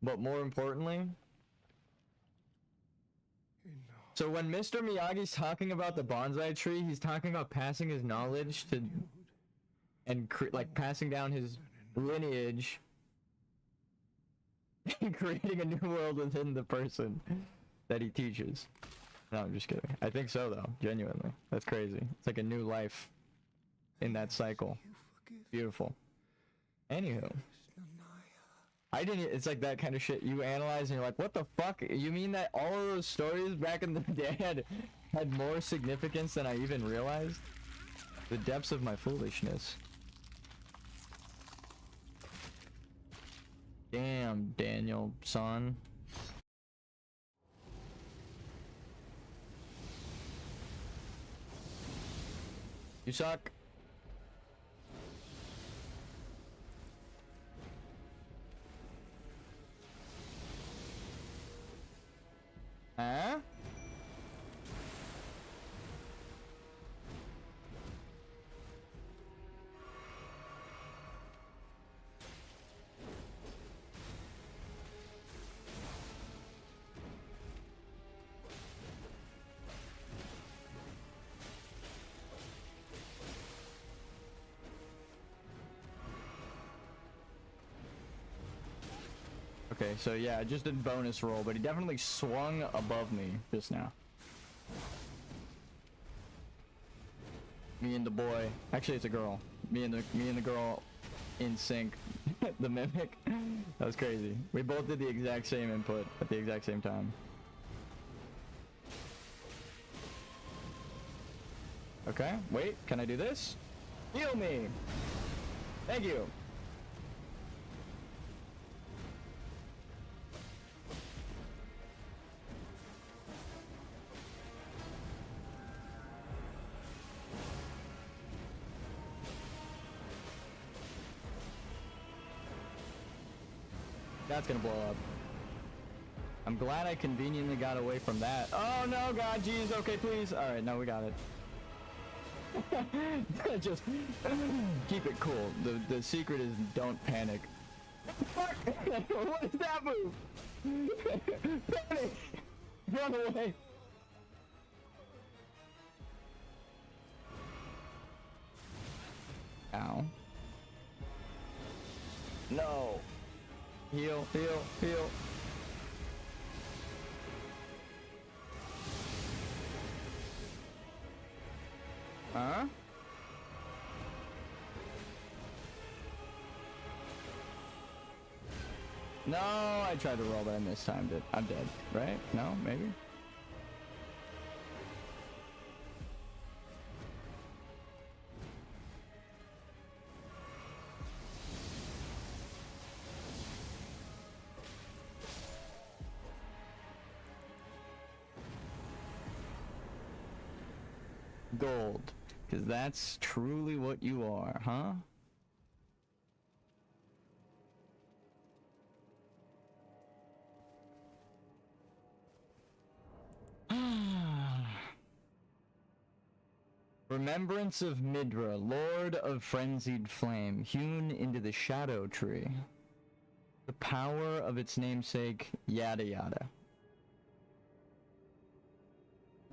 but more importantly, so when Mr. Miyagi's talking about the bonsai tree, he's talking about passing his knowledge to, and like passing down his lineage and creating a new world within the person that he teaches. No, I'm just kidding. I think so though, genuinely. That's crazy. It's like a new life in that cycle. Beautiful. Anywho. I didn't, it's like that kind of shit you analyze and you're like, what the fuck? You mean that all of those stories back in the day had more significance than I even realized? The depths of my foolishness. Damn, Daniel, son. You suck. Huh? Okay, so yeah, I just did bonus roll, but he definitely swung above me just now. Me and the boy. Actually, it's a girl. Me and the girl in sync. The mimic. That was crazy. We both did the exact same input at the exact same time. Okay, wait, can I do this? Heal me! Thank you! That's gonna blow up. I'm glad I conveniently got away from that. Oh no, God, jeez, okay, please. Alright, no, we got it. Just keep it cool. The secret is don't panic. Fuck! What is that move? Panic! Run away! Ow. No! Heal, heal, heal. Huh? No, I tried to roll, but I mistimed it. I'm dead, right? No, maybe? Gold, because that's truly what you are, huh? Remembrance of Midra, Lord of Frenzied Flame, hewn into the Shadow Tree. The power of its namesake, yada yada.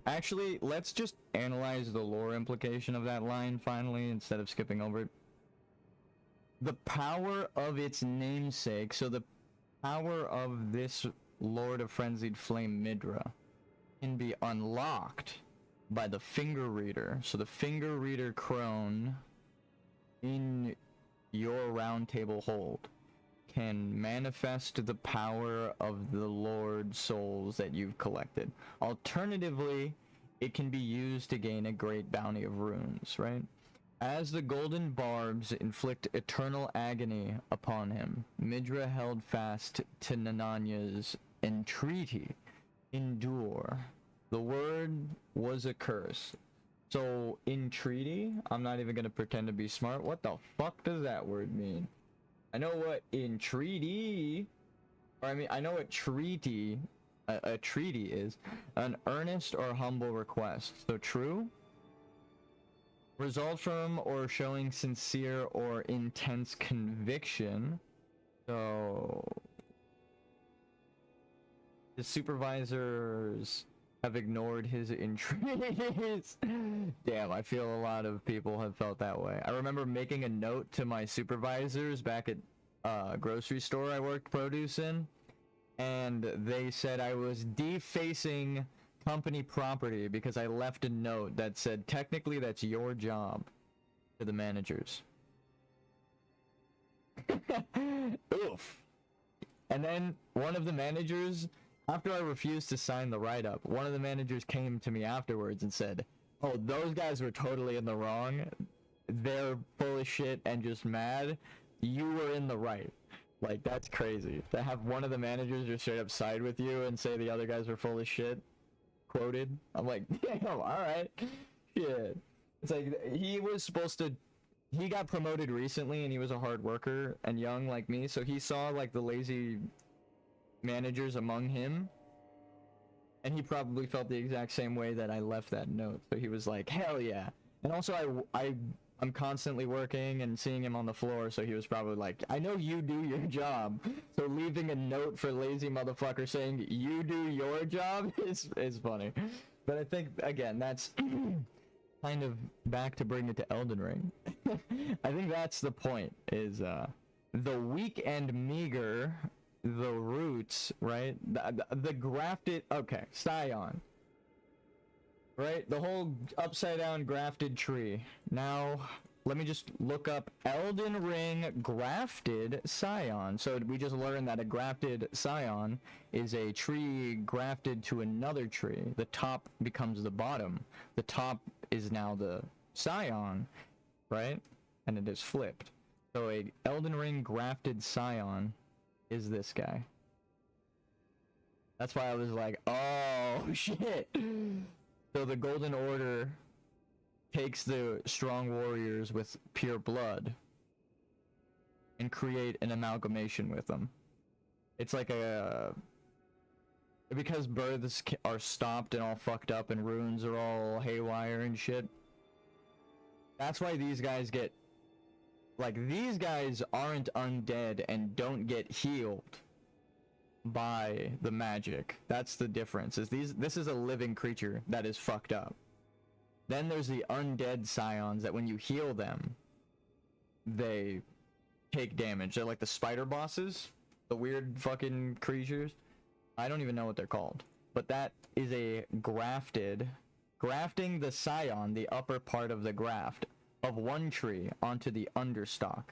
Actually, let's just analyze the lore implication of that line finally, instead of skipping over it. The power of its namesake, so the power of this Lord of Frenzied Flame Midra can be unlocked by the finger reader. So the finger reader crone in your round table hold can manifest the power of the Lord souls that you've collected. Alternatively, it can be used to gain a great bounty of runes, right? As the golden barbs inflict eternal agony upon him, Midra held fast to Nananya's entreaty. Endure. The word was a curse. So, entreaty, I'm not even gonna pretend to be smart. What the fuck does that word mean? I know what entreaty, or I know what treaty, a treaty is. An earnest or humble request. So true? Result from or showing sincere or intense conviction. So the supervisors have ignored his entreaties. Damn, I feel a lot of people have felt that way. I remember making a note to my supervisors back at grocery store I worked produce in, and they said I was defacing company property because I left a note that said, technically that's your job, to the managers. Oof. And then one of the managers, after I refused to sign the write-up, one of the managers came to me afterwards and said, oh, those guys were totally in the wrong. They're full of shit and just mad. You were in the right. Like, that's crazy. To have one of the managers just straight up side with you and say the other guys were full of shit. Quoted. I'm like, damn, alright. Shit. It's like, he was supposed to... He got promoted recently and he was a hard worker and young like me, so he saw, like, the lazy managers among him, and he probably felt the exact same way that I left that note. So he was like, hell yeah. And also I'm constantly working and seeing him on the floor, so he was probably like, I know you do your job, so leaving a note for lazy motherfucker saying you do your job is funny. But I think, again, that's kind of back to bring it to Elden Ring. I think that's the point, is the weak and meager, the roots, right? The grafted, okay, scion. Right? The whole upside down grafted tree. Now, let me just look up Elden Ring grafted scion. So we just learned that a grafted scion is a tree grafted to another tree. The top becomes the bottom. The top is now the scion, right? And it is flipped. So a Elden Ring grafted scion is this guy. That's why I was like, oh shit. So the Golden Order takes the strong warriors with pure blood and create an amalgamation with them. It's like because births are stopped and all fucked up and runes are all haywire and shit. That's why these guys get, like, these guys aren't undead and don't get healed by the magic. That's the difference. This is a living creature that is fucked up. Then there's the undead scions that when you heal them, they take damage. They're like the spider bosses, the weird fucking creatures. I don't even know what they're called. But that is a grafting the scion, the upper part of the graft, of one tree onto the understock.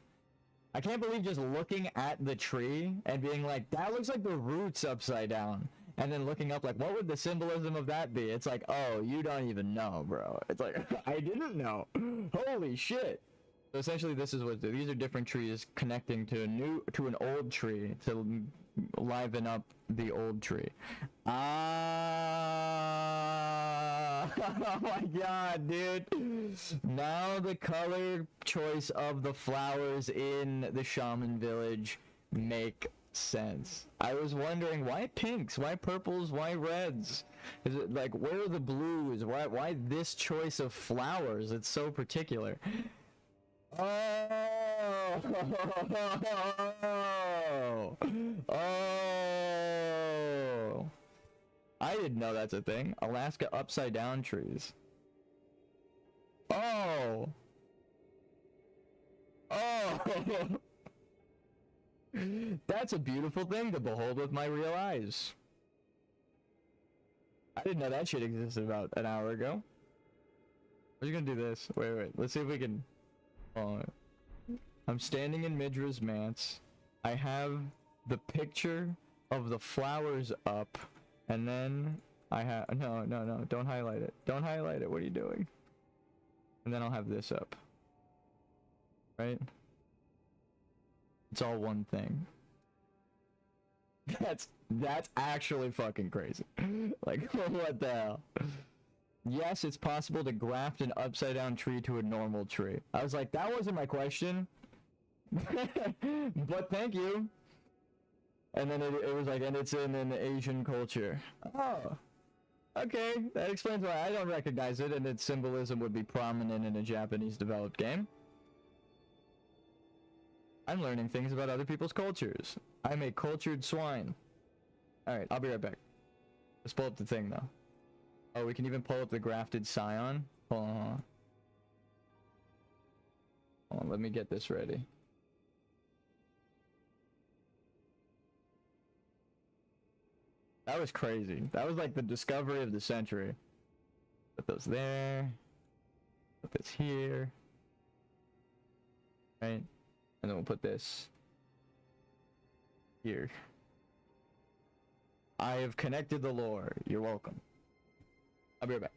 I can't believe just looking at the tree and being like, that looks like the roots upside down. And then looking up, like, what would the symbolism of that be? It's like, oh, you don't even know, bro. It's like, I didn't know. Holy shit. So essentially, this is what these are different trees connecting to an old tree to liven up the old tree. Oh my god, dude. Now the color choice of the flowers in the shaman village make sense. I was wondering, why pinks, why purples, why reds? Is it like, where are the blues? Why this choice of flowers? It's so particular. Oh, oh, I didn't know that's a thing. Alaska upside down trees. Oh, oh, that's a beautiful thing to behold with my real eyes. I didn't know that shit existed about an hour ago. We're gonna do this. Wait. Let's see if we can. Oh, I'm standing in Midra's manse. I have the picture of the flowers up, and then I have no. Don't highlight it. Don't highlight it. What are you doing? And then I'll have this up. Right? It's all one thing. That's actually fucking crazy. Like, what the hell? Yes, it's possible to graft an upside down tree to a normal tree. I was like, that wasn't my question. But thank you. And then it was like, and it's in an Asian culture. Oh. Okay, that explains why I don't recognize it, and its symbolism would be prominent in a Japanese developed game. I'm learning things about other people's cultures. I'm a cultured swine. Alright, I'll be right back. Let's pull up the thing, though. Oh, we can even pull up the grafted scion? Hold on. Hold on, let me get this ready. That was crazy. That was like the discovery of the century. Put those there. Put this here. Right? And then we'll put this here. I have connected the lore. You're welcome. I'll be right back.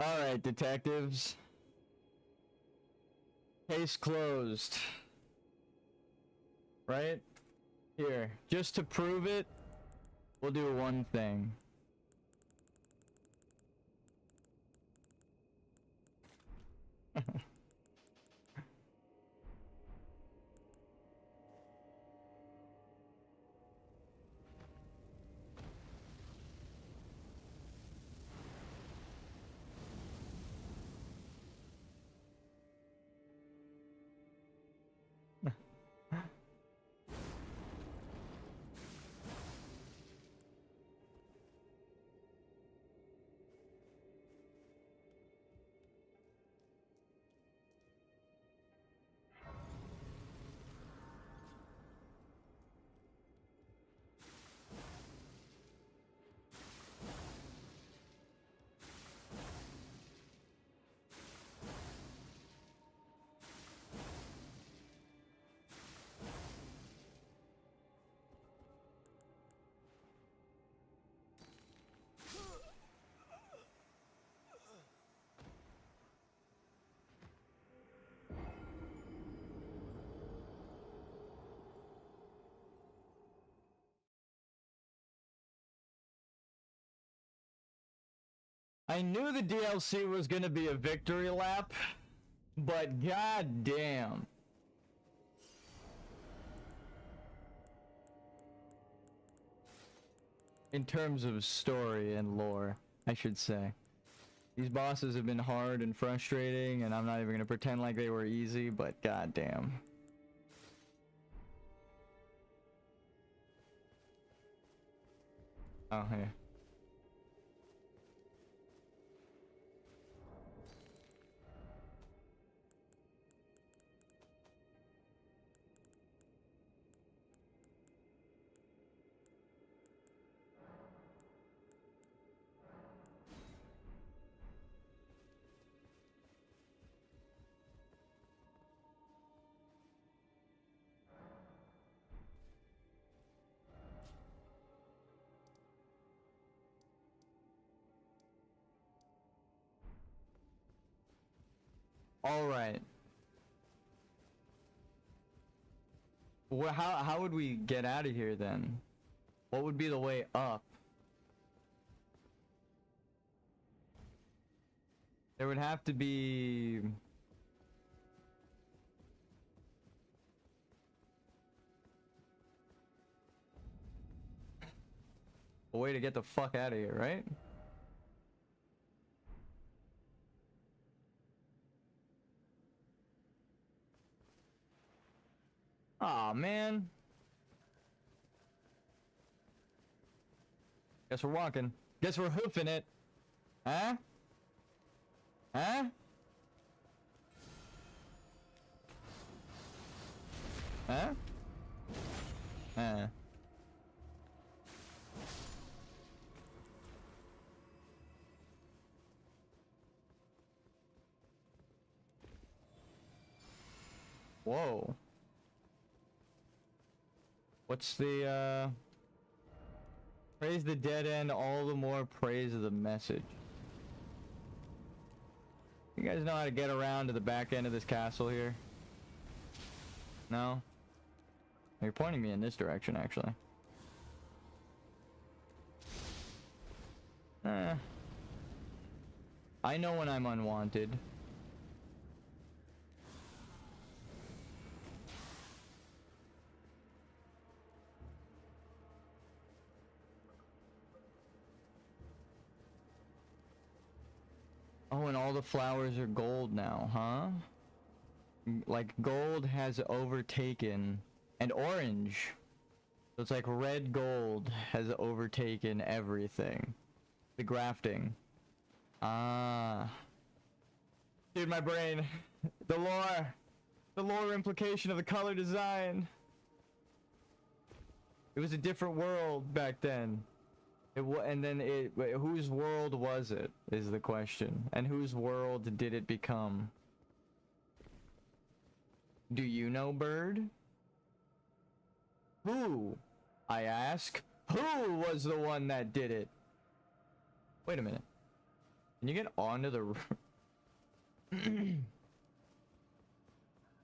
Alright, detectives. Case closed. Right? Here. Just to prove it, we'll do one thing. I knew the DLC was gonna be a victory lap, but god damn. In terms of story and lore, I should say. These bosses have been hard and frustrating, and I'm not even gonna pretend like they were easy, but god damn. Oh, yeah. All right. Well, how would we get out of here then? What would be the way up? There would have to be a way to get the fuck out of here, right? Aw, man. Guess we're walking. Guess we're hoofing it. Huh? Huh? Huh? Whoa. What's the, praise the dead end, all the more praise of the message. You guys know how to get around to the back end of this castle here? No? You're pointing me in this direction, actually. I know when I'm unwanted. Oh, and all the flowers are gold now, huh? Like, gold has overtaken... And orange. So it's like red gold has overtaken everything. The grafting. Ah. Dude, my brain. The lore. The lore implication of the color design. It was a different world back then. Whose world was it, is the question. And whose world did it become? Do you know, Bird? Who? I ask. Who was the one that did it? Wait a minute. Can you get onto the roof?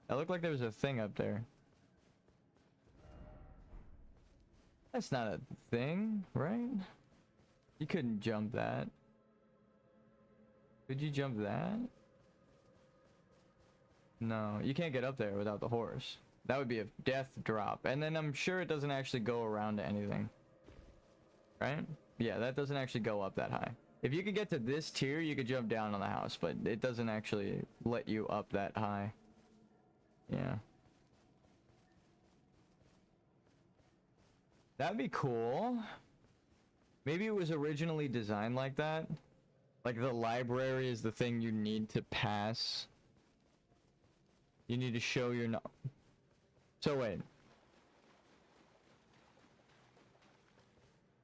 That looked like there was a thing up there. That's not a thing, right? You couldn't jump that. Could you jump that? No, you can't get up there without the horse. That would be a death drop. And then I'm sure it doesn't actually go around to anything. Right? Yeah, that doesn't actually go up that high. If you could get to this tier, you could jump down on the house, but it doesn't actually let you up that high. Yeah. That'd be cool. Maybe it was originally designed like that. Like the library is the thing you need to pass. You need to show your no. So wait.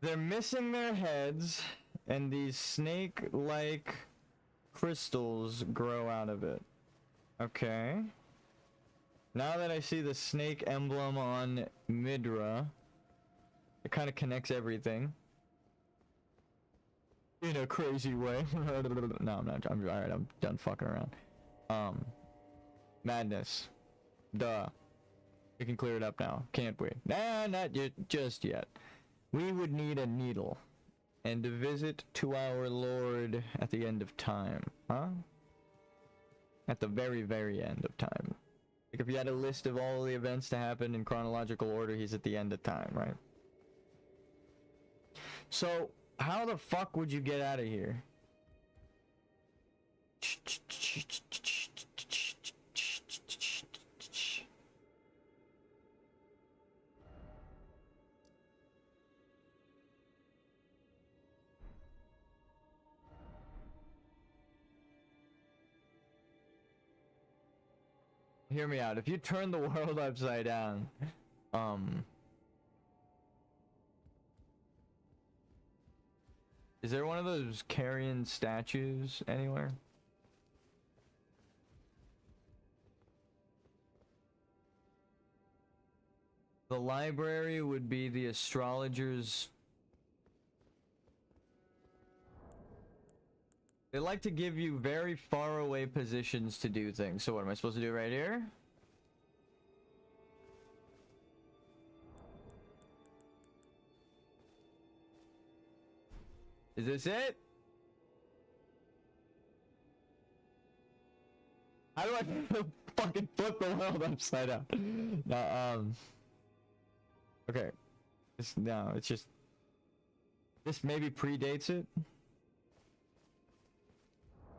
They're missing their heads, and these snake-like crystals grow out of it. Okay. Now that I see the snake emblem on Midra, it kind of connects everything. In a crazy way. No, I'm not. Alright, I'm done fucking around. Madness. Duh. We can clear it up now, can't we? Nah, not just yet. We would need a needle. And a visit to our Lord at the end of time. Huh? At the very, very end of time. Like if you had a list of all the events to happen in chronological order, he's at the end of time, right? So, how the fuck would you get out of here? Hear me out. If you turn the world upside down, is there one of those carrion statues anywhere? The library would be the astrologer's. They like to give you very far away positions to do things. So what am I supposed to do right here? Is this it? How do I fucking flip the world upside down? No, okay. No, it's just... This maybe predates it.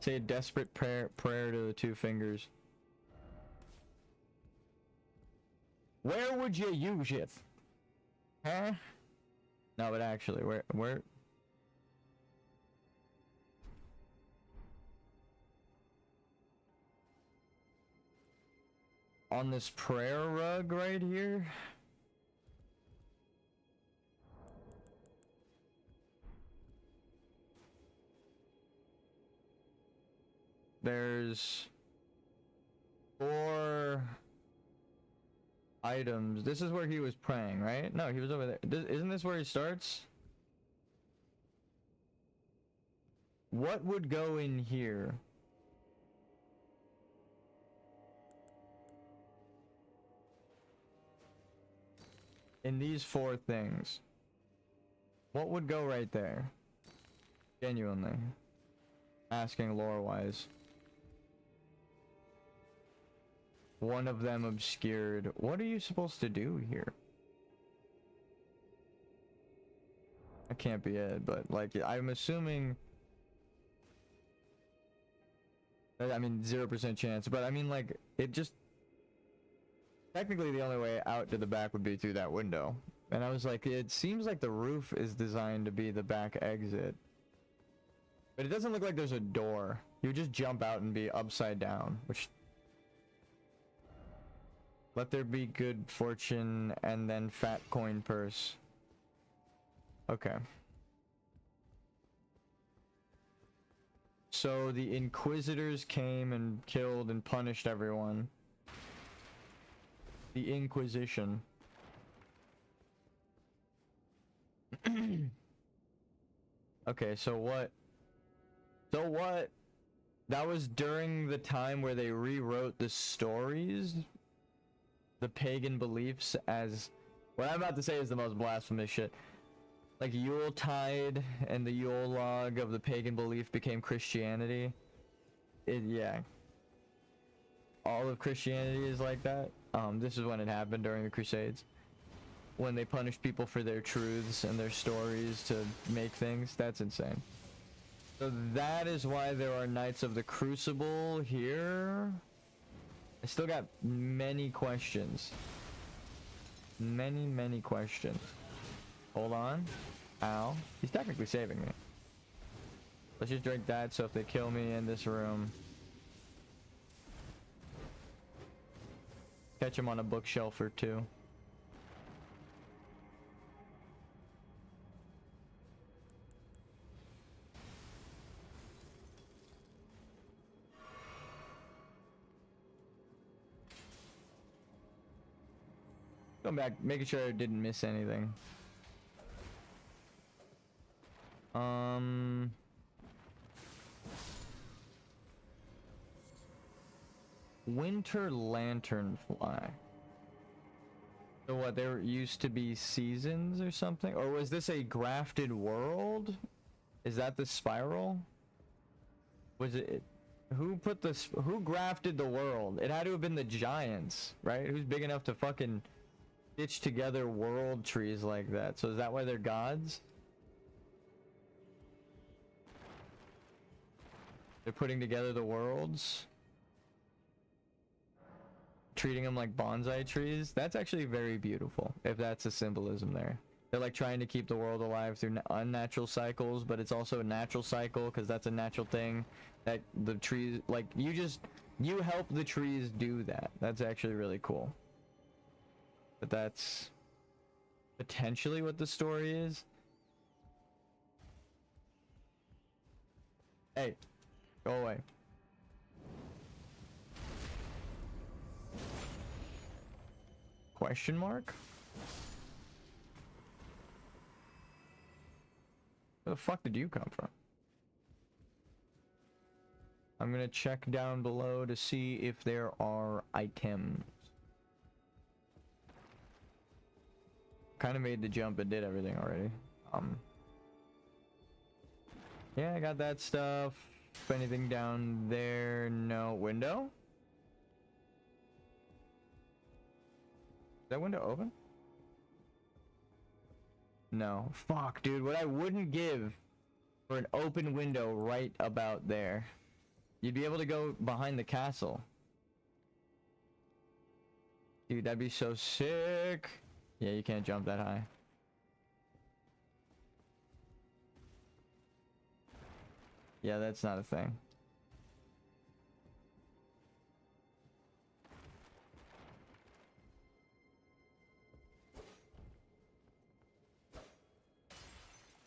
Say a desperate prayer to the two fingers. Where would you use it? Huh? No, but actually, where? On this prayer rug right here? There's 4 items. This is where he was praying, right? No, he was over there. Isn't this where he starts? What would go in here? In these 4 things. What would go right there? Genuinely. Asking lore-wise. One of them obscured. What are you supposed to do here? That can't be it, but like, I'm assuming... I mean, 0% chance, but I mean, like, it just... Technically, the only way out to the back would be through that window. And I was like, it seems like the roof is designed to be the back exit. But it doesn't look like there's a door. You would just jump out and be upside down, which... Let there be good fortune and then fat coin purse. Okay. So the Inquisitors came and killed and punished everyone. The Inquisition. Okay, so what? So what? That was during the time where they rewrote the stories, the pagan beliefs, as what I'm about to say is the most blasphemous shit. Like Yuletide and the Yule log of the pagan belief became Christianity. Yeah. All of Christianity is like that. This is when it happened during the Crusades. When they punished people for their truths and their stories to make things. That's insane. So that is why there are Knights of the Crucible here. I still got many questions. Many questions. Hold on. Ow. He's technically saving me. Let's just drink that so if they kill me in this room. Catch him on a bookshelf or two. Going back, making sure I didn't miss anything. Winter lanternfly. So what, there used to be seasons or something? Or was this a grafted world? Is that the spiral? Was it... Who put this... Who grafted the world? It had to have been the giants, right? Who's big enough to fucking stitch together world trees like that? So is that why they're gods? They're putting together the worlds? Treating them like bonsai trees? That's actually very beautiful, if that's a symbolism there. They're like trying to keep the world alive through unnatural cycles, but it's also a natural cycle because that's a natural thing that the trees, like, you help the trees do that. That's actually really cool. But that's potentially what the story is. Hey, go away. Question mark? Where the fuck did you come from? I'm gonna check down below to see if there are items. Kind of made the jump and did everything already. Yeah, I got that stuff. Anything down there? No. Window? Is that window open? No. Fuck, dude. What I wouldn't give for an open window right about there. You'd be able to go behind the castle. Dude, that'd be so sick. Yeah, you can't jump that high. Yeah, that's not a thing.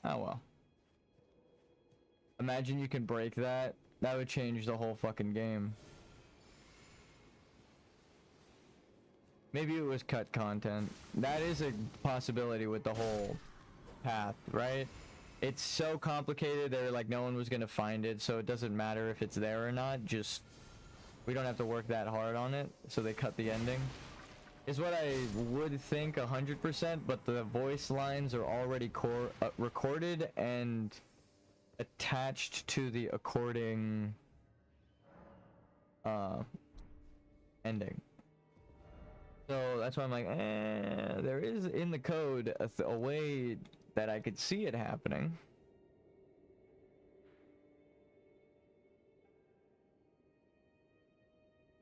Oh well. Imagine you can break that. That would change the whole fucking game. Maybe it was cut content. That is a possibility with the whole path, right? It's so complicated, they're like no one was gonna find it, so it doesn't matter if it's there or not, just we don't have to work that hard on it, so they cut the ending. Is what I would think 100%, but the voice lines are already recorded and attached to the according ending. So that's why I'm like, there is in the code a way that I could see it happening.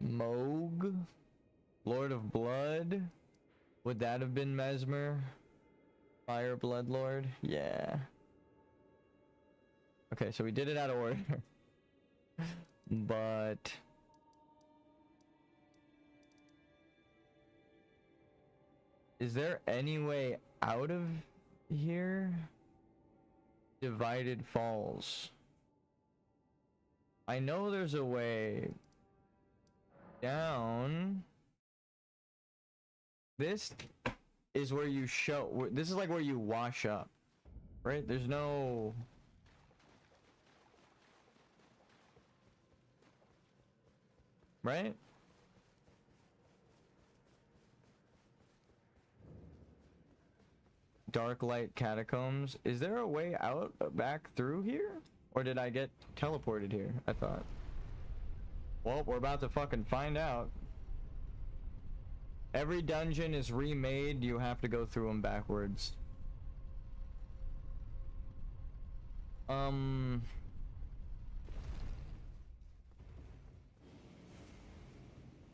Moog, Lord of Blood. Would that have been Mesmer? Fire Blood Lord? Yeah. Okay, so we did it out of order. But is there any way out of here? Divided Falls. I know there's a way down. This is where you show. This is like where you wash up, right? There's no. Right? Dark light catacombs. Is there a way out back through here? Or did I get teleported here? I thought. Well, we're about to fucking find out. Every dungeon is remade. You have to go through them backwards. I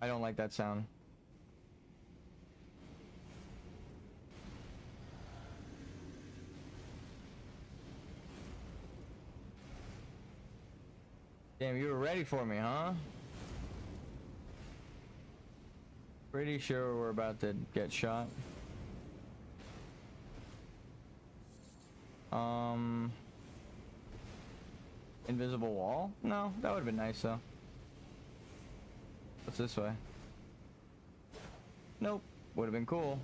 don't like that sound. Damn, you were ready for me, huh? Pretty sure we're about to get shot. Invisible wall? No, that would have been nice though. What's this way? Nope. Would have been cool.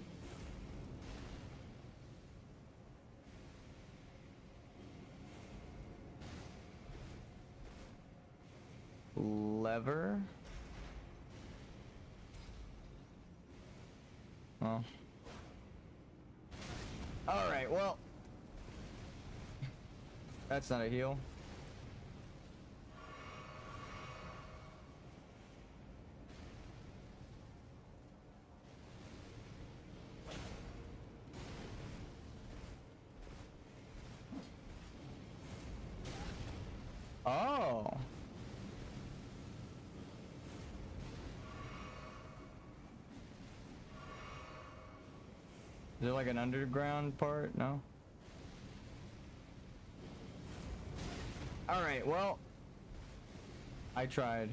Lever? Oh. Alright, well. That's not a heal. Oh. Is there like an underground part? No? Alright, well. I tried.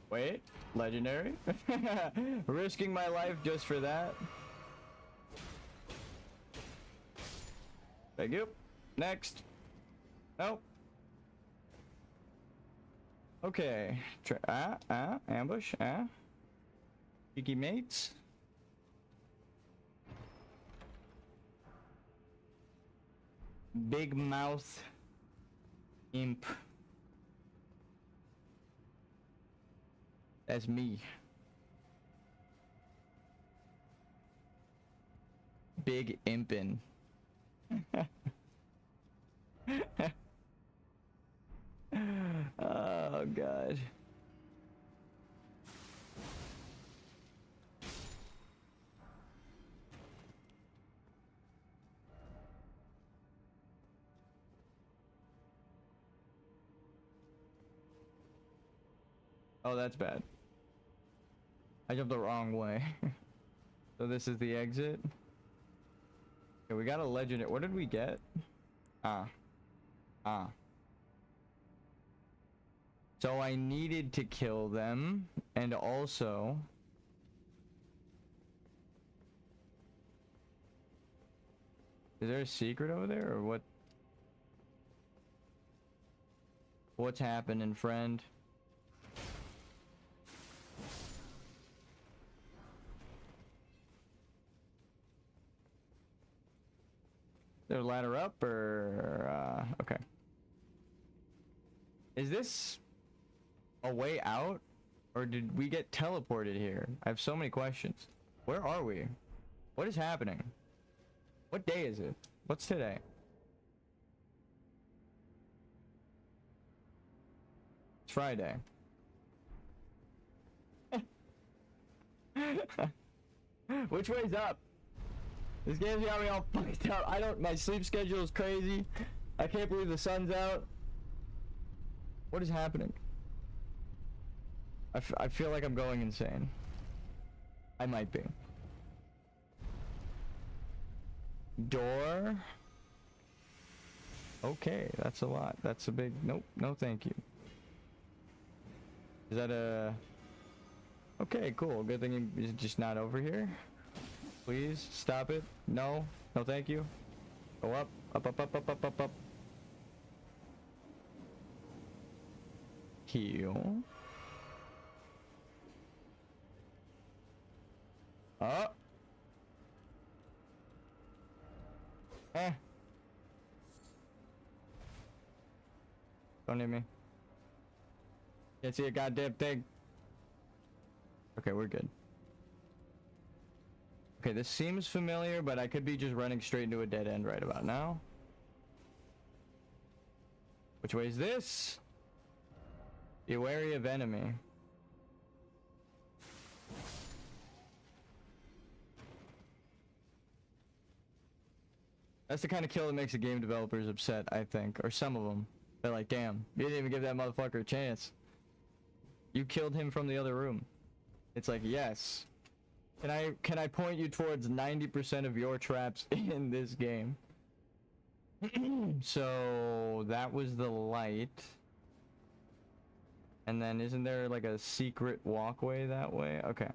Wait, legendary? Risking my life just for that? Thank you. Next. Nope. Okay. Ambush, Cheeky mates. Big mouth. Imp. That's me. Big impin'. Oh god. Oh, that's bad. I jumped the wrong way. So this is the exit. Okay, we got a legend. What did we get? So I needed to kill them, and also is there a secret over there, or what? What's happening, friend? There a ladder up, or okay. Is this a way out, or did we get teleported here? I have so many questions. Where are we? What is happening? What day is it? What's today? It's Friday. Which way's up? This game's got me all fucked up. My sleep schedule is crazy. I can't believe the sun's out. What is happening? I feel like I'm going insane. I might be. Door. Okay, that's a lot. That's a big... Nope, no thank you. Is that a... Okay, cool. Good thing you're just not over here. Please, stop it. No. No thank you. Go up. Up, up, up, up, up, up, up. Heal. Up. Eh. Don't hit me. Can't see a goddamn thing. Okay, we're good. Okay, this seems familiar, but I could be just running straight into a dead end right about now. Which way is this? Be wary of enemy. That's the kind of kill that makes the game developers upset, I think. Or some of them. They're like, damn, you didn't even give that motherfucker a chance. You killed him from the other room. It's like, yes. Can I point you towards 90% of your traps in this game? So that was the light. And then isn't there like a secret walkway that way? Okay.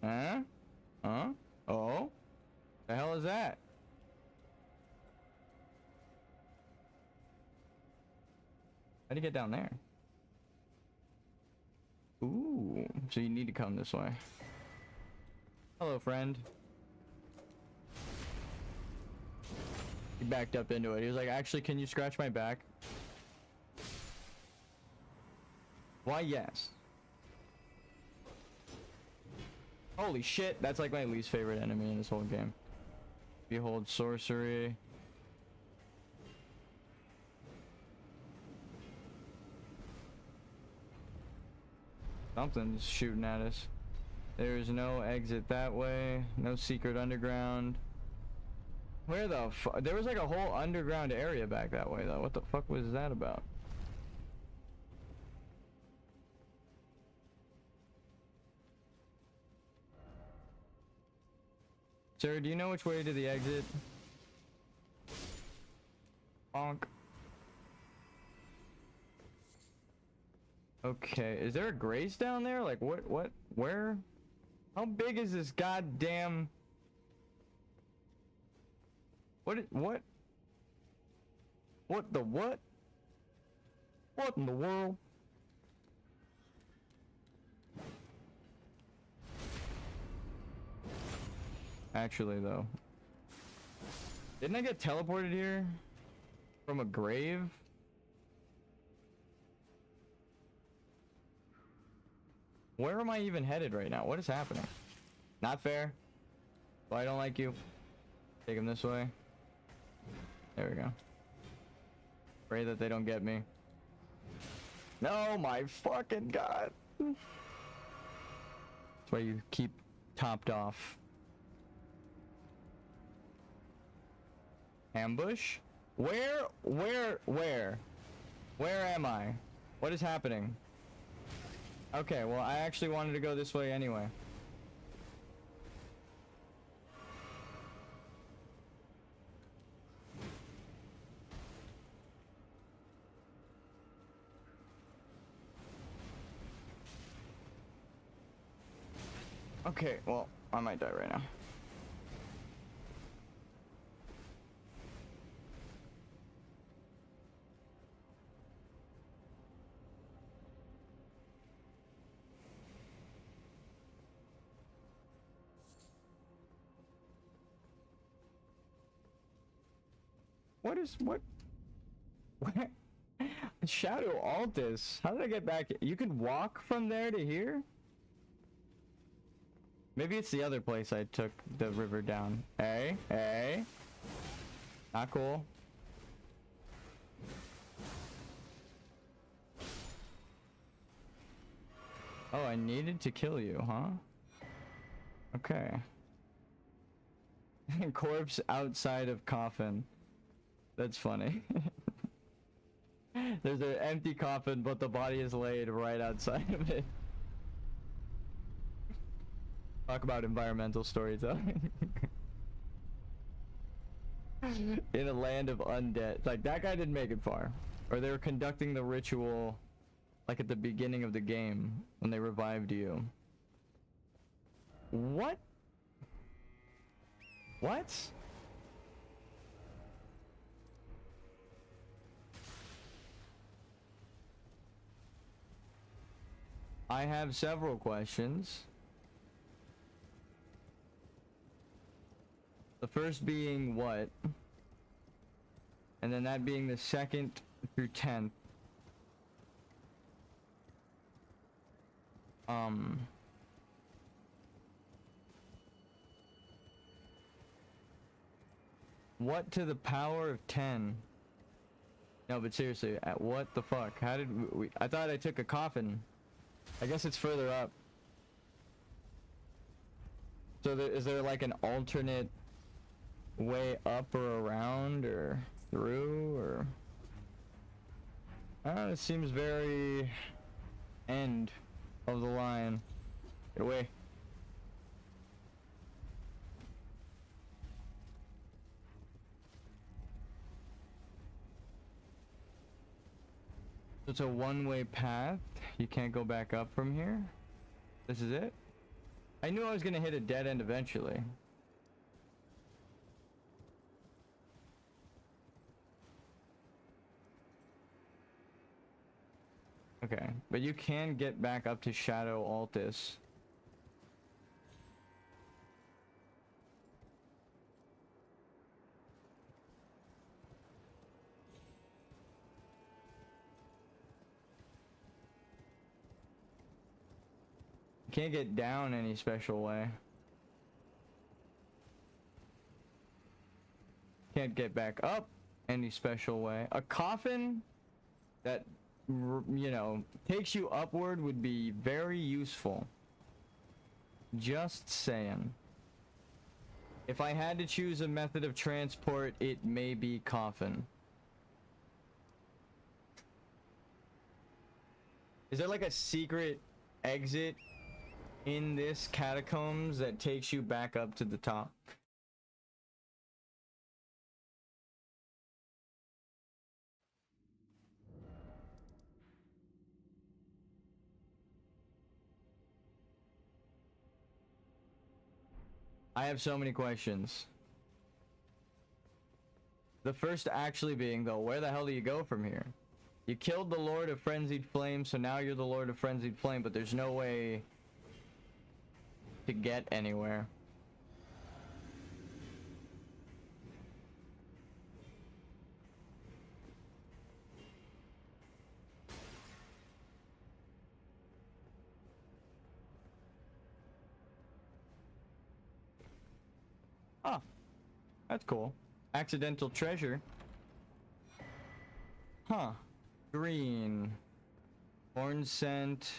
Huh? Huh? Oh? The hell is that? How'd you get down there? Ooh, so you need to come this way. Hello, friend. He backed up into it. He was like, actually, can you scratch my back? Why, yes. Holy shit, that's like my least favorite enemy in this whole game. Behold sorcery. Something's shooting at us. There's no exit that way. No secret underground. Where the fuck? There was like a whole underground area back that way though. What the fuck was that about? Sir, do you know which way to the exit? Bonk. Okay, is there a grace down there? Like what, where? How big is this goddamn... What the what? What in the world? Actually though, didn't I get teleported here from a grave? Where am I even headed right now? What is happening? Not fair. Well, I don't like you. Take him this way. There we go. Pray that they don't get me. No, my fucking god. That's why you keep topped off. Ambush? Where am I? What is happening? Okay, well, I actually wanted to go this way anyway. Okay, well, I might die right now. What? Shadow Altus. How did I get back? You could walk from there to here? Maybe it's the other place I took the river down. Hey. Not cool. Oh, I needed to kill you, huh? Okay. Corpse outside of coffin. That's funny. There's an empty coffin, but the body is laid right outside of it. Talk about environmental storytelling. In a land of undead. Like, that guy didn't make it far. Or they were conducting the ritual Like at the beginning of the game when they revived you. What? What? I have several questions. The first being what? And then that being the 2nd through 10th. What to the power of 10? No, but seriously, what the fuck? How did we I thought I took a coffin. I guess it's further up. So is there like an alternate way up or around or through or... I don't know, it seems very end of the line. Get away. It's a one-way path. You can't go back up from here. This is it? I knew I was gonna hit a dead end eventually. Okay, but you can get back up to Shadow Altus. Can't get down any special way. Can't get back up any special way. A coffin that, you know, takes you upward would be very useful. Just saying. If I had to choose a method of transport, it may be coffin. Is there like a secret exit in this catacombs that takes you back up to the top? I have so many questions. The first actually being, though, where the hell do you go from here? You killed the Lord of Frenzied Flame, so now you're the Lord of Frenzied Flame, but there's no way to get anywhere. Ah, that's cool. Accidental treasure. Huh. Green. Orange scent.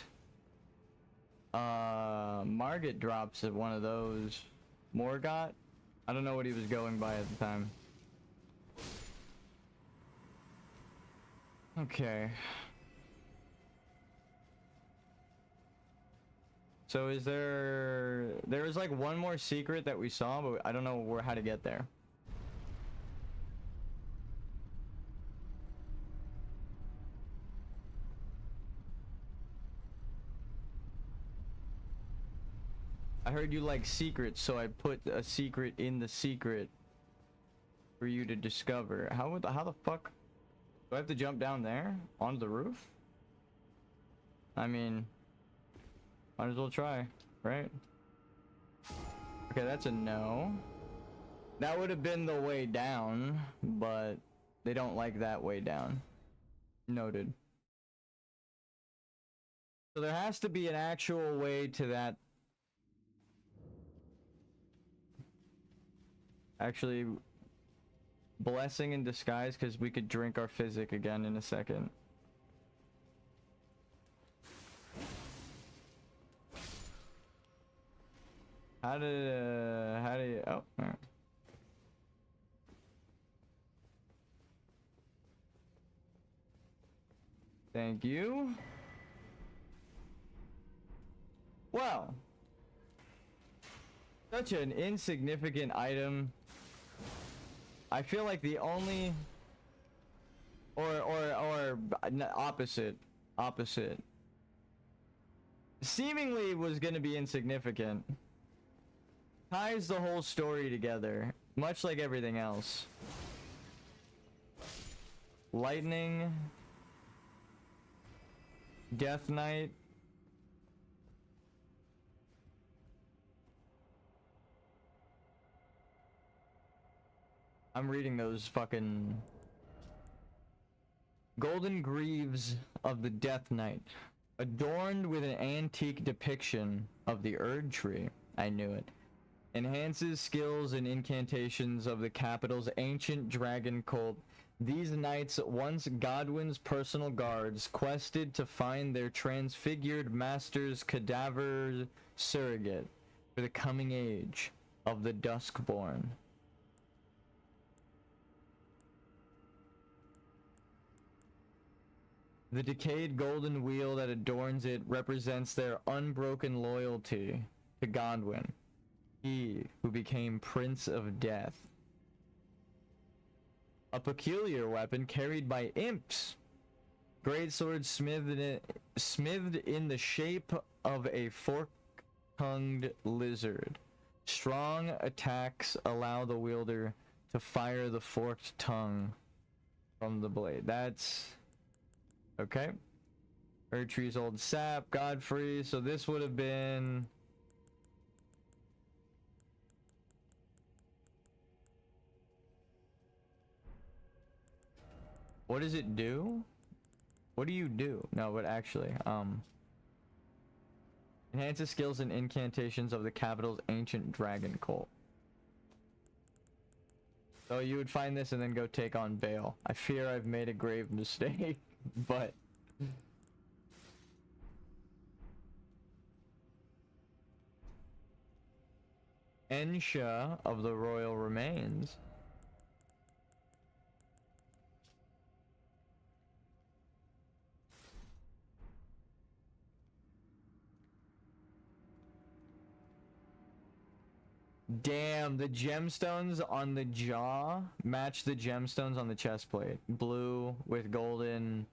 Margit drops at one of those. Morgot? I don't know what he was going by at the time. Okay. So is there is like one more secret that we saw, but I don't know how to get there. I heard you like secrets, so I put a secret in the secret for you to discover. How the fuck do I have to jump down there onto the roof? I mean, might as well try, right? Okay, that's a no. That would have been the way down, but they don't like that way down. Noted. So there has to be an actual way to that. Actually, blessing in disguise, because we could drink our physic again in a second. How do you, oh, all right. Thank you. Well, such an insignificant item. I feel like the only, or opposite. opposite. Seemingly was gonna be insignificant. Ties the whole story together, much like everything else. Lightning. Death Knight. I'm reading those fucking golden greaves of the Death Knight, adorned with an antique depiction of the Erd Tree. I knew it. Enhances skills and incantations of the capital's ancient dragon cult. These knights, once Godwin's personal guards, quested to find their transfigured master's cadaver surrogate for the coming age of the Duskborn. The decayed golden wheel that adorns it represents their unbroken loyalty to Godwin, he who became Prince of Death. A peculiar weapon carried by imps. Greatsword smithed in the shape of a fork-tongued lizard. Strong attacks allow the wielder to fire the forked tongue from the blade. That's... okay. Erdtree's old sap, Godfrey. So this would have been... what does it do? What do you do? No, but actually, enhances skills and incantations of the capital's ancient dragon cult. So you would find this and then go take on Bale. I fear I've made a grave mistake, but... Ensha of the Royal Remains. Damn, the gemstones on the jaw match the gemstones on the chest plate. Blue with golden,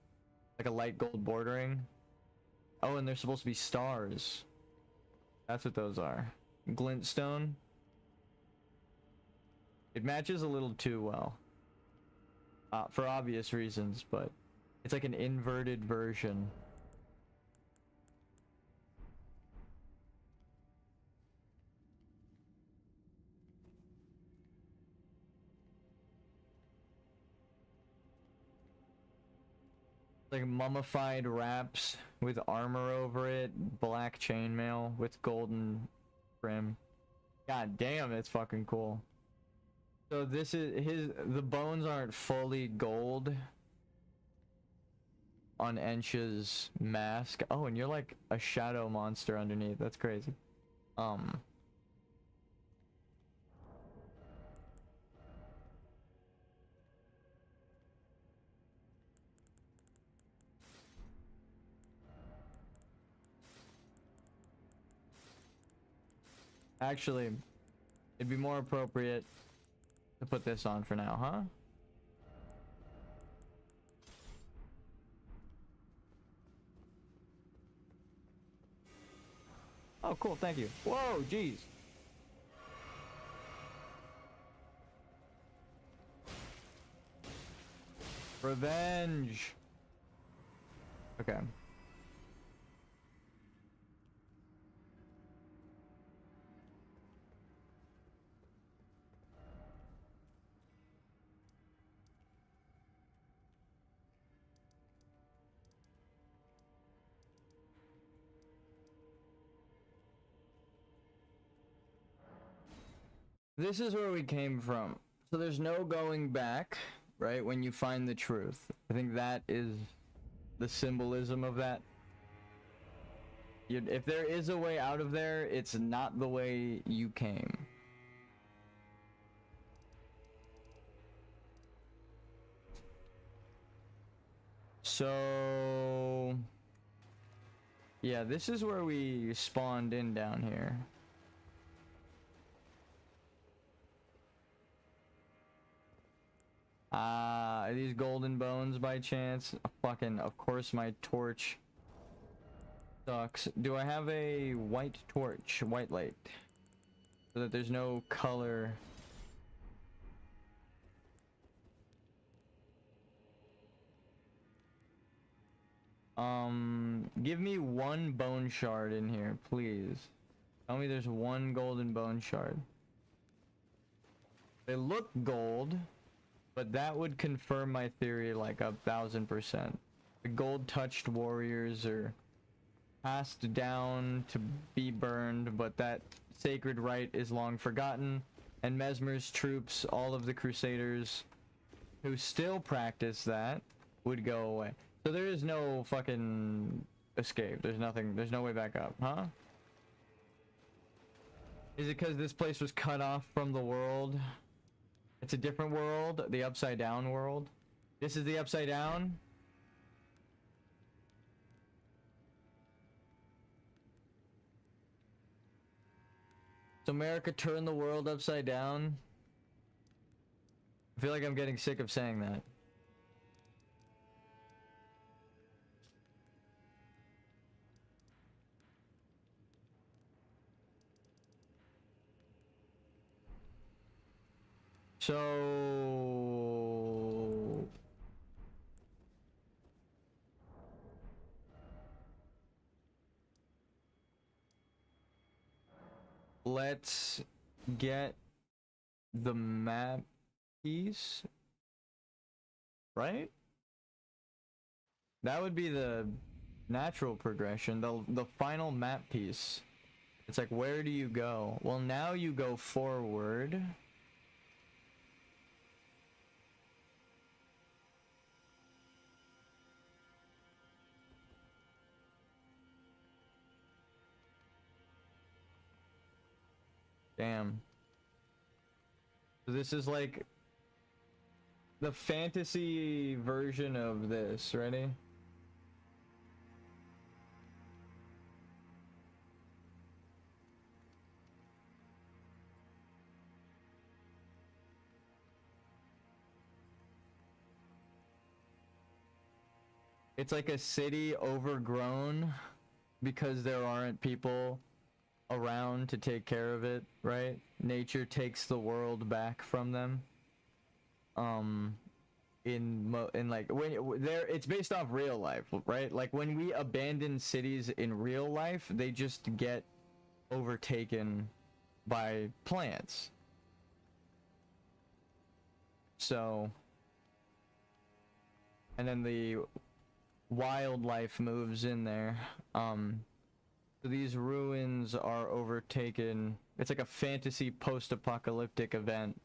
like a light gold bordering. Oh, and they're supposed to be stars. That's what those are. Glintstone. It matches a little too well. For obvious reasons, but it's like an inverted version. Like mummified wraps with armor over it, black chainmail with golden trim. God damn, it's fucking cool. So this is the bones aren't fully gold on Ensha's mask. Oh, and you're like a shadow monster underneath. That's crazy. Actually, it'd be more appropriate to put this on for now, huh? Oh, cool, thank you. Whoa, jeez. Revenge. Okay. This is where we came from. So there's no going back, right? When you find the truth. I think that is the symbolism of that. If there is a way out of there, it's not the way you came. So... yeah, this is where we spawned in down here. Are these golden bones by chance? Fucking, of course my torch sucks. Do I have a white torch? White light. So that there's no color. Give me one bone shard in here, please. Tell me there's one golden bone shard. They look gold, but that would confirm my theory like 1000%. The gold-touched warriors are passed down to be burned, but that sacred rite is long forgotten, and Mesmer's troops, all of the crusaders who still practice that, would go away. So there is no fucking escape. There's nothing, there's no way back up, huh? Is it because this place was cut off from the world? It's a different world, the upside down world. This is the upside down. So America turned the world upside down. I feel like I'm getting sick of saying that. So let's get the map piece, right? That would be the natural progression, the final map piece. It's like, where do you go? Well, now you go forward. Damn. So this is like the fantasy version of this. Ready? It's like a city overgrown because there aren't people around to take care of it, right? Nature takes the world back from them. In like when there, it's based off real life, right? Like when we abandon cities in real life, they just get overtaken by plants. So, and then the wildlife moves in there. So these ruins are overtaken. It's like a fantasy post-apocalyptic event.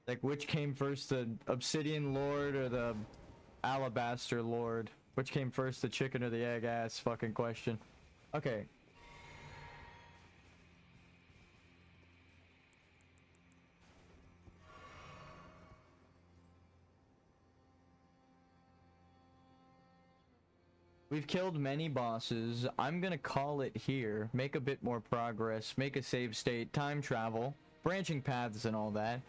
Like, which came first, the Obsidian Lord or the Alabaster Lord? Which came first, the chicken or the egg? Ass fucking question. Okay. We've killed many bosses. I'm gonna call it here. Make a bit more progress. Make a save state. Time travel. Branching paths and all that.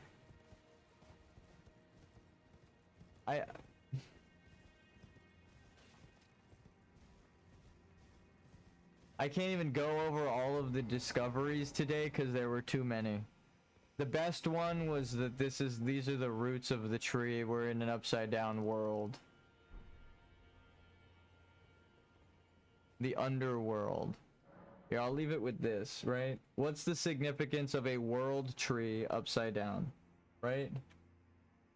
I can't even go over all of the discoveries today because there were too many. The best one was that these are the roots of the tree. We're in an upside down world. The underworld. Here, I'll leave it with this, right? What's the significance of a world tree upside down, right?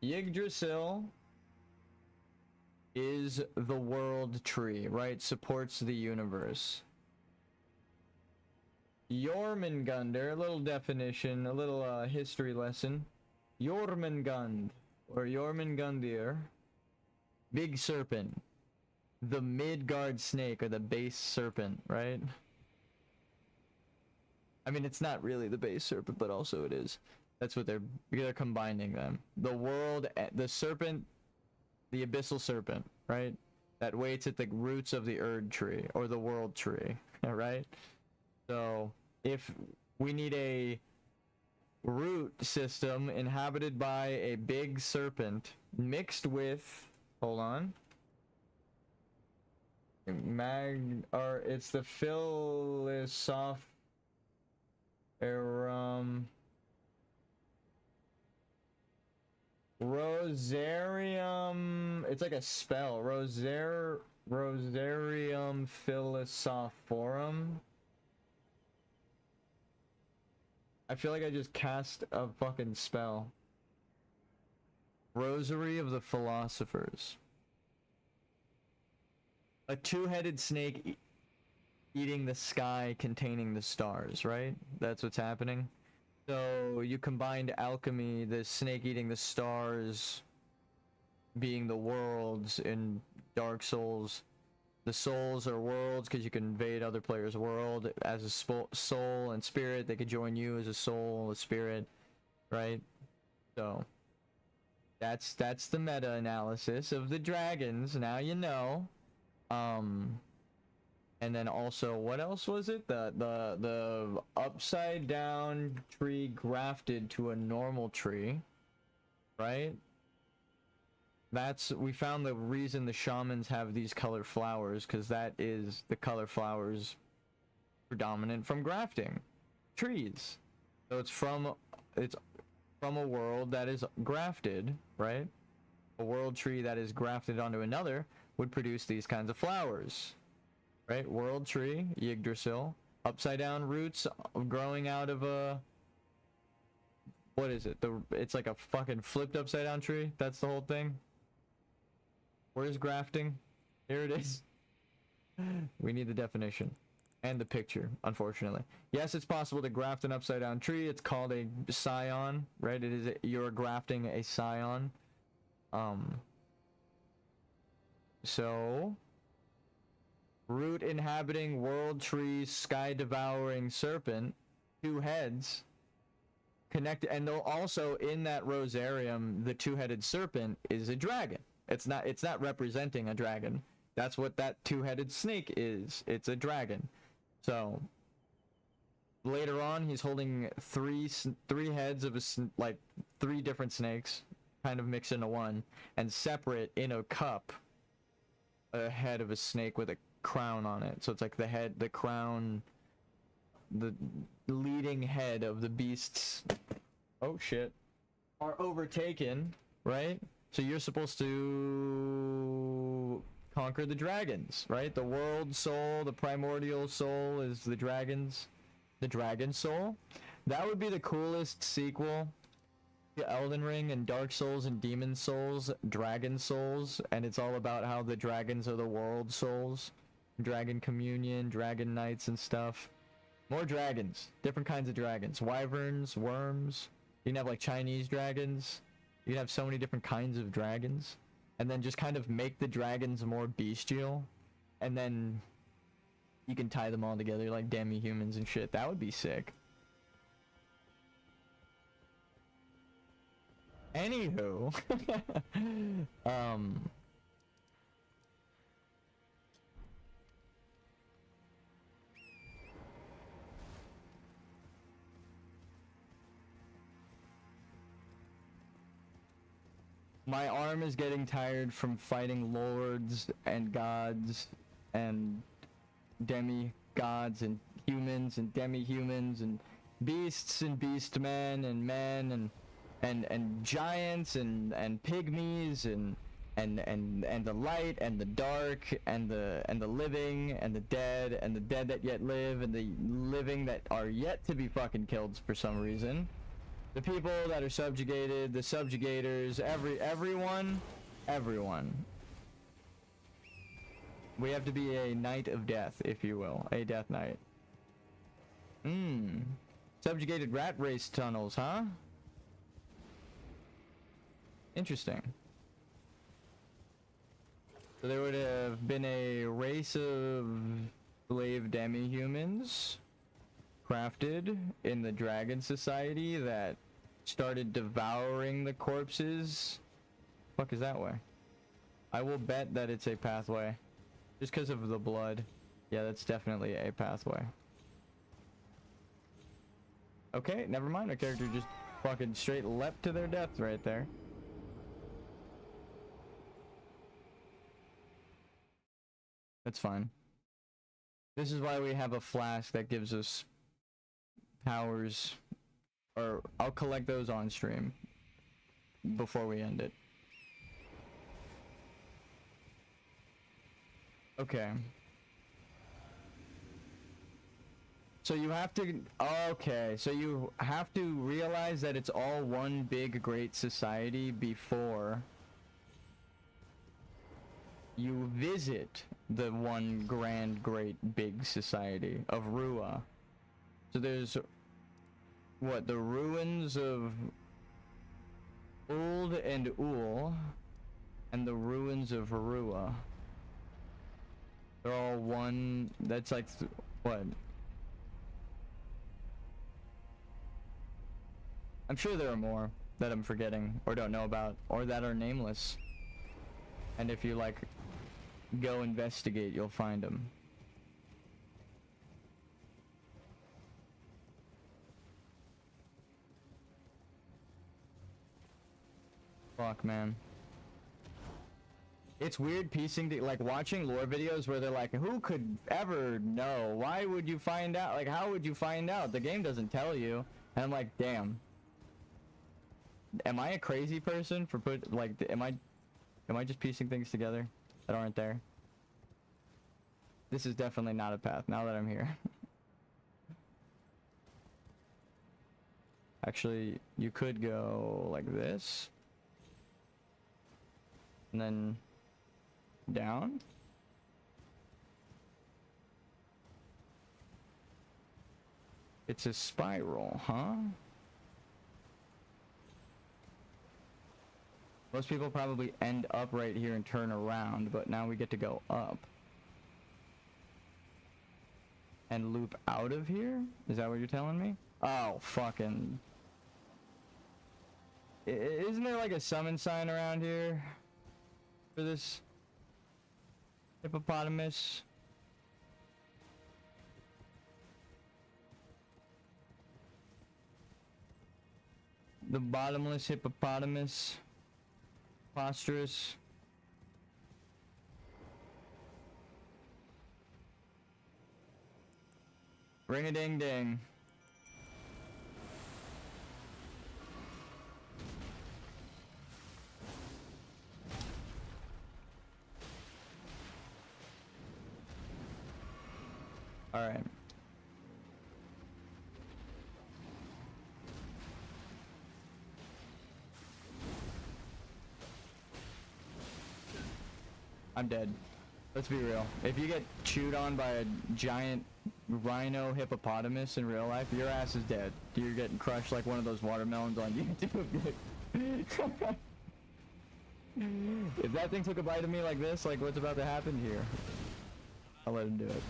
Yggdrasil is the world tree, right? Supports the universe. Jormungandr, a little definition, a little history lesson. Jormungand, or Jormungandir, big serpent. The Midgard snake, or the base serpent, right? I mean, it's not really the base serpent, but also it is. That's what they're combining them. The world, the serpent, the abyssal serpent, right? That waits at the roots of the Erd tree or the world tree, right? So if we need a root system inhabited by a big serpent mixed with, hold on, it's the Rosarium, it's like a spell. Rosarium Philosophorum. I feel like I just cast a fucking spell. Rosary of the Philosophers. A two-headed snake eating the sky containing the stars, right? That's what's happening. So you combined alchemy, the snake eating the stars being the worlds in Dark Souls. The souls are worlds because you can invade other players' world as a soul and spirit. They could join you as a soul, a spirit, right? So that's the meta analysis of the dragons. Now you know. And then also, what else was it? The upside down tree grafted to a normal tree, right? We found the reason the shamans have these color flowers, because that is the color flowers predominant from grafting trees. So it's from a world that is grafted, right? A world tree that is grafted onto another would produce these kinds of flowers, right? World tree, Yggdrasil, upside down roots growing out of a, what is it? It's like a fucking flipped upside down tree. That's the whole thing. Where's grafting? Here it is. We need the definition and the picture, unfortunately. Yes, it's possible to graft an upside down tree. It's called a scion, right? You're grafting a scion. So root inhabiting world tree, sky devouring serpent, two heads connected, and they'll also in that rosarium, the two-headed serpent is a dragon. It's not representing a dragon. That's what that two-headed snake is. It's a dragon. So later on, he's holding three heads of like three different snakes, kind of mixed into one, and separate in a cup, a head of a snake with a crown on it. So it's like the head, the crown, the leading head of the beasts. Oh shit! Are overtaken, right? So you're supposed to conquer the dragons, right? The world soul, the primordial soul is the dragons. The dragon soul. That would be the coolest sequel to Elden Ring and Dark Souls and Demon Souls, Dragon Souls, and it's all about how the dragons are the world souls. Dragon Communion, Dragon Knights and stuff. More dragons. Different kinds of dragons. Wyverns, worms. You can have like Chinese dragons. You can have so many different kinds of dragons. And then just kind of make the dragons more bestial. And then you can tie them all together like demi-humans and shit. That would be sick. Anywho. My arm is getting tired from fighting lords and gods and demi-gods and humans and demi-humans and beasts and beastmen and men and giants and pygmies and the light and the dark and the living and the dead that yet live and the living that are yet to be fucking killed for some reason. The people that are subjugated, the subjugators, everyone. We have to be a knight of death, if you will. A death knight. Subjugated rat race tunnels, huh? Interesting. So there would have been a race of slave demi-humans crafted in the Dragon Society that started devouring the corpses. Fuck is that way? I will bet that it's a pathway. Just because of the blood. Yeah, that's definitely a pathway. Okay, never mind. Our character just fucking straight leapt to their death right there. That's fine. This is why we have a flask that gives us powers. Or I'll collect those on stream before we end it. Okay. So you have to, okay, so you have to realize that it's all one big great society before you visit the one grand great big society of Rua. So there's, what, the ruins of Uld and Ul, and the ruins of Rua. They're all one, that's like, what? I'm sure there are more that I'm forgetting or don't know about or that are nameless. And if you like go investigate, you'll find them. Fuck, man. It's weird piecing like watching lore videos where they're like, who could ever know? Why would you find out? Like, how would you find out? The game doesn't tell you. And I'm like, damn. Am I a crazy person for am I just piecing things together that aren't there? This is definitely not a path now that I'm here. Actually, you could go like this. And then down. It's a spiral, huh? Most people probably end up right here and turn around, but now we get to go up. And loop out of here? Is that what you're telling me? Oh, fucking... Isn't there like a summon sign around here? For this... hippopotamus? The bottomless hippopotamus? Preposterous. Ring-a-ding-ding. All right. I'm dead. Let's be real. If you get chewed on by a giant rhino hippopotamus in real life, your ass is dead. You're getting crushed like one of those watermelons on YouTube. If that thing took a bite of me like this, like what's about to happen here? I'll let him do it.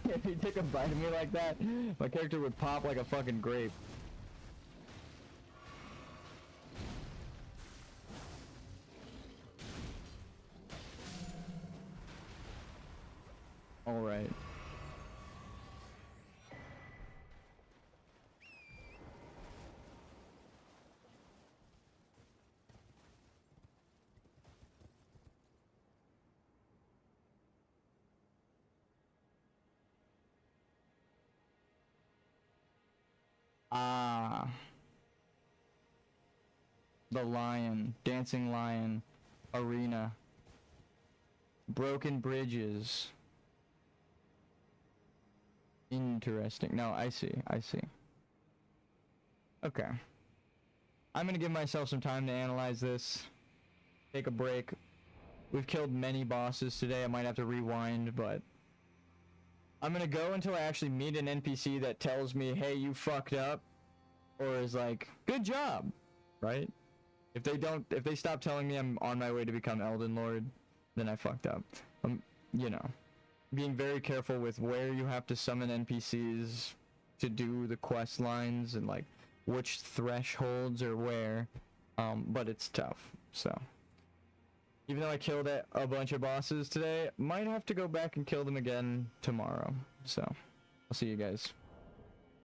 If he took a bite of me like that, my character would pop like a fucking grape. All right. Ah. The lion, dancing lion, arena, broken bridges. Interesting. No, I see. I see. Okay. I'm gonna give myself some time to analyze this. Take a break. We've killed many bosses today. I might have to rewind, but I'm gonna go until I actually meet an NPC that tells me, hey, you fucked up, or is like, good job, right? If they stop telling me I'm on my way to become Elden Lord, then I fucked up. You know, being very careful with where you have to summon NPCs to do the quest lines, and like which thresholds or where, but it's tough. So even though I killed a bunch of bosses today, might have to go back and kill them again tomorrow. So I'll see you guys.